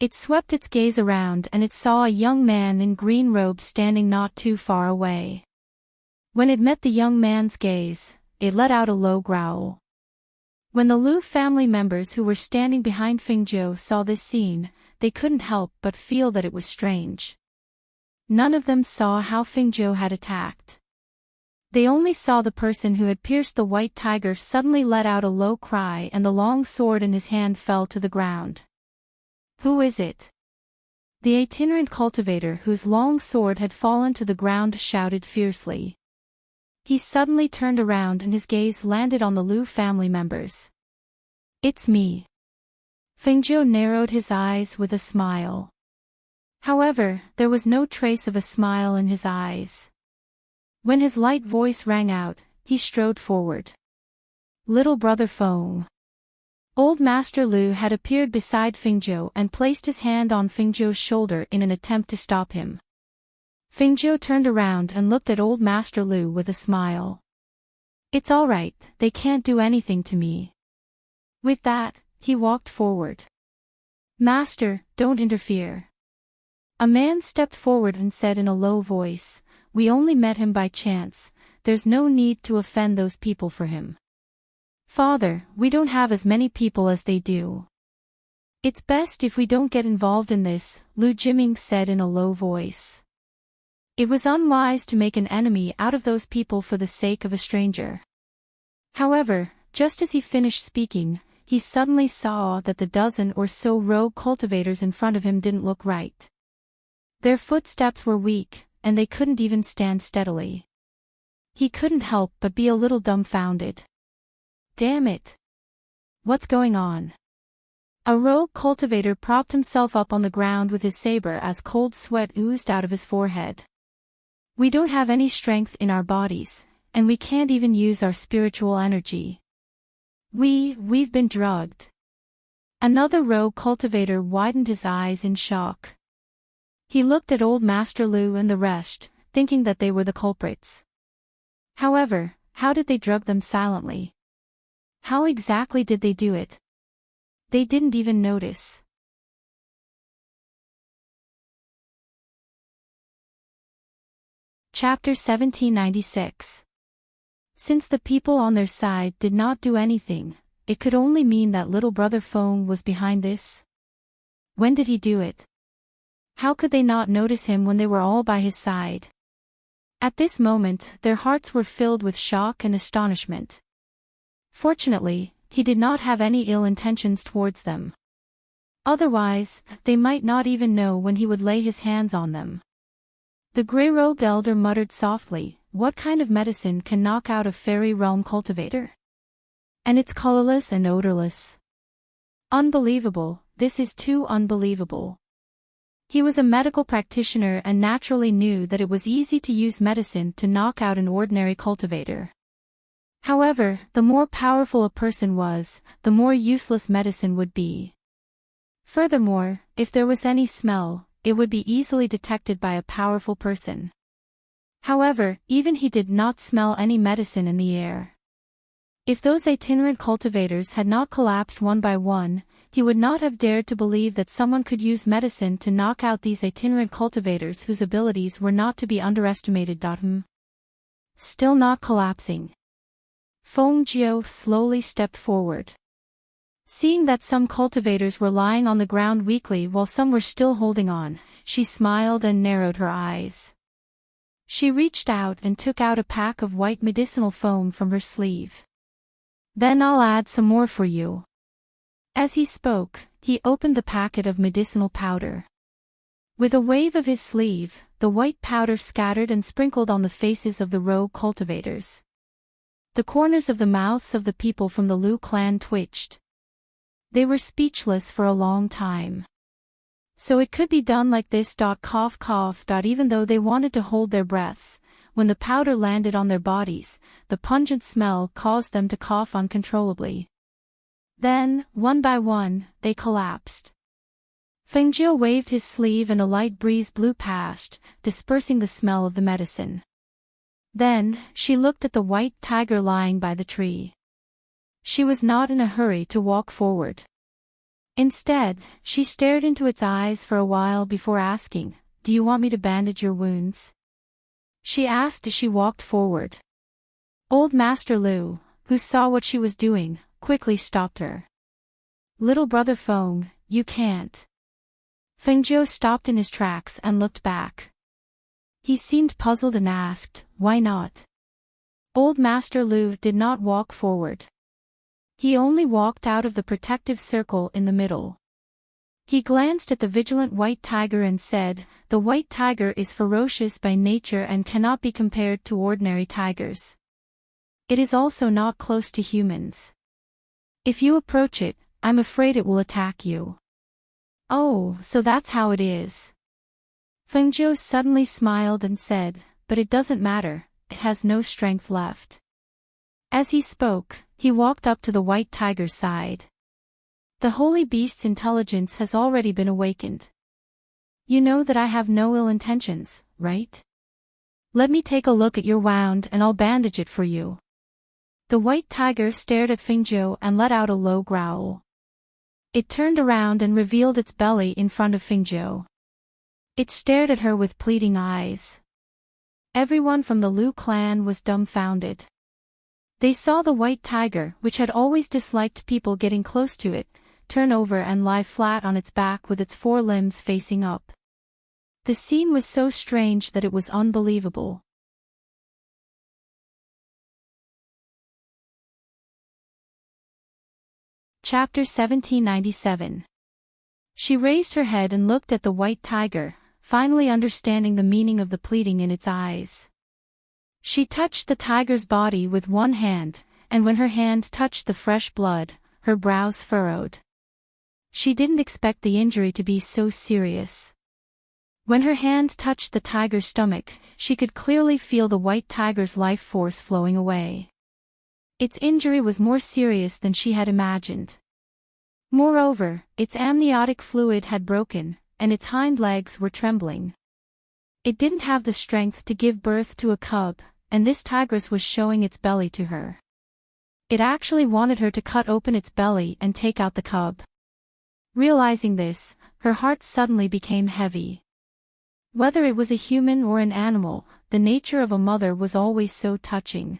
[SPEAKER 1] It swept its gaze around and it saw a young man in green robes standing not too far away. When it met the young man's gaze, it let out a low growl. When the Lu family members who were standing behind Fingjo saw this scene, they couldn't help but feel that it was strange. None of them saw how Fingjo had attacked. They only saw the person who had pierced the white tiger suddenly let out a low cry and the long sword in his hand fell to the ground. Who is it? The itinerant cultivator whose long sword had fallen to the ground shouted fiercely. He suddenly turned around and his gaze landed on the Lu family members. It's me. Fingjo narrowed his eyes with a smile. However, there was no trace of a smile in his eyes. When his light voice rang out, he strode forward. Little brother Foam. Old Master Lu had appeared beside Fingjo and placed his hand on Fingjo's shoulder in an attempt to stop him. Fingjo turned around and looked at Old Master Lu with a smile. It's all right, they can't do anything to me. With that, he walked forward. Master, don't interfere. A man stepped forward and said in a low voice, we only met him by chance, there's no need to offend those people for him. Father, we don't have as many people as they do. It's best if we don't get involved in this, Lu Jiming said in a low voice. It was unwise to make an enemy out of those people for the sake of a stranger. However, just as he finished speaking, he suddenly saw that the dozen or so rogue cultivators in front of him didn't look right. Their footsteps were weak, and they couldn't even stand steadily. He couldn't help but be a little dumbfounded. Damn it! What's going on? A rogue cultivator propped himself up on the ground with his saber as cold sweat oozed out of his forehead. We don't have any strength in our bodies, and we can't even use our spiritual energy. We've been drugged. Another rogue cultivator widened his eyes in shock. He looked at Old Master Lu and the rest, thinking that they were the culprits. However, how did they drug them silently? How exactly did they do it? They didn't even notice. Chapter 1796. Since the people on their side did not do anything, it could only mean that little brother Feng was behind this. When did he do it? How could they not notice him when they were all by his side? At this moment, their hearts were filled with shock and astonishment. Fortunately, he did not have any ill intentions towards them. Otherwise, they might not even know when he would lay his hands on them. The gray-robed elder muttered softly, "What kind of medicine can knock out a fairy realm cultivator? And it's colorless and odorless. Unbelievable, this is too unbelievable." He was a medical practitioner and naturally knew that it was easy to use medicine to knock out an ordinary cultivator. However, the more powerful a person was, the more useless medicine would be. Furthermore, if there was any smell, it would be easily detected by a powerful person. However, even he did not smell any medicine in the air. If those itinerant cultivators had not collapsed one by one, he would not have dared to believe that someone could use medicine to knock out these itinerant cultivators whose abilities were not to be underestimated. Still not collapsing. Feng Jiu slowly stepped forward. Seeing that some cultivators were lying on the ground weakly while some were still holding on, she smiled and narrowed her eyes. She reached out and took out a pack of white medicinal foam from her sleeve. "Then I'll add some more for you." As he spoke, he opened the packet of medicinal powder. With a wave of his sleeve, the white powder scattered and sprinkled on the faces of the rogue cultivators. The corners of the mouths of the people from the Liu clan twitched. They were speechless for a long time. So it could be done like this. Cough cough. Even though they wanted to hold their breaths, when the powder landed on their bodies, the pungent smell caused them to cough uncontrollably. Then, one by one, they collapsed. Feng Jiu waved his sleeve and a light breeze blew past, dispersing the smell of the medicine. Then, she looked at the white tiger lying by the tree. She was not in a hurry to walk forward. Instead, she stared into its eyes for a while before asking, "Do you want me to bandage your wounds?" she asked as she walked forward. Old Master Liu, who saw what she was doing, quickly stopped her. "Little brother Feng, you can't." Feng Jiu stopped in his tracks and looked back. He seemed puzzled and asked, "Why not?" Old Master Liu did not walk forward. He only walked out of the protective circle in the middle. He glanced at the vigilant white tiger and said, "The white tiger is ferocious by nature and cannot be compared to ordinary tigers. It is also not close to humans. If you approach it, I'm afraid it will attack you." "Oh, so that's how it is." Feng Jiu suddenly smiled and said, "But it doesn't matter, it has no strength left." As he spoke, he walked up to the white tiger's side. "The holy beast's intelligence has already been awakened. You know that I have no ill intentions, right? Let me take a look at your wound and I'll bandage it for you." The white tiger stared at Feng Jiu and let out a low growl. It turned around and revealed its belly in front of Feng Jiu. It stared at her with pleading eyes. Everyone from the Liu clan was dumbfounded. They saw the white tiger, which had always disliked people getting close to it, turn over and lie flat on its back with its four limbs facing up. The scene was so strange that it was unbelievable. Chapter 1797. She raised her head and looked at the white tiger, finally understanding the meaning of the pleading in its eyes. She touched the tiger's body with one hand, and when her hand touched the fresh blood, her brows furrowed. She didn't expect the injury to be so serious. When her hand touched the tiger's stomach, she could clearly feel the white tiger's life force flowing away. Its injury was more serious than she had imagined. Moreover, its amniotic fluid had broken, and its hind legs were trembling. It didn't have the strength to give birth to a cub, and this tigress was showing its belly to her. It actually wanted her to cut open its belly and take out the cub. Realizing this, her heart suddenly became heavy. Whether it was a human or an animal, the nature of a mother was always so touching.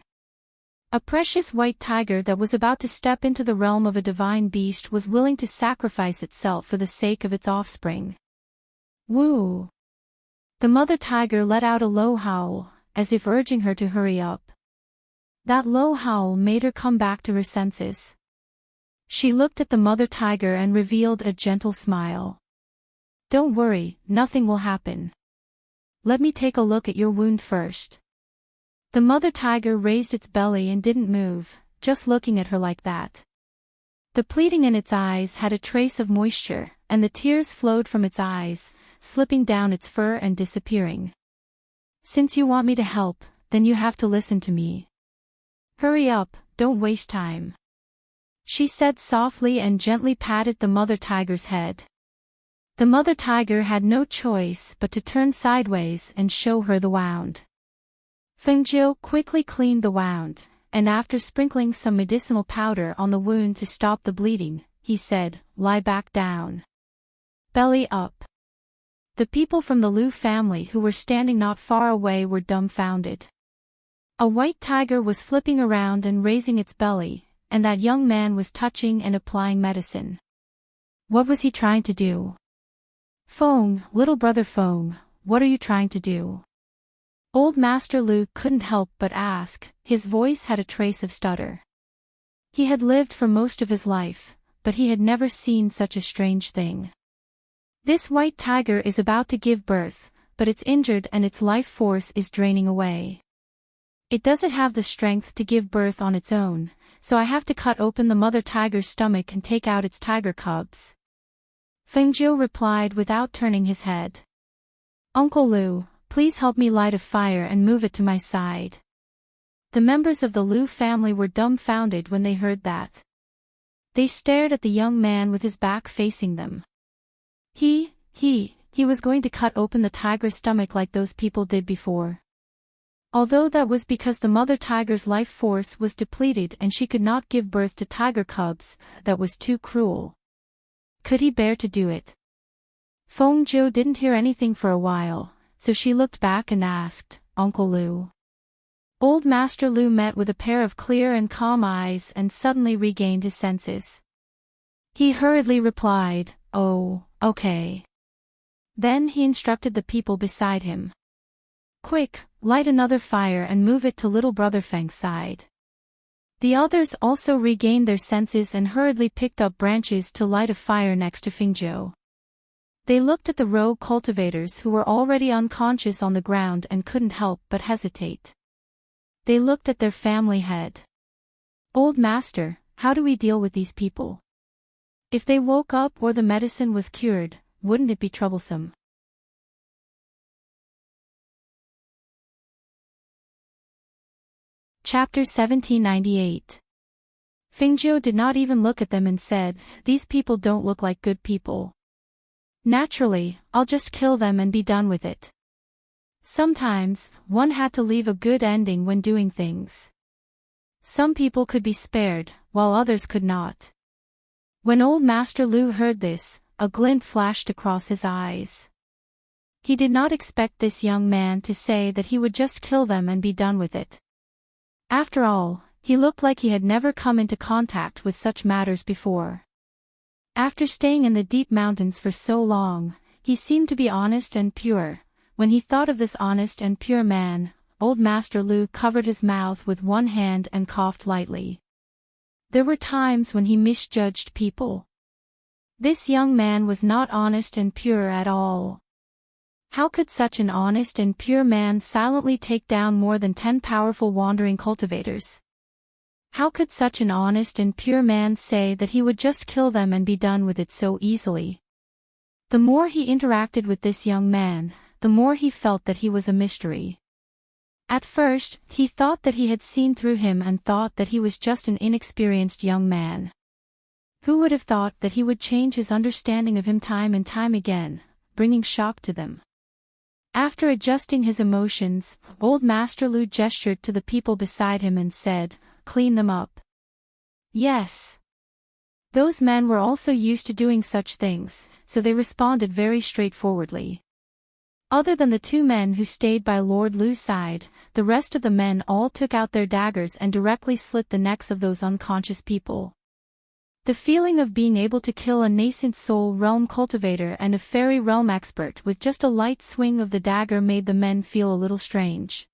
[SPEAKER 1] A precious white tiger that was about to step into the realm of a divine beast was willing to sacrifice itself for the sake of its offspring. Woo! The mother tiger let out a low howl, as if urging her to hurry up. That low howl made her come back to her senses. She looked at the mother tiger and revealed a gentle smile. Don't worry, nothing will happen. Let me take a look at your wound first. The mother tiger raised its belly and didn't move, just looking at her like that. The pleading in its eyes had a trace of moisture, and the tears flowed from its eyes, slipping down its fur and disappearing. Since you want me to help, then you have to listen to me. Hurry up, don't waste time. She said softly and gently patted the mother tiger's head. The mother tiger had no choice but to turn sideways and show her the wound. Fengjiu quickly cleaned the wound, and after sprinkling some medicinal powder on the wound to stop the bleeding, he said, "Lie back down. Belly up." The people from the Liu family who were standing not far away were dumbfounded. A white tiger was flipping around and raising its belly, and that young man was touching and applying medicine. What was he trying to do? Feng, little brother Feng, what are you trying to do? Old Master Lu couldn't help but ask. His voice had a trace of stutter. He had lived for most of his life, but he had never seen such a strange thing. This white tiger is about to give birth, but it's injured and its life force is draining away. It doesn't have the strength to give birth on its own, so I have to cut open the mother tiger's stomach and take out its tiger cubs. Fengjiu replied without turning his head. Uncle Lu, please help me light a fire and move it to my side. The members of the Liu family were dumbfounded when they heard that. They stared at the young man with his back facing them. He was going to cut open the tiger's stomach like those people did before. Although that was because the mother tiger's life force was depleted and she could not give birth to tiger cubs, that was too cruel. Could he bear to do it? Feng Jiu didn't hear anything for a while, so she looked back and asked, Uncle Lu. Old Master Lu met with a pair of clear and calm eyes and suddenly regained his senses. He hurriedly replied, "Oh, okay." Then he instructed the people beside him. Quick, light another fire and move it to little brother Feng's side. The others also regained their senses and hurriedly picked up branches to light a fire next to Fengjiu. They looked at the rogue cultivators who were already unconscious on the ground and couldn't help but hesitate. They looked at their family head. Old Master, how do we deal with these people? If they woke up or the medicine was cured, wouldn't it be troublesome? Chapter 1798. Fengjiu did not even look at them and said, "These people don't look like good people. Naturally, I'll just kill them and be done with it." Sometimes, one had to leave a good ending when doing things. Some people could be spared, while others could not. When old Master Lu heard this, a glint flashed across his eyes. He did not expect this young man to say that he would just kill them and be done with it. After all, he looked like he had never come into contact with such matters before. After staying in the deep mountains for so long, he seemed to be honest and pure. When he thought of this honest and pure man, old Master Lu covered his mouth with one hand and coughed lightly. There were times when he misjudged people. This young man was not honest and pure at all. How could such an honest and pure man silently take down more than 10 powerful wandering cultivators? How could such an honest and pure man say that he would just kill them and be done with it so easily? The more he interacted with this young man, the more he felt that he was a mystery. At first, he thought that he had seen through him and thought that he was just an inexperienced young man. Who would have thought that he would change his understanding of him time and time again, bringing shock to them? After adjusting his emotions, old Master Lu gestured to the people beside him and said, "Clean them up." Yes. Those men were also used to doing such things, so they responded very straightforwardly. Other than the two men who stayed by Lord Lu's side, the rest of the men all took out their daggers and directly slit the necks of those unconscious people. The feeling of being able to kill a nascent soul realm cultivator and a fairy realm expert with just a light swing of the dagger made the men feel a little strange.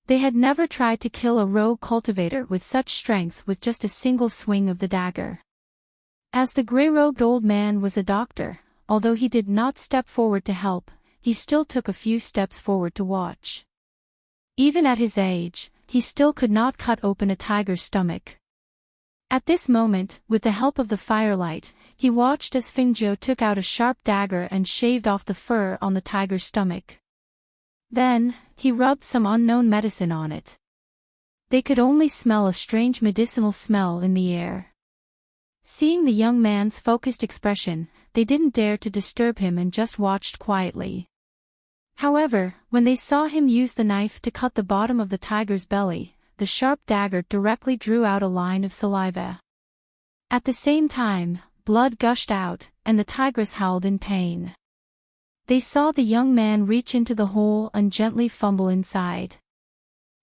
[SPEAKER 1] They had never tried to kill a rogue cultivator with such strength with just a single swing of the dagger. As the grey-robed old man was a doctor, although he did not step forward to help, he still took a few steps forward to watch. Even at his age, he still could not cut open a tiger's stomach. At this moment, with the help of the firelight, he watched as Fingzhou took out a sharp dagger and shaved off the fur on the tiger's stomach. Then, he rubbed some unknown medicine on it. They could only smell a strange medicinal smell in the air. Seeing the young man's focused expression, they didn't dare to disturb him and just watched quietly. However, when they saw him use the knife to cut the bottom of the tiger's belly, the sharp dagger directly drew out a line of saliva. At the same time, blood gushed out, and the tigress howled in pain. They saw the young man reach into the hole and gently fumble inside.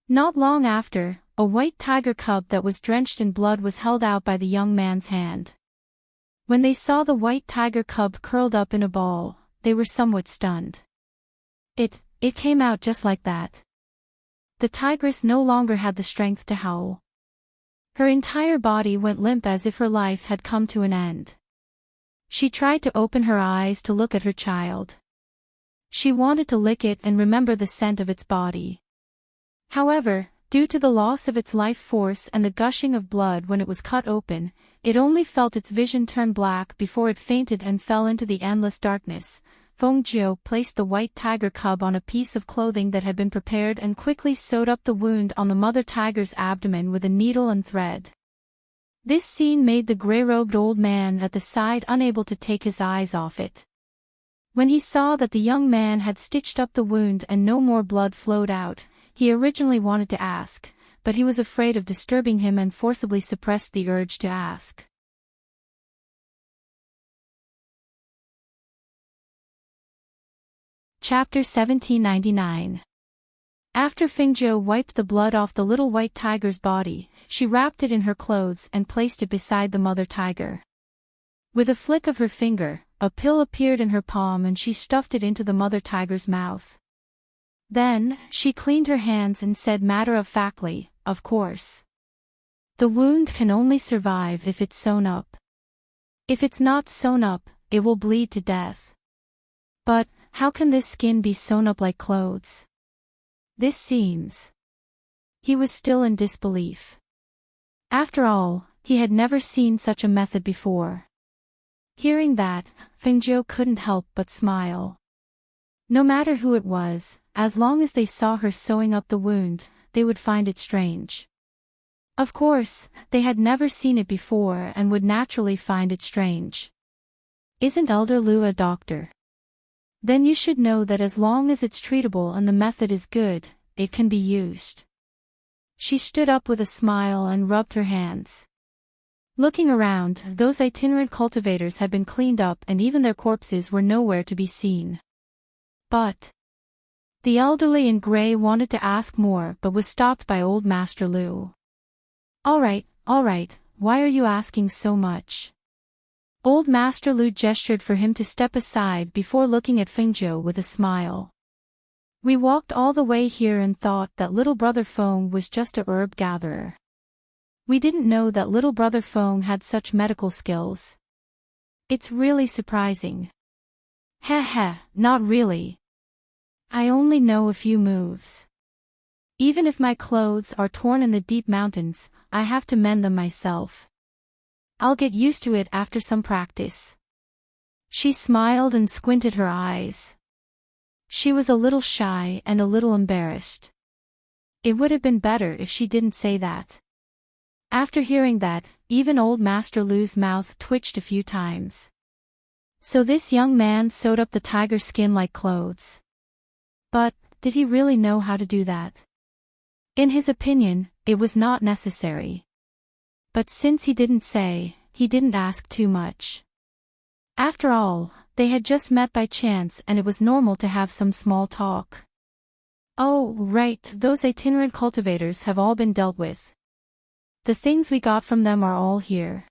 [SPEAKER 1] Not long after, a white tiger cub that was drenched in blood was held out by the young man's hand. When they saw the white tiger cub curled up in a ball, they were somewhat stunned. It came out just like that. The tigress no longer had the strength to howl. Her entire body went limp as if her life had come to an end. She tried to open her eyes to look at her child. She wanted to lick it and remember the scent of its body. However, due to the loss of its life force and the gushing of blood when it was cut open, it only felt its vision turn black before it fainted and fell into the endless darkness. Fengzhou placed the white tiger cub on a piece of clothing that had been prepared and quickly sewed up the wound on the mother tiger's abdomen with a needle and thread. This scene made the grey-robed old man at the side unable to take his eyes off it. When he saw that the young man had stitched up the wound and no more blood flowed out, he originally wanted to ask, but he was afraid of disturbing him and forcibly suppressed the urge to ask. Chapter 1799. After Fingzhou wiped the blood off the little white tiger's body, she wrapped it in her clothes and placed it beside the mother tiger. With a flick of her finger, a pill appeared in her palm and she stuffed it into the mother tiger's mouth. Then, she cleaned her hands and said matter-of-factly, "Of course. The wound can only survive if it's sewn up. If it's not sewn up, it will bleed to death. But, how can this skin be sewn up like clothes? This seems..." He was still in disbelief. After all, he had never seen such a method before. Hearing that, Fingzhou couldn't help but smile. No matter who it was, as long as they saw her sewing up the wound, they would find it strange. Of course, they had never seen it before and would naturally find it strange. "Isn't Elder Lu a doctor? Then you should know that as long as it's treatable and the method is good, it can be used." She stood up with a smile and rubbed her hands. Looking around, those itinerant cultivators had been cleaned up and even their corpses were nowhere to be seen. But the elderly in gray wanted to ask more but was stopped by old Master Lu. All right, why are you asking so much?" Old Master Lu gestured for him to step aside before looking at Fingzhou with a smile. "We walked all the way here and thought that little brother Feng was just a herb gatherer. We didn't know that little brother Feng had such medical skills. It's really surprising." "Heh, not really. I only know a few moves. Even if my clothes are torn in the deep mountains, I have to mend them myself. I'll get used to it after some practice." She smiled and squinted her eyes. She was a little shy and a little embarrassed. It would have been better if she didn't say that. After hearing that, even old Master Lu's mouth twitched a few times. So this young man sewed up the tiger skin like clothes. But, did he really know how to do that? In his opinion, it was not necessary. But since he didn't say, he didn't ask too much. After all, They had just met by chance and it was normal to have some small talk. Oh, right, those itinerant cultivators have all been dealt with. The things we got from them are all here.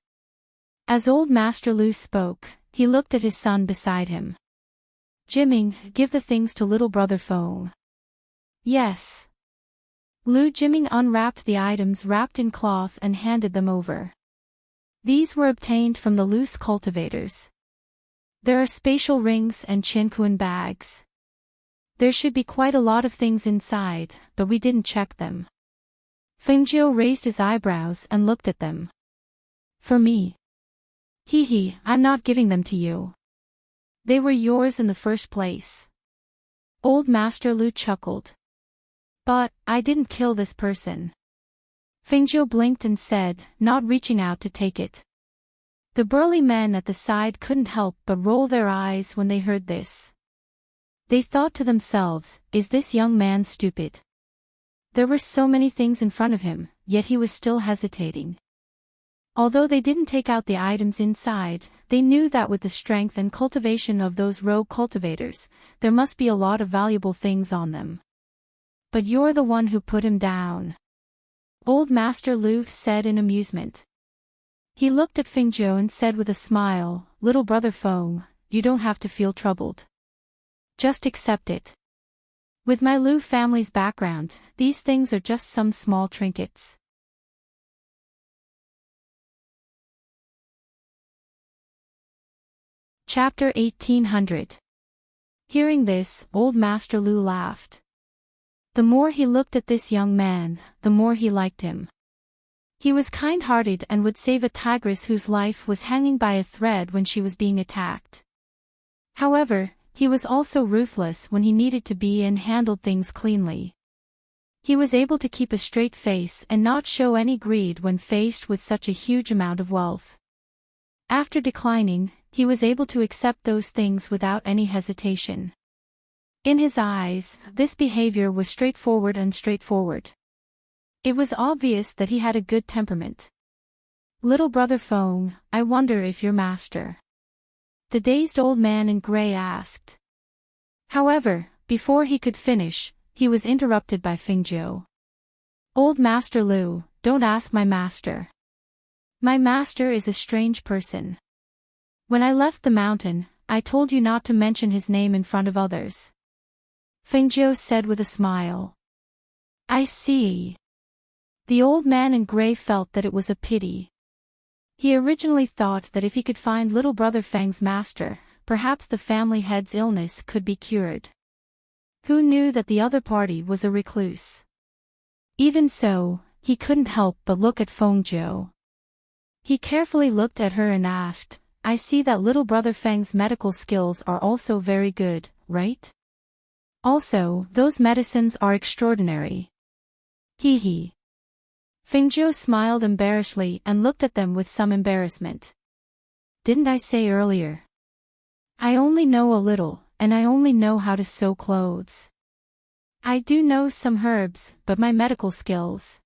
[SPEAKER 1] As old Master Lu spoke, he looked at his son beside him. Jimming, give the things to little brother Feng. Yes. Lu Jimming unwrapped the items wrapped in cloth and handed them over. These were obtained from the loose cultivators. There are spatial rings and chinquan bags. There should be quite a lot of things inside, but we didn't check them. Fengjiu raised his eyebrows and looked at them. For me. Hee, I'm not giving them to you. They were yours in the first place. Old Master Lu chuckled. But, I didn't kill this person. Fengjiu blinked and said, not reaching out to take it. The burly men at the side couldn't help but roll their eyes when they heard this. They thought to themselves, is this young man stupid? There were so many things in front of him, yet he was still hesitating. Although they didn't take out the items inside, they knew that with the strength and cultivation of those rogue cultivators, there must be a lot of valuable things on them. But you're the one who put him down. Old Master Lu said in amusement. He looked at Fengjiu and said with a smile, little brother Feng, you don't have to feel troubled. Just accept it. With my Lu family's background, these things are just some small trinkets. Chapter 1800. Hearing this, old Master Lu laughed. The more he looked at this young man, the more he liked him. He was kind-hearted and would save a tigress whose life was hanging by a thread when she was being attacked. However, he was also ruthless when he needed to be and handled things cleanly. He was able to keep a straight face and not show any greed when faced with such a huge amount of wealth. After declining, he was able to accept those things without any hesitation. In his eyes, this behavior was straightforward. It was obvious that he had a good temperament. Little brother Feng, I wonder if your master. The dazed old man in gray asked. However, before he could finish, he was interrupted by Fengjiu. Old Master Lu, don't ask my master. My master is a strange person. When I left the mountain, I told you not to mention his name in front of others. Fengjiu said with a smile. I see. The old man in gray felt that it was a pity. He originally thought that if he could find little brother Feng's master, perhaps the family head's illness could be cured. Who knew that the other party was a recluse? Even so, he couldn't help but look at Fengjiu. He carefully looked at her and asked, I see that little brother Feng's medical skills are also very good, right? Also, those medicines are extraordinary. Hee. Fengjiu smiled embarrassedly and looked at them with some embarrassment. Didn't I say earlier? I only know a little, and I only know how to sew clothes. I do know some herbs, but my medical skills.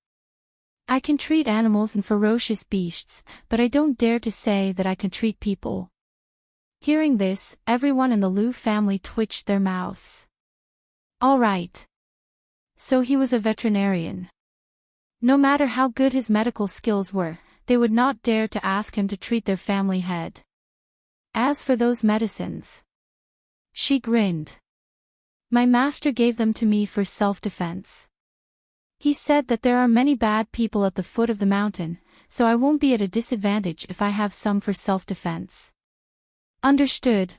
[SPEAKER 1] I can treat animals and ferocious beasts, but I don't dare to say that I can treat people. Hearing this, everyone in the Lu family twitched their mouths. All right. So he was a veterinarian. No matter how good his medical skills were, they would not dare to ask him to treat their family head. As for those medicines. She grinned. My master gave them to me for self-defense. He said that there are many bad people at the foot of the mountain, so I won't be at a disadvantage if I have some for self-defense. Understood.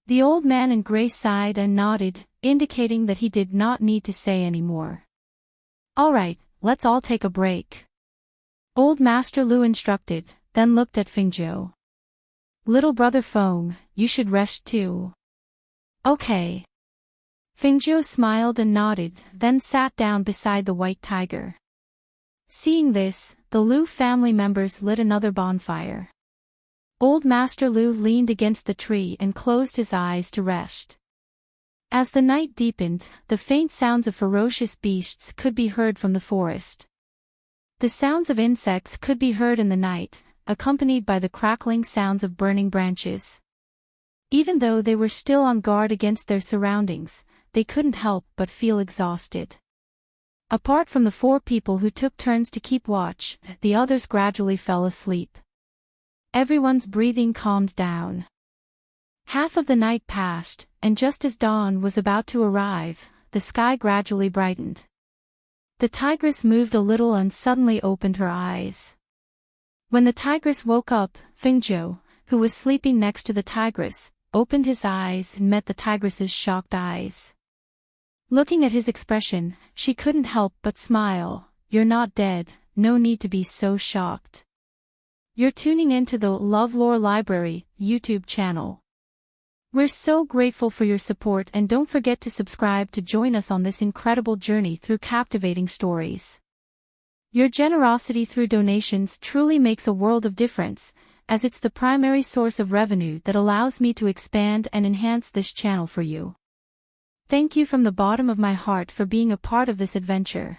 [SPEAKER 1] The old man in gray sighed and nodded, indicating that he did not need to say any more. All right, let's all take a break. Old Master Lu instructed, then looked at Fengjiu. Little brother Feng, you should rest too. Okay. Fengjiu smiled and nodded, then sat down beside the white tiger. Seeing this, the Lu family members lit another bonfire. Old Master Lu leaned against the tree and closed his eyes to rest. As the night deepened, the faint sounds of ferocious beasts could be heard from the forest. The sounds of insects could be heard in the night, accompanied by the crackling sounds of burning branches. Even though they were still on guard against their surroundings, they couldn't help but feel exhausted. Apart from the 4 people who took turns to keep watch, the others gradually fell asleep. Everyone's breathing calmed down. Half of the night passed, and just as dawn was about to arrive, the sky gradually brightened. The tigress moved a little and suddenly opened her eyes. When the tigress woke up, Fingzhou, who was sleeping next to the tigress, opened his eyes and met the tigress's shocked eyes. Looking at his expression, she couldn't help but smile. "You're not dead, no need to be so shocked." You're tuning into the LoveLore Library YouTube channel. We're so grateful for your support, and don't forget to subscribe to join us on this incredible journey through captivating stories. Your generosity through donations truly makes a world of difference, as it's the primary source of revenue that allows me to expand and enhance this channel for you. Thank you from the bottom of my heart for being a part of this adventure.